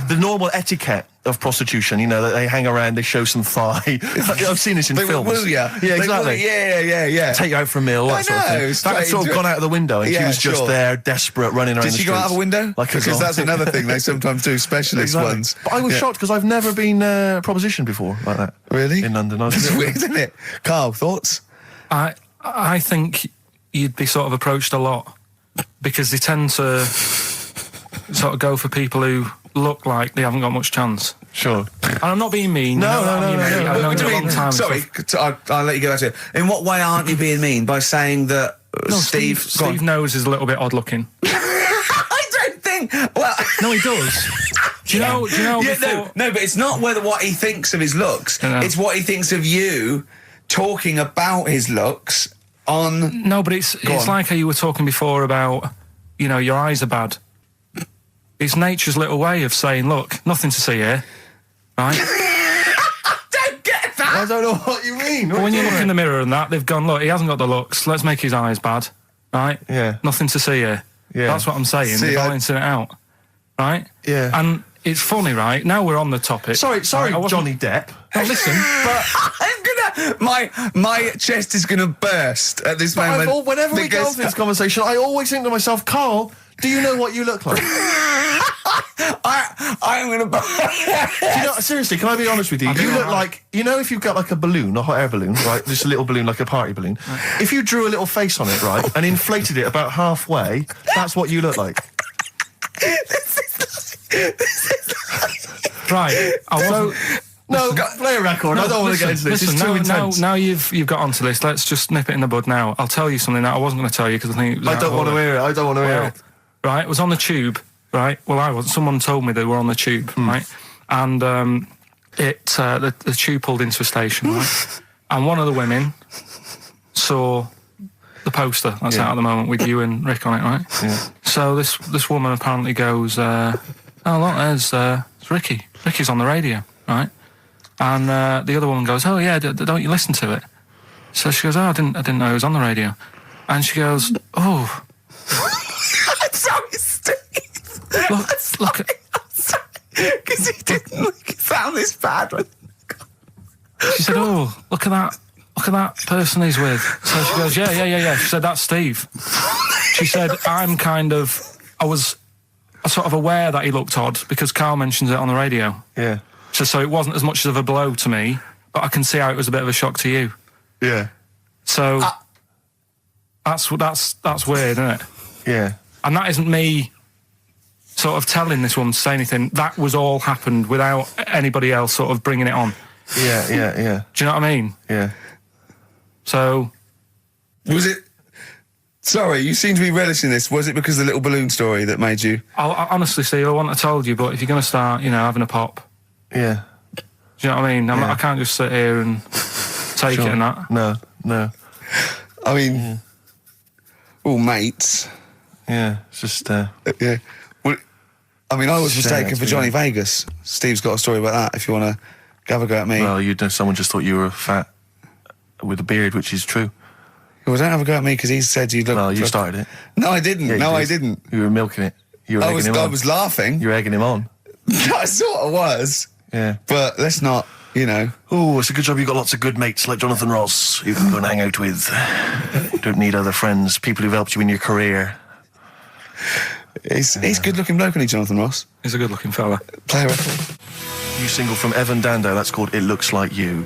the normal etiquette of prostitution. You know, that they hang around, they show some thigh. I've seen this in films. Woo ya. Yeah, exactly. Yeah. Take you out for a meal. That sort of thing. That had sort of gone out of the window, and she was just there, desperate, running around. Did she go out of a window? Because that's another thing they sometimes do. Specialist ones. But I was shocked because I've never been propositioned before like that. Really? In London. That's weird, isn't it? Karl, thoughts? I think you'd be sort of approached a lot because they tend to sort of go for people who look like they haven't got much chance. Sure. And I'm not being mean. No. I've known you a long time. Sorry, I'll let you go back to it. In what way aren't you being mean? By saying that Steve knows is a little bit odd looking. I don't think. Well, no, he does. Do you know? Yeah, no, but it's not what he thinks of his looks. It's what he thinks of you talking about his looks on. No, but it's like how you were talking before about, your eyes are bad. It's nature's little way of saying, look, nothing to see here, right? I don't get that. I don't know what you mean. But when you look in the mirror and that, they've gone, look, he hasn't got the looks. Let's make his eyes bad, right? Yeah. Nothing to see here. Yeah. That's what I'm saying. They're balancing it out, right? Yeah. And it's funny, right? Now we're on the topic. Sorry, right, Johnny Depp. Now listen, but my chest is gonna burst at this moment. Whenever we go into this conversation, I always think to myself, Karl, do you know what you look like? I'm gonna. Seriously, can I be honest with you? You look like, if you've got like a balloon, a hot air balloon, right? Just a little balloon, like a party balloon. If you drew a little face on it, right, and inflated it about halfway, that's what you look like. Right. No, play a record. I don't want to get into this. It's too intense. Now you've got onto this. Let's just nip it in the bud now. I'll tell you something that I wasn't going to tell you because I think I don't want to hear it. I don't want to hear it. Right, it was on the tube. Right. Well, I was. Someone told me they were on the tube. Right, and the tube pulled into a station. Right, and one of the women saw the poster that's out at the moment with you and Rick on it. Right. Yeah. So this woman apparently goes, "Oh look, there's Ricky. Ricky's on the radio." Right. And the other woman goes, "Oh yeah, don't you listen to it?" So she goes, "Oh, I didn't know it was on the radio." And she goes, "Oh, I'm sorry, Steve. look at." Because he didn't make it sound this bad. She said, "Oh, look at that person he's with." So she goes, "Yeah." She said, "That's Steve." She said, I was sort of aware that he looked odd because Karl mentions it on the radio. Yeah. So it wasn't as much of a blow to me, but I can see how it was a bit of a shock to you. Yeah. So that's weird, isn't it? Yeah. And that isn't me sort of telling this woman to say anything. That was all happened without anybody else sort of bringing it on. Yeah. Do you know what I mean? Yeah. So was it? Sorry, you seem to be relishing this. Was it because of the little balloon story that made you? I honestly, Steve, I wouldn't have told you, but if you're going to start, having a pop. Yeah. Do you know what I mean? I can't just sit here and take it and that. No. I mean, all mates. Yeah, it's just... yeah. Well, I mean, I was mistaken for Johnny Vegas. Steve's got a story about that, if you want to have a go at me. Well, someone just thought you were fat with a beard, which is true. Well, don't have a go at me because he said you look... Well, you started it. No, I didn't. Yeah, I didn't. You were milking it. I was laughing. You were egging him on. I sort of was. Yeah. But let's not, Oh, it's a good job you've got lots of good mates like Jonathan Ross you can go and hang out with. You don't need other friends, people who've helped you in your career. He's a good-looking bloke, isn't he, Jonathan Ross? He's a good-looking fella. Play a record. New single from Evan Dando, that's called It Looks Like You.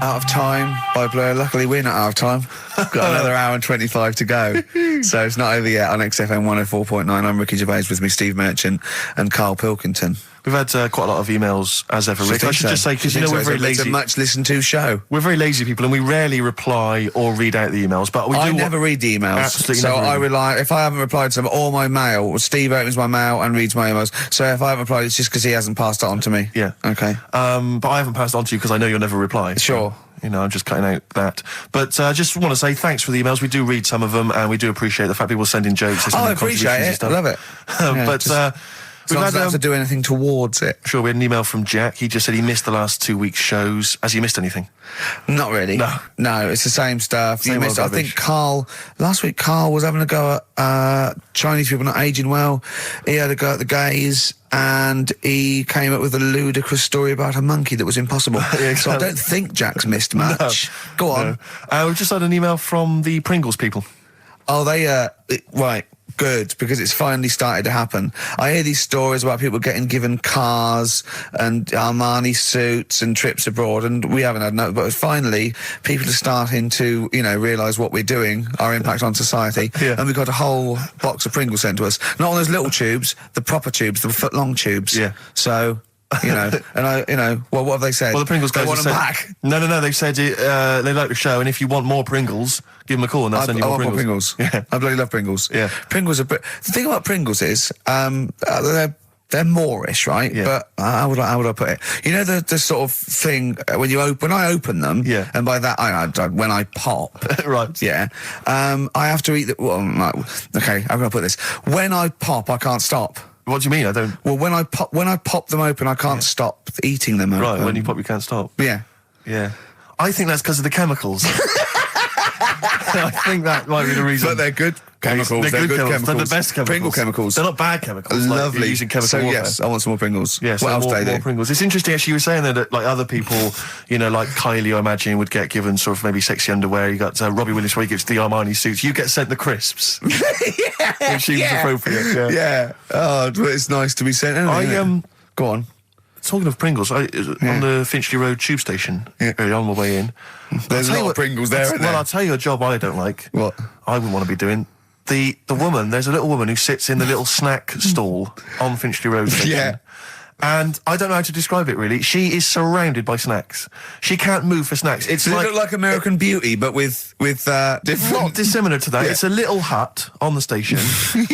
Out of Time by Blur. Luckily, we're not out of time. Got another hour and 25 to go. So it's not over yet on XFM 104.9. I'm Ricky Gervais, with me Steve Merchant and Karl Pilkington. We've had quite a lot of emails, as ever, Rick. I should just say, because we're very lazy. It's a much listened to show. We're very lazy people, and we rarely reply or read out the emails. But I never read the emails. Absolutely so never. I rely, if I haven't replied to them, or my mail, Steve opens my mail and reads my emails. So if I haven't replied, it's just because he hasn't passed it on to me. Yeah. Okay. But I haven't passed it on to you because I know you'll never reply. Sure. I'm just cutting out that. But I just want to say thanks for the emails. We do read some of them, and we do appreciate the fact people send in jokes. I appreciate it. I love it. But long as I don't have to do anything towards it. Sure, we had an email from Jack. He just said he missed the last 2 weeks' shows. Has he missed anything? Not really. No, it's the same stuff. Same old I rubbish. think last week Karl was having a go at Chinese people not aging well. He had a go at the gays, and he came up with a ludicrous story about a monkey that was impossible. Yeah, So I don't think Jack's missed much. Go on. We've just had an email from the Pringles people. Oh, right. Good, because it's finally started to happen. I hear these stories about people given cars and Armani suits and trips abroad, and we haven't had no. But finally, people are starting to, realise what we're doing, our impact on society, and we've got a whole box of Pringles sent to us. Not on those little tubes, the proper tubes, the foot-long tubes. Yeah. So. And what have they said? Well, the Pringles guys they want them said, back. No, they've said they like the show, and if you want more Pringles, give them a call and they'll send you more Pringles. Yeah, I bloody love Pringles. Yeah, Pringles are. The thing about Pringles is, they're Moorish, right? Yeah. But how would I put it? You know the sort of thing when I open them. Yeah. And by that when I pop. Right. Yeah. I have to eat the. Well, okay, how can I put this? When I pop, I can't stop. What do you mean? I don't. Well, when I pop them open, I can't stop eating them open. Right, when you pop, you can't stop. Yeah. Yeah. I think that's because of the chemicals. I think that might be the reason. But they're good chemicals. They're good chemicals. They're the best chemicals. Pringle chemicals. They're not bad chemicals. Lovely. Like using chemical so warfare. yes, I want some more Pringles. Yes, what else more, do they more do? Pringles. It's interesting actually you were saying that like other people, like Kylie, I imagine, would get given sort of maybe sexy underwear. You got Robbie Williams where he gives the Armani suits. You get sent the crisps. Yeah. Which seems appropriate. Yeah. Oh, but it's nice to be sent. Anyway, go on. Talking of Pringles, on the Finchley Road tube station, early on my way in. There's a lot of Pringles there, isn't there? Well, I'll tell you a job I don't like. What? I wouldn't want to be doing. The woman, there's a little woman who sits in the little snack stall on Finchley Road station. Yeah. And I don't know how to describe it really. She is surrounded by snacks. She can't move for snacks. It's Does like, it look like American Beauty, but with different... not dissimilar to that. Yeah. It's a little hut on the station,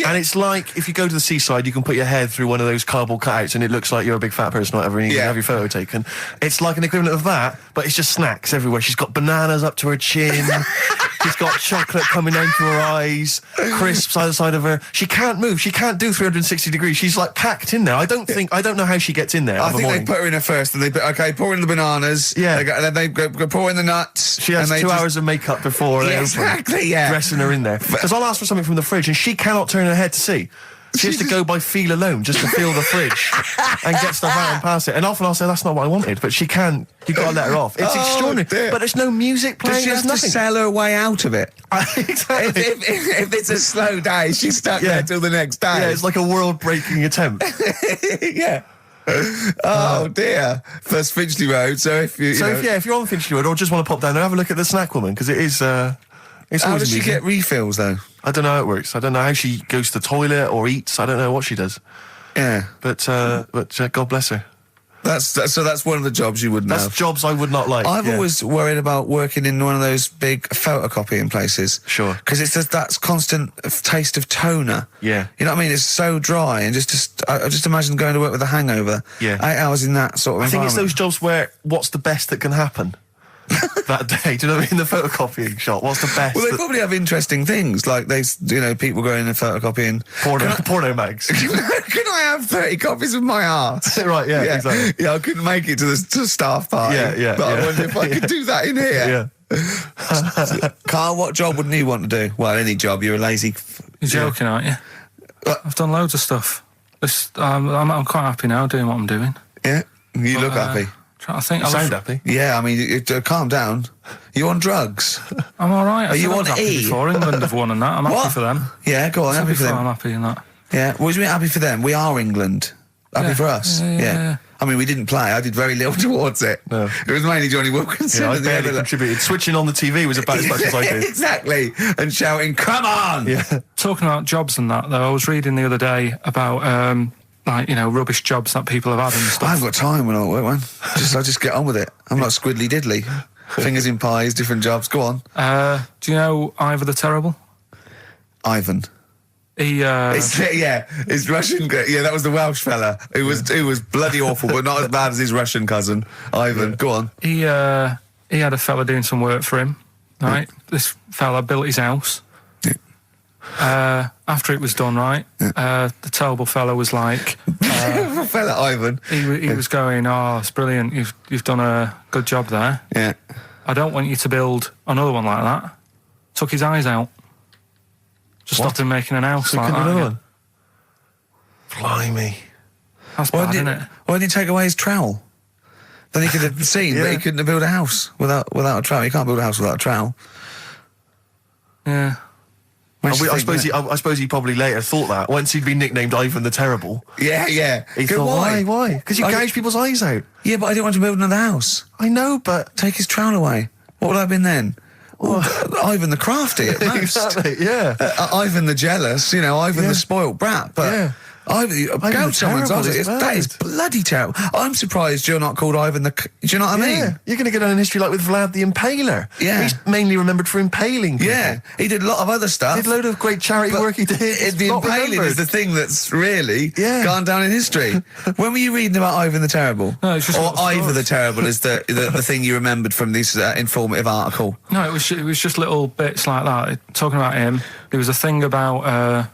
and it's like if you go to the seaside, you can put your head through one of those cardboard cutouts, and it looks like you're a big fat person or whatever, and you can have your photo taken. It's like an equivalent of that, but it's just snacks everywhere. She's got bananas up to her chin. She's got chocolate coming down to her eyes, crisps either side of her. She can't move. She can't do 360 degrees. She's like packed in there. I don't know how she gets in there. I think they put her in there first, and pour in the bananas. Yeah. And then they go pour in the nuts. She has 2 hours of makeup before they open, exactly, yeah. dressing her in there. Because I'll ask for something from the fridge, and she cannot turn her head to see. She has to go by feel alone, just to feel the fridge and get stuff out and pass it. And often I'll say, that's not what I wanted, but she can't. You've got to let her off. It's extraordinary. Dear. But there's no music playing. Does she have to nothing. sell her way out of it? Exactly. If it's a slow day, she's stuck there till the next day. Yeah, it's like a world-breaking attempt. Yeah. Oh dear. First Finchley Road. So if if you're on Finchley Road or just want to pop down there, have a look at the snack woman, because it is. It's how always does she amusing. get refills though? I don't know how it works. I don't know how she goes to the toilet or eats. I don't know what she does. Yeah. But God bless her. That's one of the jobs you wouldn't That's have. jobs I would not like. I've always worried about working in one of those big photocopying places. Sure. Because it's just that constant taste of toner. Yeah. You know what I mean? It's so dry, and I just imagine going to work with a hangover. Yeah. 8 hours in that sort of I think it's environment. those jobs where what's the best that can happen that day? Do you know what I mean? The photocopying shop. What's the best? Well, they probably have interesting things, like people going and photocopying porno mags. Can I have 30 copies of my art? Right, yeah, exactly. Yeah, I couldn't make it to the staff party. Yeah. But I wonder if I could do that in here. Yeah. Karl, what job wouldn't you want to do? Well, any job. You're a lazy... You're joking, aren't you? I've done loads of stuff. I'm quite happy now doing what I'm doing. Yeah? You look happy. I think You sound happy. Yeah, I mean, calm down. You on drugs? I'm all right. Are you on E? Before England have won and that. I'm happy for them. Yeah, go on, happy for them. I'm happy in that. Yeah, what do you mean happy for them? We are England. Happy for us. Yeah. I mean, we didn't play. I did very little towards it. No. It was mainly Johnny Wilkinson. Yeah, I barely contributed. Switching on the TV was about as much as I did. Exactly. And shouting, come on! Yeah. Talking about jobs and that, though, I was reading the other day about... rubbish jobs that people have had and stuff. I haven't got time when I'm at work, man. I just get on with it. I'm not squiddly diddly. Fingers in pies, different jobs. Go on. Do you know Ivor the Terrible? Ivan. His Russian. Yeah, that was the Welsh fella who was bloody awful, but not as bad as his Russian cousin, Ivan. Go on. He had a fella doing some work for him. Right, this fella built his house. After it was done, right, the terrible fella was like, Fella Ivan. he was going, "Oh, it's brilliant. You've done a good job there. Yeah. I don't want you to build another one like that." Took his eyes out. Just stopped him making an house like that. Another Again. one. Blimey. That's bad, isn't it? Why didn't he take away his trowel? Then he could have seen, but he couldn't have built a house without a trowel. You can't build a house without a trowel. Yeah. I suppose he probably later thought that once he'd been nicknamed Ivan the Terrible. Yeah. He thought, why? Because you gouge people's eyes out. Yeah, but I didn't want to build another house. I know, but Take his trowel away. What would I have been then? Ivan the Crafty at most. exactly. Yeah. Ivan the Jealous, Ivan the spoilt brat. But Yeah. Gouge someone's terrible eyes. is bad. That is bloody terrible. I'm surprised you're not called Ivan the... Do you know what I mean? Yeah, you're going to get on in history like with Vlad the Impaler. Yeah. He's mainly remembered for impaling people. Yeah, he did a lot of other stuff. Did a load of great charity But work he did. It's the not impaling remembered. is the thing that's really Yeah. gone down in history. When were you reading about Ivan the Terrible? No, it's just or little Ivan stories. the Terrible is the thing you remembered from this informative article. No, it was just little bits like that. Talking about him, there was a thing about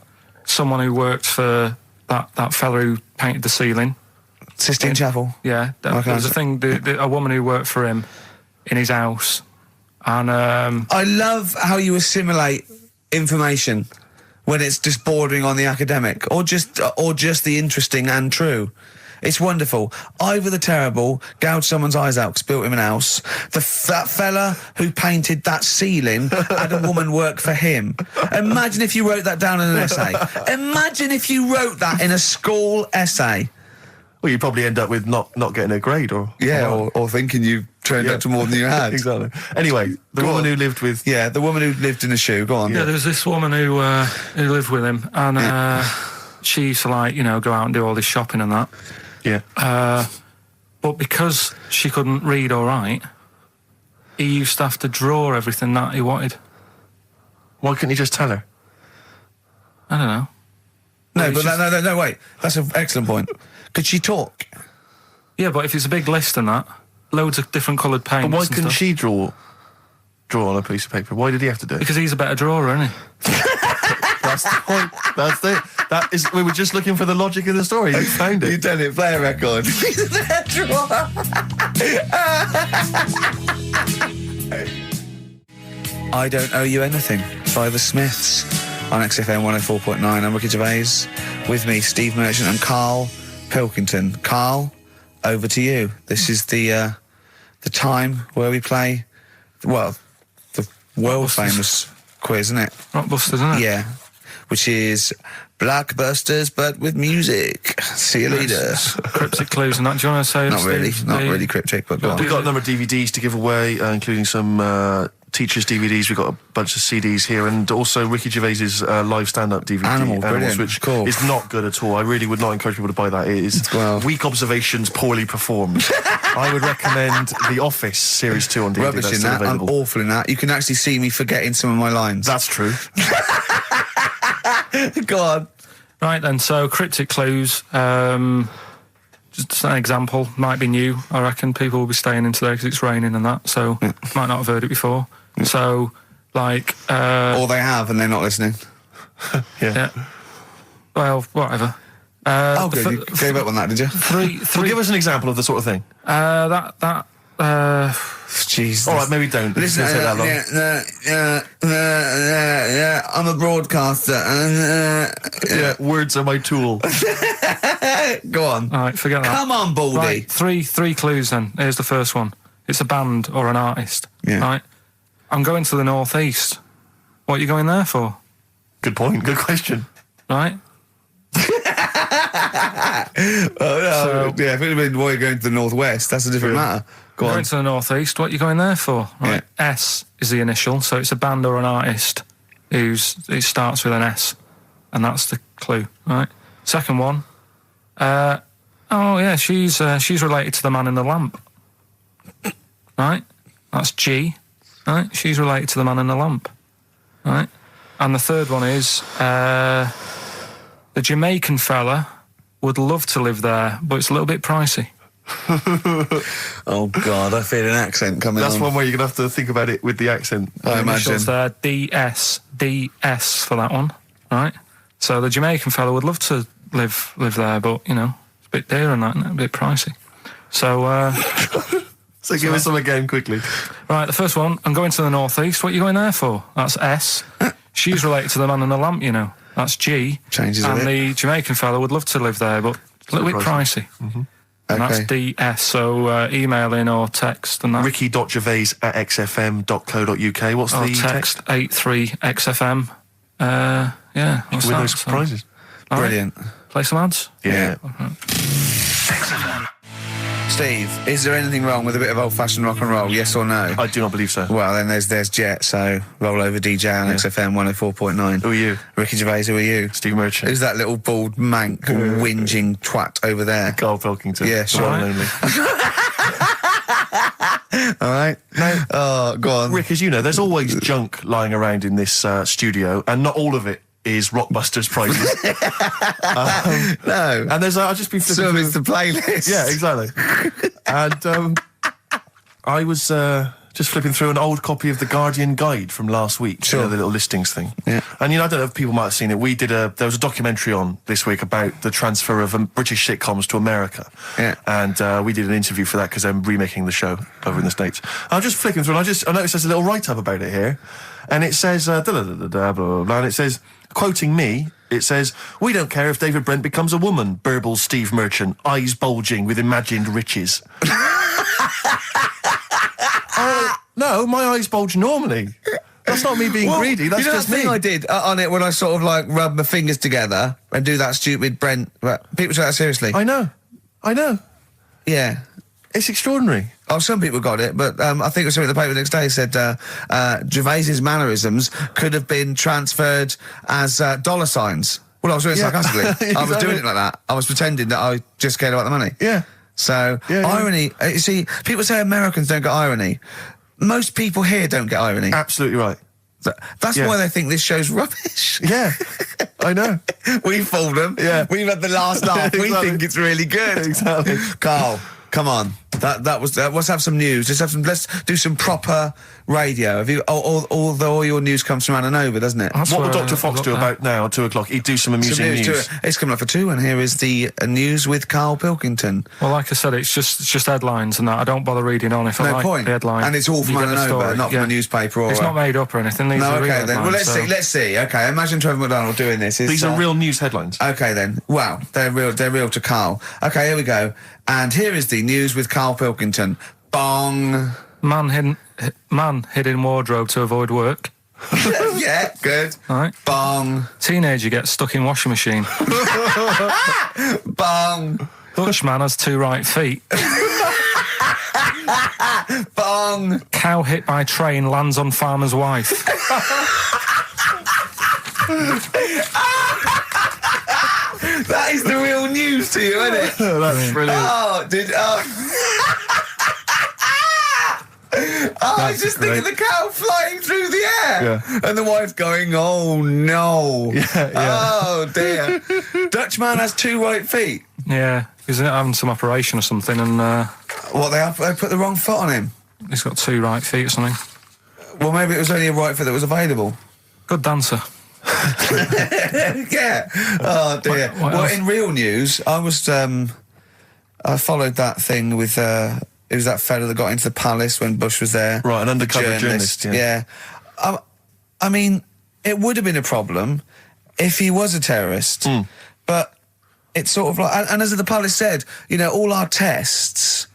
someone who worked for that fella who painted the ceiling. Sistine Chapel. Yeah, there was a thing. A woman who worked for him in his house, and I love how you assimilate information when it's just bordering on the academic, or just the interesting and true. It's wonderful. Ivan the Terrible gouged someone's eyes out 'cause built him an house. That fella who painted that ceiling had a woman work for him. Imagine if you wrote that down in an essay. Imagine if you wrote that in a school essay. Well, you'd probably end up with not getting a grade or... or thinking you turned out to more than you had. Exactly. Anyway, the woman who lived with... Yeah, the woman who lived in a shoe. Go on. yeah, there was this woman who lived with him, and she used to go out and do all this shopping and that. Yeah. But because she couldn't read or write, he used to have to draw everything that he wanted. Why couldn't you just tell her? I don't know. No, wait. That's an excellent point. Could she talk? Yeah, but if it's a big list and that, loads of different coloured paints. But why and couldn't stuff. she draw on a piece of paper? Why did he have to do it? Because he's a better drawer, isn't he? That's the point. That's it. That is. We were just looking for the logic of the story. You found You it. done it. Play a record. I Don't Owe You Anything by the Smiths on XFM 104.9. I'm Ricky Gervais. With me, Steve Merchant and Karl Pilkington. Karl, over to you. This is the time where we play, the world famous quiz, isn't it? Rockbusters, isn't it? Yeah. Which is Blockbusters, but with music. See you later. Cryptic clues and that. Do you want to say? Not really, Steve, not really cryptic, but go on. We've got a number of DVDs to give away, including some teachers' DVDs. We've got a bunch of CDs here, and also Ricky Gervais's live stand-up DVD, Animal, brilliant. which Cool. is not good at all. I really would not encourage people to buy that. It is weak observations, poorly performed. I would recommend The Office Series 2 on DVD. Rubbish That's in still that. I'm available. awful in that. You can actually see me forgetting some of my lines. That's true. Go on. Right then, so cryptic clues. Just an example, might be new. I reckon people will be staying in today because it's raining and that, so might not have heard it before. So, like... Or they have and they're not listening. yeah. Well, whatever. Good. You gave up on that, did you? Well, give us an example of the sort of thing. Jeez. All right, maybe don't. Listen, It's gonna take that long. I'm a broadcaster. Yeah, words are my tool. Go on. All right, forget that. Come on, Baldy. Right, three clues then. Here's the first one. It's a band or an artist. Yeah. Right? I'm going to the northeast. What are you going there for? Good point. Good question. Right? Yeah, if it had been why you're going to the northwest, that's a different matter. Go Going on. to the northeast. What are you going there for? Right. Yeah. S is the initial, so it's a band or an artist it starts with an S, and that's the clue. Right. Second one. She's related to the man in the lamp. Right. That's G. Right. She's related to the man in the lamp. Right. And the third one is the Jamaican fella would love to live there, but it's a little bit pricey. Oh, God, I feel an accent coming That's on. one where you're going to have to think about it with the accent. I imagine. Initials there, DS for that one. right? So the Jamaican fellow would love to live there, but, you know, it's a bit dear and that, isn't it? A bit pricey. So, So give us some again quickly. Right, the first one, I'm going to the northeast. What are you going there for? That's S. She's related to the man in the lamp, you know. That's G. Changes a and bit. the Jamaican fellow would love to live there, but a little bit pricey. Mm-hmm. And Okay. that's DS, so email in or text and that. Ricky.gervais@xfm.co.uk. What's or the text 83XFM. Yeah, what's with that? those prizes? All right, Brilliant. play some ads? Yeah. Steve, is there anything wrong with a bit of old-fashioned rock and roll? Yes or no? I do not believe so. Well, then there's Jet, so roll over DJ on XFM 104.9. Who are you? Ricky Gervais, who are you? Steve Merchant. Who's that little bald mank whinging twat over there? Karl Pilkington. Yeah, sure. One and only. All right. Oh, go on. Rick, as you know, there's always junk lying around in this studio, and not all of it is Rockbusters prizes. No. And there's, I've just been flipping Some of through- it's the playlist. Yeah, exactly. And I was just flipping through an old copy of the Guardian Guide from last week. Sure. You know, the little listings thing. Yeah. And, you know, I don't know if people might have seen it. There was a documentary on this week about the transfer of British sitcoms to America. Yeah. And we did an interview for that because I'm remaking the show over in the States. I'm just flicking through and I noticed there's a little write-up about it here. And it says, blah, blah, blah, blah, blah, and it says, quoting me, it says, "We don't care if David Brent becomes a woman," burbles Steve Merchant, eyes bulging with imagined riches. No, my eyes bulge normally. That's not me being greedy, that's you know just that thing me. I did on it when I sort of like rub my fingers together and do that stupid Brent... People take that seriously. I know. Yeah. It's extraordinary. Oh, some people got it, but I think it was something in the paper the next day said Gervais's mannerisms could have been transferred as dollar signs. Well, I was doing it sarcastically. I was Exactly. doing it like that. I was pretending that I just cared about the money. Yeah. So, Yeah. irony... you see, people say Americans don't get irony. Most people here don't get irony. Absolutely right. That's Yeah. why they think this show's rubbish. Yeah, I know. We fooled them. Yeah. We've had the last laugh. We Exactly. think it's really good. Exactly. Carl, come on. Let's have some news. Let's do some proper radio. Have you? Although all your news comes from Ananover, doesn't it? That's What will where Dr. I Fox got do that. about now at 2 o'clock? He'd do some amusing Some news. It's coming up for 2, and here is the news with Karl Pilkington. Well, like I said, it's just headlines and that. I don't bother reading on if I No like point. the headline. And it's all from You get the Ananover, story. not from Yeah. a newspaper or... It's not made up or anything. These No, are real okay then. Well, headlines, so- let's see. Okay, imagine Trevor McDonald doing this. It's, These are real news headlines. Okay then. Wow, they're real to Karl. Okay, here we go. And here is the news with Karl Pilkington. Bong. Man hid in wardrobe to avoid work. Yeah, good. All right. Bong. Teenager gets stuck in washing machine. Bong. Dutch man has 2 right feet. Bong. Cow hit by train lands on farmer's wife. That is the real news to you, isn't it? That's brilliant. I was just thinking the cow flying through the air. Yeah. And the wife going, oh no. Yeah. Oh dear. Dutch man has 2 right feet. Yeah, he's having some operation or something, and What, they put the wrong foot on him? he's got 2 right feet or something. Well, maybe it was only a right foot that was available. Good dancer. Yeah. Oh dear. What Well, else? in real news, I followed that thing with it was that fella that got into the palace when Bush was there. Right, an undercover journalist, Yeah. I mean, it would have been a problem if he was a terrorist, but it's sort of like, and as the palace said, you know, all our tests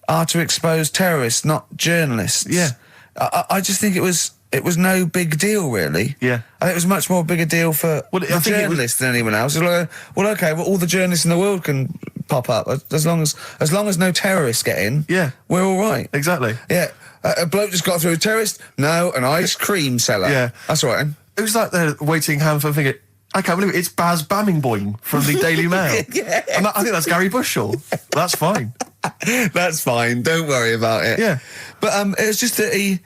are to expose terrorists, not journalists. Yeah. I just think it was no big deal, really. Yeah. I think it was much more big a deal for Well, I the think it was- journalists than anyone else. It's like, well, okay, well, all the journalists in the world can pop up as long as no terrorists get in. Yeah. We're all right. Exactly. Yeah. A bloke just got through a terrorist. No, an ice cream seller. Yeah. That's all right. It was like they're waiting hand for finger. I can't believe it. It's Baz Bammingboyne from the Daily Mail. Yeah. And I think that's Gary Bushell. That's fine. That's fine. Don't worry about it. Yeah. But it was just that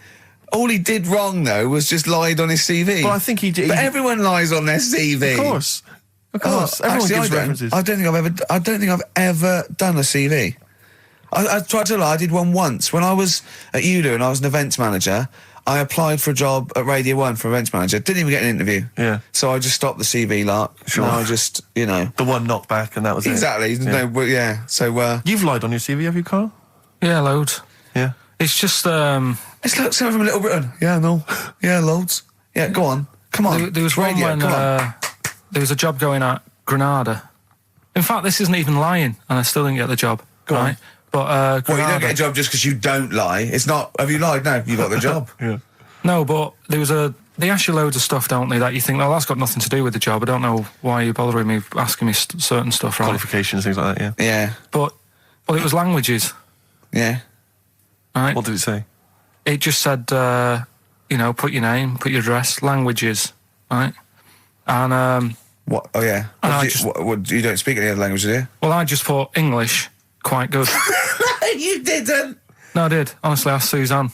all he did wrong though was just lied on his CV. Well, I think he did. But everyone lies on their CV. Of course. Of course. Everyone Actually, gives references. I don't think I've ever done a CV. I tried to lie. I did one once when I was at ULU and I was an events manager. I applied for a job at Radio 1 for events manager. Didn't even get an interview. Yeah. So I just stopped the CV lark. Sure. No, I just, you know. The one knockback and that was Exactly. it. No, well, yeah. So, You've lied on your CV, have you, Karl? Yeah, loads. Yeah. It's just it's like someone from Little Britain. Yeah, no. Yeah, loads. Yeah, go on. Come on. there was It's one radio. when Come on. there was a job going at Granada. In fact, this isn't even lying, and I still didn't get the job. Go on. right? But Well, you Granada, don't get a job just because you don't lie. It's not, have you lied? No, you got the job. Yeah. No, but there was they ask you loads of stuff, don't they, that you think, well, that's got nothing to do with the job. I don't know why you're bothering me, asking me certain stuff, right? Qualifications, things like that, yeah. Yeah. But, well, it was languages, Yeah. right? What did it say? It just said, put your name, put your address, languages, right? And, What? Oh, yeah. And I What, you don't speak any other language, do you? well, I just thought English, quite good. You didn't. No, I did. Honestly, asked Suzanne.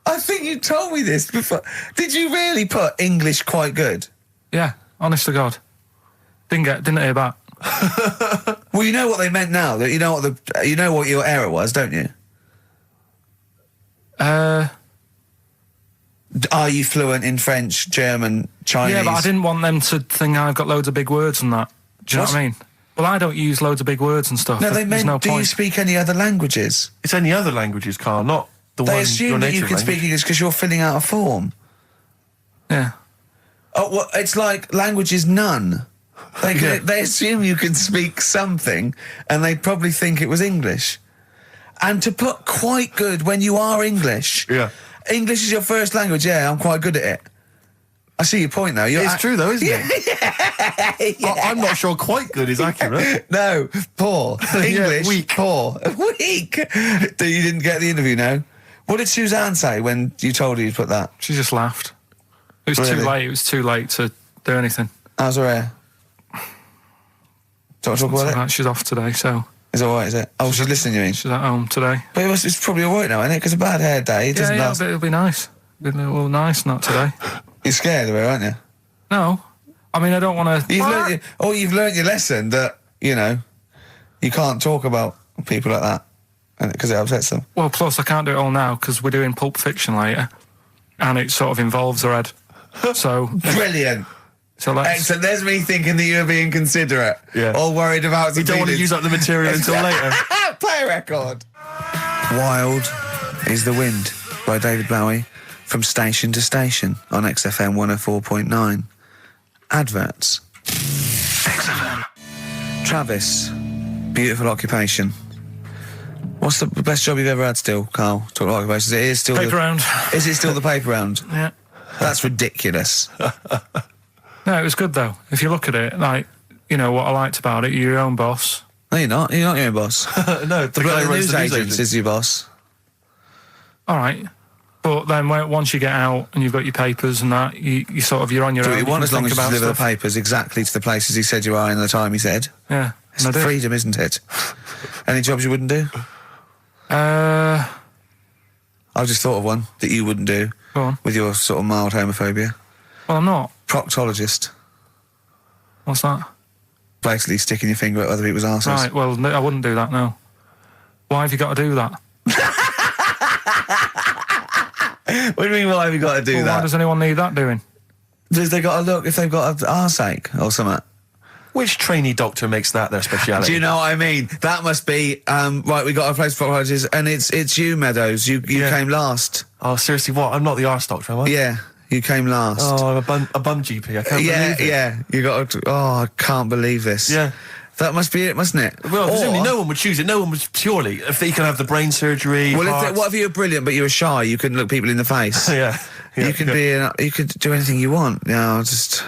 I think you told me this before. Did you really put English quite good? Yeah, honest to God. Didn't hear back. Well, you know what they meant now. That you know what your error was, don't you? Are you fluent in French, German, Chinese? Yeah, but I didn't want them to think I've got loads of big words and that. Do you know what I mean? Well, I don't use loads of big words and stuff. No, they There's meant, no do you point. speak any other languages? It's any other languages, Karl, not the one They your assume that you native can speak language. English because you're filling out a form. Yeah. Oh, well, it's like language is none. They assume you can speak something, and they probably think it was English. And to put quite good when you are English. Yeah. English is your first language, yeah, I'm quite good at it. I see your point, though. It's true, though, isn't it? Yeah. I'm not sure quite good is accurate. No, poor. English, weak. poor. Weak. You didn't get the interview, no? What did Suzanne say when you told her you'd put that? She just laughed. It was Really? too late. It was too late to do anything. How's her hair? Do you want to talk about it? Right, she's off today, so Is it alright, is it? Oh, she's listening, you mean? she's at home today. But it's probably alright now, isn't it? Because a bad hair day, it doesn't Yeah, last. but it'll be nice. Well, nice, not today. You're scared of her, aren't you? No. I mean, I don't want to... You've learned your lesson that, you can't talk about people like that because it upsets them. Well, plus I can't do it all now because we're doing Pulp Fiction later, and it sort of involves her head. So... Brilliant. So let's... Excellent. There's me thinking that you're being considerate. Yeah. All worried about... You don't want to use up the material until later. Play a record. Wild is the Wind by David Bowie from Station to Station on XFM 104.9. Adverts. XFM. Travis, beautiful occupation. What's the best job you've ever had still, Karl? Talk about occupations. It is still Paper round. Is it still the paper round? Yeah. That's ridiculous. No, it was good though. If you look at it, like, what I liked about it, you're your own boss. No, you're not. You're not your own boss. No, The guy who runs news the news agent agency. is your boss. All right. But then once you get out and you've got your papers and that, you're on your Do own. what you want as can long as think you about deliver the stuff. papers exactly to the places he said you are in the time he said. Yeah. It's and I did. freedom, isn't it? Any jobs you wouldn't do? Go I've just thought of one that you wouldn't do on. with your sort of mild homophobia. Well, I'm not. Proctologist. What's that? Basically sticking your finger at other people's arses. Right, well, no, I wouldn't do that, no. Why have you got to do that? What do you mean, why have you got to do Why that? does anyone need that doing? Because they got to look if they've got an arseache or something. Which trainee doctor makes that their speciality? Do you know what I mean? That must be, right, we got a place for proctologists, and it's you, Meadows. You came last. Oh, seriously, what? I'm not the arse doctor, am I? Yeah, you came last. Oh, I'm a bum GP. I can't believe it. Yeah, you got to, I can't believe this. Yeah. That must be it, mustn't it? Well, presumably Or- no one would choose it. No one would purely. If they can have the brain surgery. Well, heart- what if you were brilliant but you were shy? You couldn't look people in the face. Yeah. You could you could do anything you want. Yeah, I just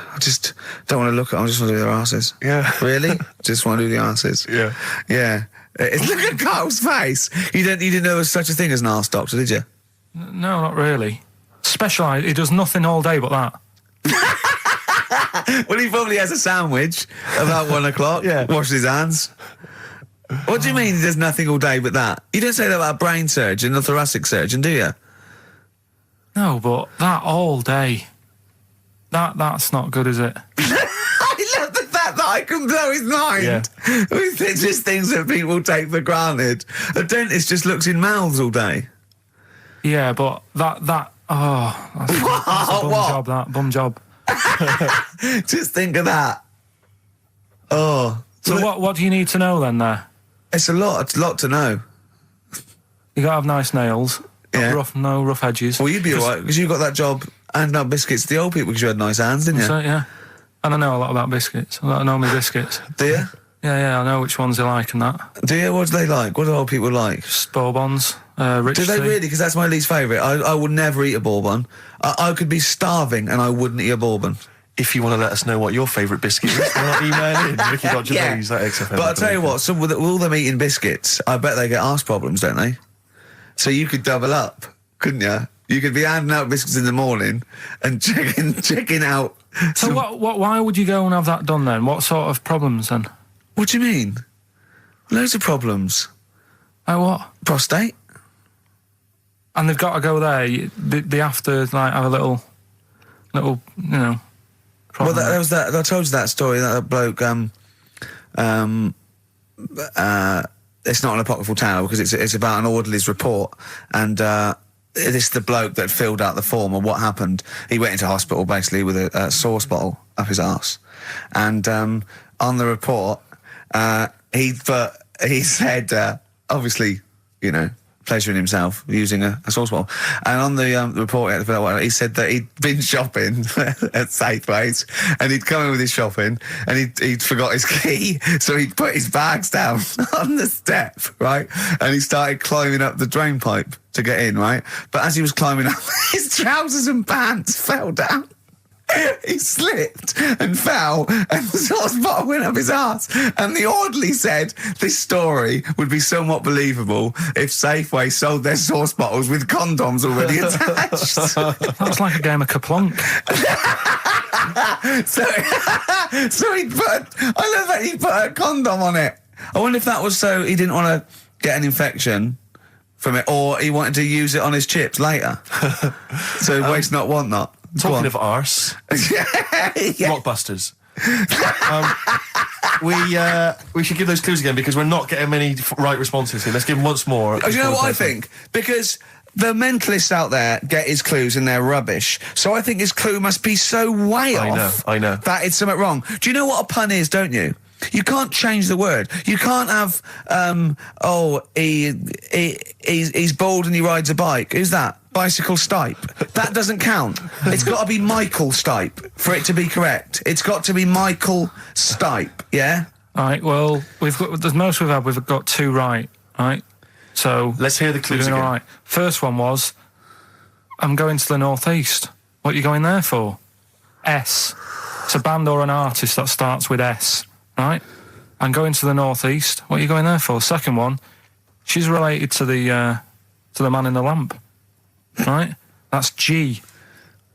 don't want to look at them. I just want to do their asses. Yeah. Really? Just want to do the asses. Yeah. Yeah. Look at Carl's face. You didn't know there was such a thing as an arse doctor, did you? No, not really. Specialised. He does nothing all day but that. Well, he probably has a sandwich about 1 o'clock. Yeah. Washes his hands. What do you mean he does nothing all day but that? You don't say that about a brain surgeon or thoracic surgeon, do you? No, but that all day. That's not good, is it? I love the fact that I can blow his mind Yeah. with just things that people take for granted. A dentist just looks in mouths all day. Yeah, but that Oh, that's a bum What? job, that. Bum job. Just think of that. Oh. So what do you need to know then there? It's a lot. It's a lot to know. You gotta have nice nails. Yeah. No rough edges. Well, you'd be alright, because you got that job handing out biscuits to the old people because you had nice hands, didn't you? So, yeah. And I know a lot about biscuits. I know my biscuits. Do you? Yeah, I know which ones they like and that. Do you? What do they like? What do old people like? Bourbons, rich Do they tea. really? Because that's my least favourite. I would never eat a bourbon. I could be starving and I wouldn't eat a bourbon. If you want to let us know what your favourite biscuit is, why not email in Ricky.Gervais at XFM. But I'll tell you what, with all them eating biscuits, I bet they get arse problems, don't they? So you could double up, couldn't you? You could be handing out biscuits in the morning and checking out. So why would you go and have that done then? What sort of problems then? What do you mean? Loads of problems. Like what? Prostate. And they've got to go there. They have to like have a little, you know. Well, there was that. I told you that story. That bloke. It's not an apocryphal tale because it's about an orderly's report, and this is the bloke that filled out the form. And what happened? He went into hospital basically with a sauce bottle up his arse, and on the report, he said obviously, you know, pleasuring himself using a sauce bottle. And on the report he said that he'd been shopping at Safeways and he'd come in with his shopping and he'd forgot his key, so he'd put his bags down on the step, right? And he started climbing up the drain pipe to get in, right? But as he was climbing up, his trousers and pants fell down. He slipped and fell, and the sauce bottle went up his arse. And the orderly said this story would be somewhat believable if Safeway sold their sauce bottles with condoms already attached. That's like a game of Kaplunk. so he put. I love that he put a condom on it. I wonder if that was so he didn't want to get an infection from it, or he wanted to use it on his chips later. So waste not, want not. Talking of arse, Blockbusters. We should give those clues again because we're not getting many right responses here. Let's give them once more. Do you know what I think? Because the mentalists out there get his clues and they're rubbish. So I think his clue must be so way off. I know. That it's something wrong. Do you know what a pun is, don't you? You can't change the word. You can't have, he's bald and he rides a bike. Who's that? Bicycle Stipe. That doesn't count. It's got to be Michael Stipe for it to be correct. It's got to be Michael Stipe, yeah? All right, well, the most we've got two right, right? So let's hear the clues again. All right. First one was, I'm going to the northeast. What are you going there for? S. It's a band or an artist that starts with S, right? I'm going to the northeast. What are you going there for? Second one, she's related to the man in the lamp, right? That's G.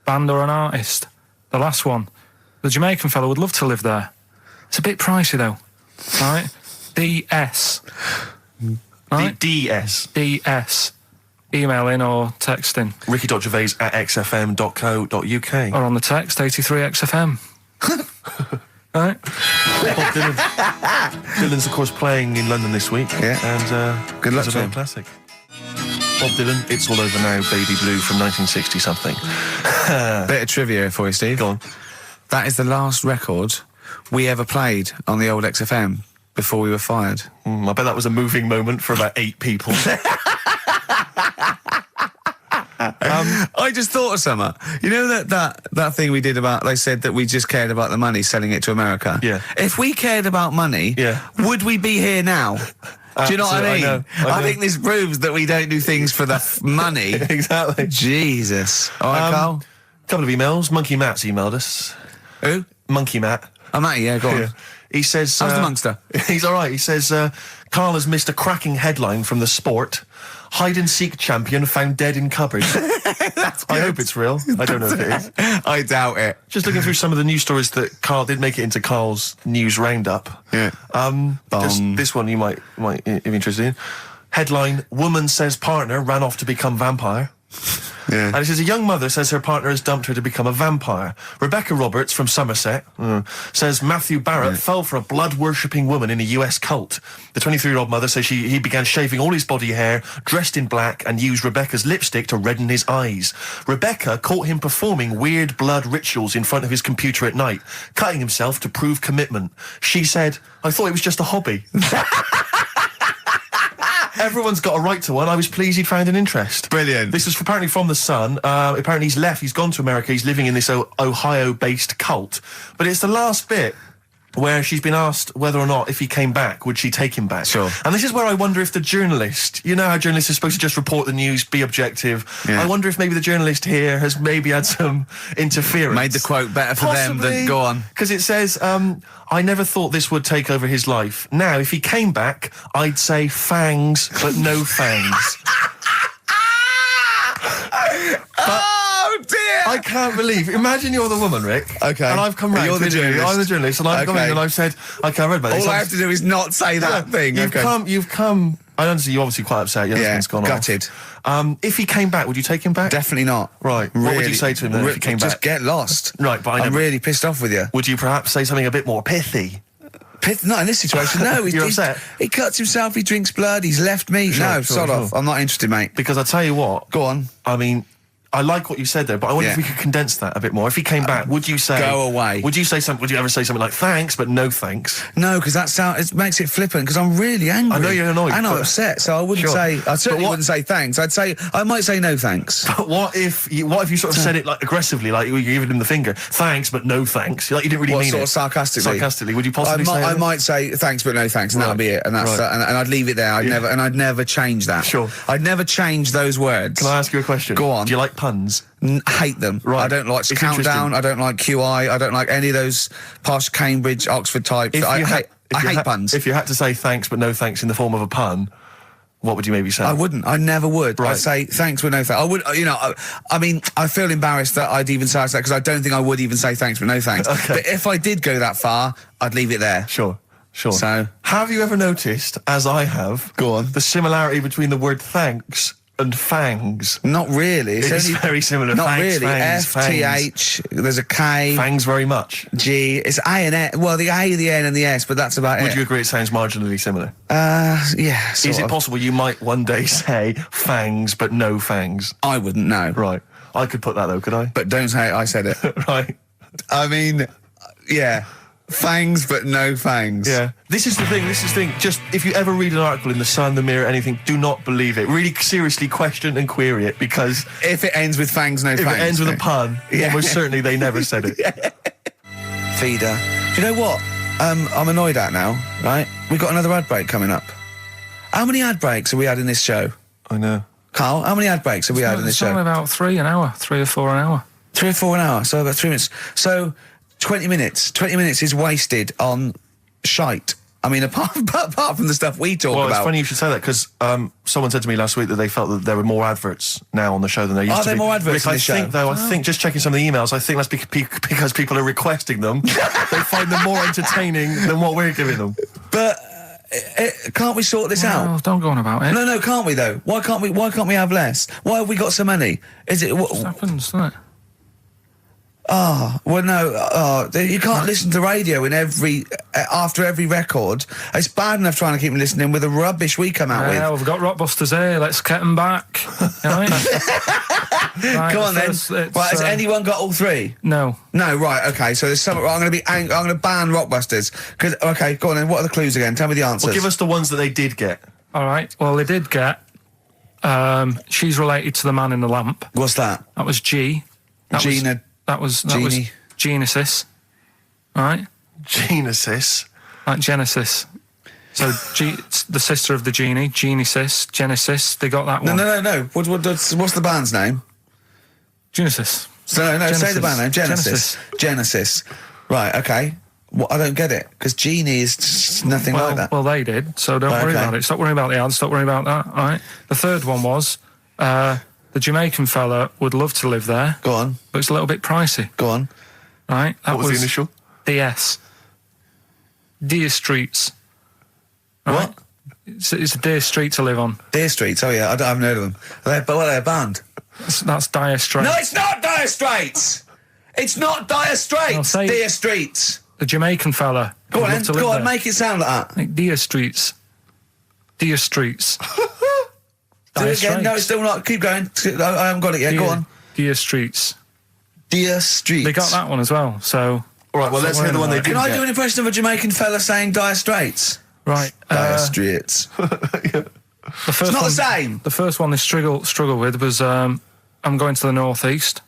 Band or an artist. The last one, the Jamaican fellow would love to live there. It's a bit pricey though, right? DS. Right? DS. DS. Email in or text in. Ricky.Gervais at xfm.co.uk. Or on the text, 83XFM. Right? Bob Dylan. Dylan's, of course, playing in London this week. Yeah. And good luck it's to a him. classic. Bob Dylan, It's All Over Now, Baby Blue from 1960-something. Bit of trivia for you, Steve. Go on. That is the last record we ever played on the old XFM before we were fired. I bet that was a moving moment for about 8 people. I just thought of something. You know that thing we did about, they said that we just cared about the money, selling it to America? Yeah. If we cared about money, would we be here now? Do you know what I mean? I know. I think this proves that we don't do things for the money. Exactly. Jesus. All right, Karl? Couple of emails. Monkey Matt's emailed us. Who? Monkey Matt. Oh, Matty, yeah, go on. Yeah. He says... How's the Munster? He's all right. He says, Karl has missed a cracking headline from The Sport. Hide-and-seek champion found dead in cupboard. I hope it's real. I don't know if it is. I doubt it. Just looking through some of the news stories that Karl did make it into Karl's news roundup. Yeah. This one you might be interested in. Headline, woman says partner ran off to become vampire. Yeah. And it says a young mother says her partner has dumped her to become a vampire. Rebecca Roberts from Somerset says Matthew Barrett fell for a blood-worshipping woman in a US cult. The 23-year-old mother says he began shaving all his body hair, dressed in black, and used Rebecca's lipstick to redden his eyes. Rebecca caught him performing weird blood rituals in front of his computer at night, cutting himself to prove commitment. She said, I thought it was just a hobby. Everyone's got a right to one. I was pleased he'd found an interest. Brilliant. This is apparently from The Sun. Apparently he's left. He's gone to America. He's living in this Ohio-based cult. But it's the last bit where she's been asked whether or not, if he came back, would she take him back? Sure. And this is where I wonder if the journalist, you know how journalists are supposed to just report the news, be objective. Yeah. I wonder if maybe the journalist here has maybe had some interference. Made the quote better for them than go on. Because it says, I never thought this would take over his life. Now, if he came back, I'd say fangs, but no fangs. Oh dear! I can't believe. Imagine you're the woman, Rick. Okay. And I've come round. You're the to you. journalist. I'm the journalist, and I've come in and I've said, okay, I read about this. All I have to do is not say that thing. You've come. I understand you're obviously quite upset. Your husband's gone gutted. off. If he came back, would you take him back? Definitely not. Right. What would you say to him then if he came just back? get lost. Right, but I'm really pissed off with you. Would you perhaps say something a bit more pithy? Not in this situation, no. You're upset? He cuts himself, he drinks blood, he's left me. Sod off. I'm not interested, mate. Because I tell you what. Go on. I mean, I like what you said there, but I wonder if we could condense that a bit more. If he came back, would you say... Go away. Would you ever say something like, thanks, but no thanks? No, because it makes it flippant, because I'm really angry. I know you're annoyed. And I'm upset, so I wouldn't say... I certainly wouldn't say thanks. I might say no thanks. But what if you sort of said it like aggressively, like you were giving him the finger, thanks, but no thanks? Like you didn't really mean sort it. of sarcastically? Sarcastically, would you possibly say I might say thanks, but no thanks, and that'll be it. And that's and I'd leave it there. I'd never change that. Sure. I'd never change those words. Can I ask you a question? Go on. Do you like puns? Hate them. Right. I don't like It's Countdown. I don't like QI. I don't like any of those posh Cambridge, Oxford types. I hate puns. If you had to say thanks but no thanks in the form of a pun, what would you maybe say? I wouldn't. I never would. Right. I'd say thanks but no thanks. I would. I mean, I feel embarrassed that I'd even say that because I don't think I would even say thanks but no thanks. Okay. But if I did go that far, I'd leave it there. Sure. So, have you ever noticed, as I have, the similarity between the word thanks and fangs? Not really. It's very similar. Not Thanks, really. fangs, F-T-H, there's a K. Fangs very much. G. It's A and N. Well, the A, the N and the S, but that's about it. Would you agree it sounds marginally similar? Yeah, Is it possible you might one day say fangs but no fangs? I wouldn't know. Right. I could put that though, could I? But don't say I said it. Right. I mean, yeah. Fangs, but no fangs. Yeah. This is the thing. Just, if you ever read an article in The Sun, The Mirror, anything, do not believe it. Really seriously question and query it, because... If it ends with fangs, no fangs. If it ends with a pun, almost certainly they never said it. Feeder. Do you know what? I'm annoyed at now, right? We've got another ad break coming up. How many ad breaks have we had in this show? I know. Carl, how many ad breaks have we had in this show? It's about 3 or 4 an hour. 3 or 4 an hour, so about 3 minutes. So... 20 minutes. 20 minutes is wasted on shite. I mean, apart from the stuff we talk about. Well, it's funny you should say that, because someone said to me last week that they felt that there were more adverts now on the show than there used to be. Are there more adverts in the show? I think, just checking some of the emails, I think that's because people are requesting them. They find them more entertaining than what we're giving them. But... can't we sort this out? Don't go on about it. No, can't we though? Why can't we have less? Why have we got so many? Is it... It happens, doesn't it? Well, no, you can't listen to radio in after every record. It's bad enough trying to keep them listening with the rubbish we come out with. Yeah, we've got Rockbusters here, let's get them back. Right, come on then. Right, has anyone got all 3? No. No, right, okay, so there's some... I'm going to ban Rockbusters. Okay, go on then, what are the clues again? Tell me the answers. Well, give us the ones that they did get. All right, well, they did get... she's related to the man in the lamp. What's that? That was G. That was Genesis, right? Genesis? Like Genesis. So, the sister of the genie, Genesis, they got that one. No. What's the band's name? Genesis. No, Genesis. Say the band name. Genesis. Right, okay. Well, I don't get it, because Genie is just nothing like that. Well, they did, so don't worry about it. Stop worrying about the ads, stop worrying about that, all right? The third one was... the Jamaican fella would love to live there. Go on. But it's a little bit pricey. Go on. Right? That what was the initial? DS. Deer Streets. Right? What? It's a Deer Street to live on. Deer Streets, oh yeah, I haven't heard of them. Are they a band? That's Dire Straits. No, it's not Dire Straits! It's not Dire Straits! say- Dire Streets! The Jamaican fella. Go on, I'd love to then. live Go on, there. make it sound like that. Like Dire Streets. Dire Streets. Do it again. No, it's still not. Keep going. I haven't got it yet. Go on. Dire Streets. Dire Streets. They got that one as well, so... All right, well, let's hear the one they Can didn't I get. do an impression of a Jamaican fella saying Dire Straits? Right. Dire Straits. The first It's not one, the same. The first one they struggle with was I'm going to the northeast.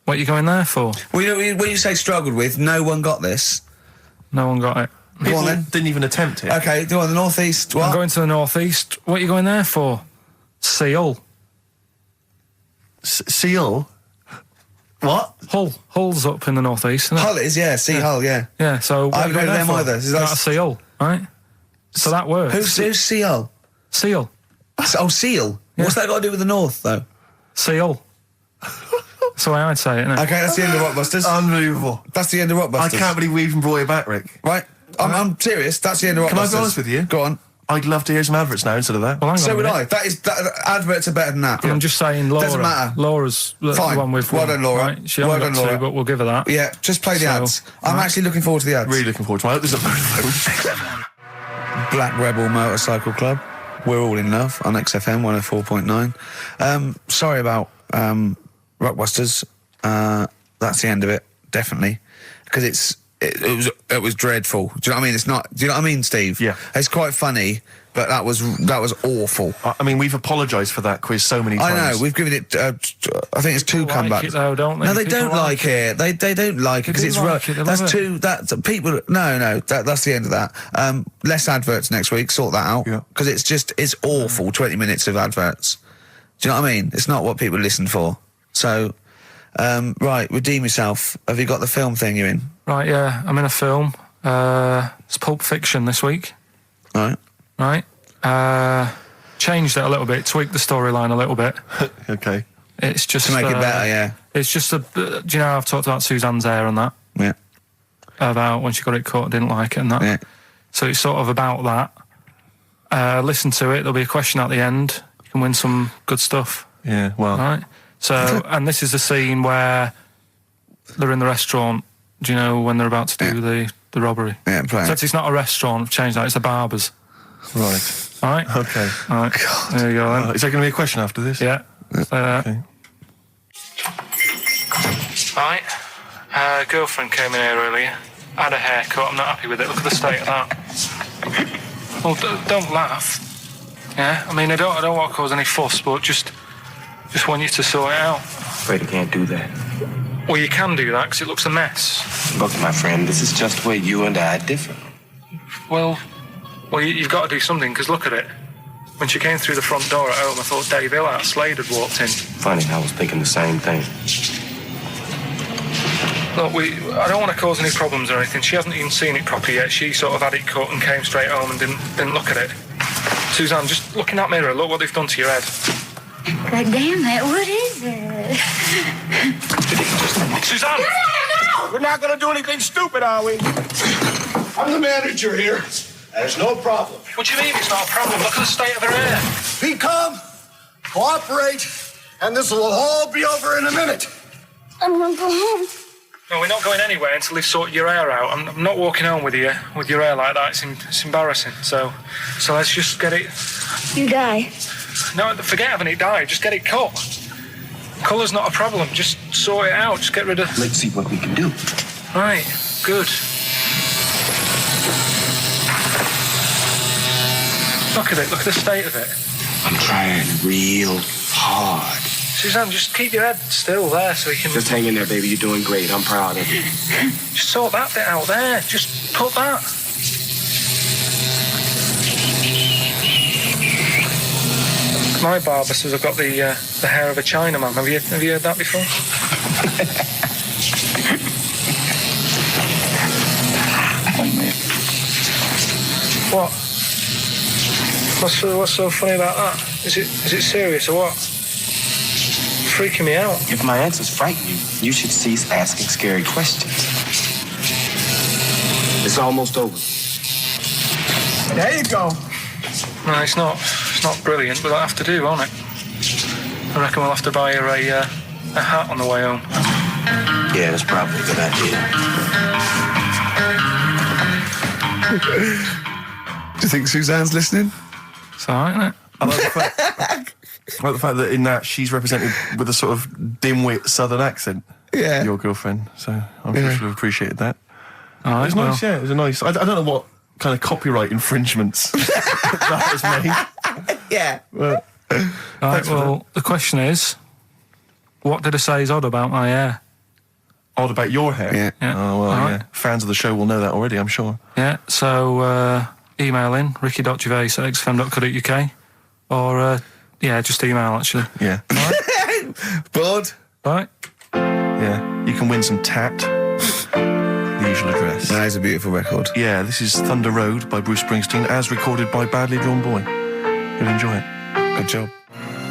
What are you going there for? Well, you know, when you say struggled with, no one got this. No one got it. Go People on then. didn't even attempt it. Okay, go on, the northeast. What? I'm going to the northeast. What are you going there for? Seal. Seal? What? Hull's up in the northeast, isn't it? Hull is, yeah. Sea Hull, yeah. Yeah, so... I haven't heard of them either. Is that- That's a seal, right? So that works. Who's Sea Hull? Seal. Oh, Seal. Yeah. What's that got to do with the north, though? Seal. That's the way I'd say it, innit? Okay, that's the end of Rockbusters. Unbelievable. That's the end of Rockbusters. I can't believe we even brought it back, Rick. Right, I'm serious. That's the end of Rockbusters. Can I be honest with you? Go on. I'd love to hear some adverts now instead of that. Well, hang on So a would minute. I. Adverts are better than that. I'm just saying Laura. Doesn't matter. Laura's the Fine. one with... Well done, Laura. Right? She Well only done, got two, Laura. but we'll give her that. Yeah, just play the So, ads. I'm actually looking forward to the ads. Really looking forward to my... There's a phone. Black Rebel Motorcycle Club. We're all in love on XFM 104.9. Sorry about Rockbusters. That's the end of it, definitely, because it was dreadful. Do you know what I mean? It's not. Do you know what I mean, Steve? Yeah. It's quite funny, but that was awful. I mean, we've apologised for that quiz so many times. I know. We've given it. I think it's two People like comebacks. it though, don't they? No, they People don't like it. They don't like it because do it's like it, they that's love it. too. That's people. No. That's the end of that. Less adverts next week. Sort that out. Yeah. Because it's awful. 20 minutes of adverts. Do you know what I mean? It's not what people listen for. So, right, redeem yourself. Have you got the film thing you're in? Right, yeah, I'm in a film. It's Pulp Fiction this week. Right. Right. Changed it a little bit, tweaked the storyline a little bit. Okay. It's just To make it better, yeah. It's just do you know I've talked about Suzanne's hair and that, Yeah. about when she got it cut, didn't like it and that. Yeah. So it's sort of about that. Listen to it. There'll be a question at the end. You can win some good stuff. Yeah, well... Right. So, and this is the scene where they're in the restaurant. Do you know when they're about to do the robbery? Yeah, play So it. it's not a restaurant. I've changed that. It's a barber's. Right. All right. Okay. All right. There you go then. Is there going to be a question after this? Yeah. Okay. Right. Girlfriend came in here earlier. Had a haircut. I'm not happy with it. Look at the state of that. Well, don't laugh. Yeah. I mean, I don't want to cause any fuss, but just want you to sort it out. Afraid I can't do that. Well, you can do that because it looks a mess. Look, my friend, this is just where you and I differ. Well, you've got to do something because look at it. When she came through the front door at home, I thought Dave Hill out Slade had walked in. Funny, I was thinking the same thing. Look, I don't want to cause any problems or anything. She hasn't even seen it properly yet. She sort of had it cut and came straight home and didn't look at it. Suzanne, just look in that mirror. Look what they've done to your head. God damn it, what is it? Suzanne! No! We're not gonna do anything stupid, are we? I'm the manager here. There's no problem. What do you mean it's not a problem? Look at the state of her hair. Be calm, cooperate, and this will all be over in a minute. I want to go home. No, we're not going anywhere until they've sorted your hair out. I'm not walking home with your hair like that. It's embarrassing. So let's just get it... You die. No, forget having it dyed. Just get it cut. Colour's not a problem. Just sort it out. Just get rid of... Let's see what we can do. Right. Good. Look at it. Look at the state of it. I'm trying real hard. Suzanne, just keep your head still there so we can... Just hang in there, baby. You're doing great. I'm proud of you. Just sort that bit out there. Just put that. My barber says I've got the hair of a Chinaman. Have you heard that before? What? What's so funny about that? Is it serious or what? Freaking me out. If my answers frighten you, you should cease asking scary questions. It's almost over. There you go. No, it's not brilliant, but I have to do, won't it? I reckon we'll have to buy her a hat on the way home. Yeah, that's probably a good idea. Do you think Suzanne's listening? It's alright, isn't it? I like the fact that in that she's represented with a sort of dimwit southern accent. Yeah. Your girlfriend. So I'm sure she'll have appreciated that. Alright, It was nice, yeah. It was a nice... I don't know what kind of copyright infringements that has made. Yeah. Well, Right, well, the question is, what did I say is odd about my hair? odd about your hair? Yeah. Oh, well, All yeah. right. Fans of the show will know that already, I'm sure. Yeah, so email in, ricky.gervais@xfm.co.uk, or, just email, actually. Yeah. Bored? Right? Yeah. You can win some tat. The usual address. That is a beautiful record. Yeah, this is Thunder Road by Bruce Springsteen, as recorded by Badly Drawn Boy. You'll enjoy it. Good job.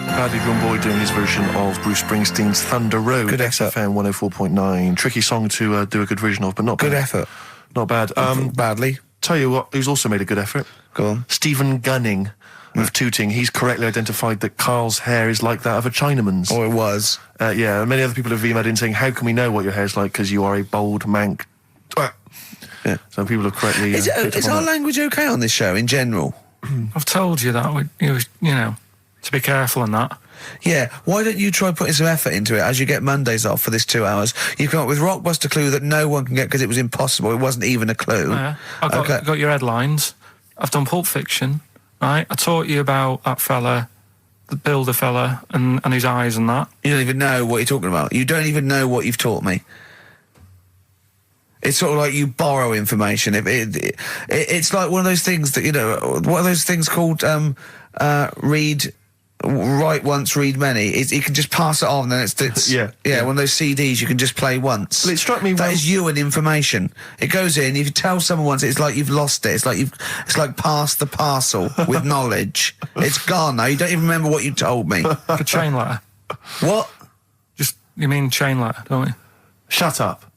Badly Drawn Boy doing his version of Bruce Springsteen's Thunder Road. Good effort. XFM 104.9. Tricky song to do a good version of, but not Good bad. effort. Not bad. Badly. Tell you what, who's also made a good effort? Go on. Stephen Gunning of Tooting. He's correctly identified that Karl's hair is like that of a Chinaman's. Or it was. Yeah, and many other people have emailed in saying, how can we know what your hair's like because you are a bold mank. Yeah. So people have correctly... Is our language okay on this show in general? I've told you that, to be careful on that. Yeah, why don't you try putting some effort into it as you get Mondays off for this 2 hours? You come up with Rockbuster clue that no one can get because it was impossible. It wasn't even a clue. Yeah. I've got your headlines. I've done Pulp Fiction, right? I taught you about that fella, the builder fella, and his eyes and that. You don't even know what you're talking about. You don't even know what you've taught me. It's sort of like you borrow information. It's like one of those things that, what are those things called, write once, read many. You can just pass it on, and it's Yeah. one of those CDs you can just play once. Well, it struck me that is you and information. It goes in. If you tell someone once, it's like you've lost it. It's like passed the parcel with knowledge. It's gone now. You don't even remember what you told me. The chain letter. What? You mean chain letter, don't you? Shut up.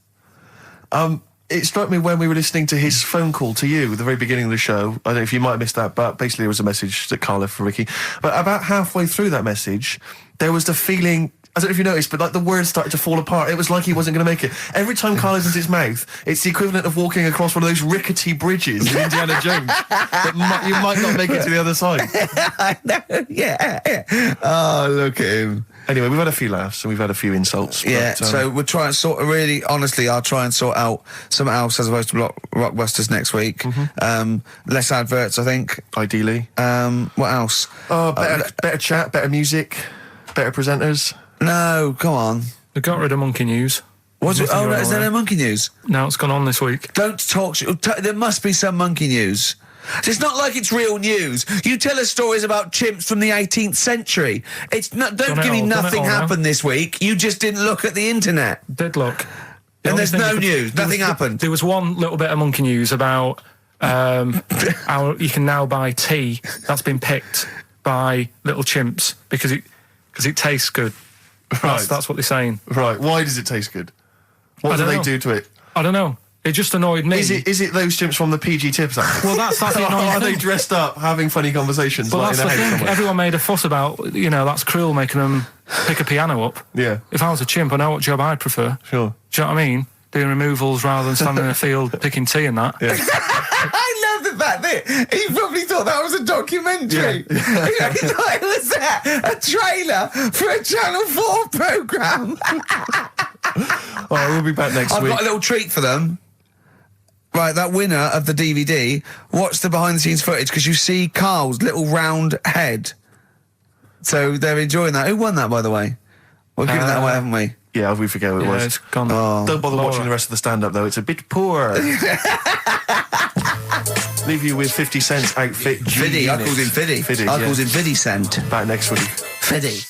It struck me when we were listening to his phone call to you at the very beginning of the show. I don't know if you might have missed that, but basically it was a message that Karl left for Ricky. But about halfway through that message, there was the feeling, I don't know if you noticed, but like the words started to fall apart. It was like he wasn't going to make it. Every time Karl opens his mouth, it's the equivalent of walking across one of those rickety bridges in Indiana Jones. You might not make it to the other side. I know, yeah. Oh, look at him. Anyway, we've had a few laughs and we've had a few insults. Yeah, but, so we'll try and honestly, I'll try and sort out something else as opposed to Rockbusters next week. Less adverts, I think. Ideally. What else? Oh, better chat, better music, better presenters. No, come on. They got rid of Monkey News. What's it? Oh, no, is there no Monkey News? No, it's gone on this week. Don't talk. There must be some Monkey News. It's not like it's real news. You tell us stories about chimps from the 18th century. It's not. Don't give me nothing happened this week. You just didn't look at the internet. Did look. And there's no news. Nothing happened. There was one little bit of Monkey News about how you can now buy tea that's been picked by little chimps because it tastes good. Right. That's what they're saying. Right. Why does it taste good? What do they do to it? I don't know. It just annoyed me. Is it those chimps from the PG Tips Act? Well, that's the annoying Are they thing. dressed up, having funny conversations? Well, like that's in the a house thing. somewhere? Everyone made a fuss about, that's cruel making them pick a piano up. Yeah. If I was a chimp, I know what job I'd prefer. Sure. Do you know what I mean? Doing removals rather than standing in a field picking tea and that. Yeah. I love the fact that he probably thought that was a documentary. Yeah. He thought it was a trailer for a Channel 4 programme. All right, we'll be back next I've week. got a little treat for them. Right, that winner of the DVD, watch the behind-the-scenes footage because you see Karl's little round head. So they're enjoying that. Who won that, by the way? We've given that away, haven't we? Yeah, we forget what it was. It's gone. Oh. Don't bother watching the rest of the stand-up, though. It's a bit poor. Leave you with 50 Cent's outfit. Fiddy, I called him Fiddy. Fiddy, I called him Fiddy Cent. Back next week. Fiddy.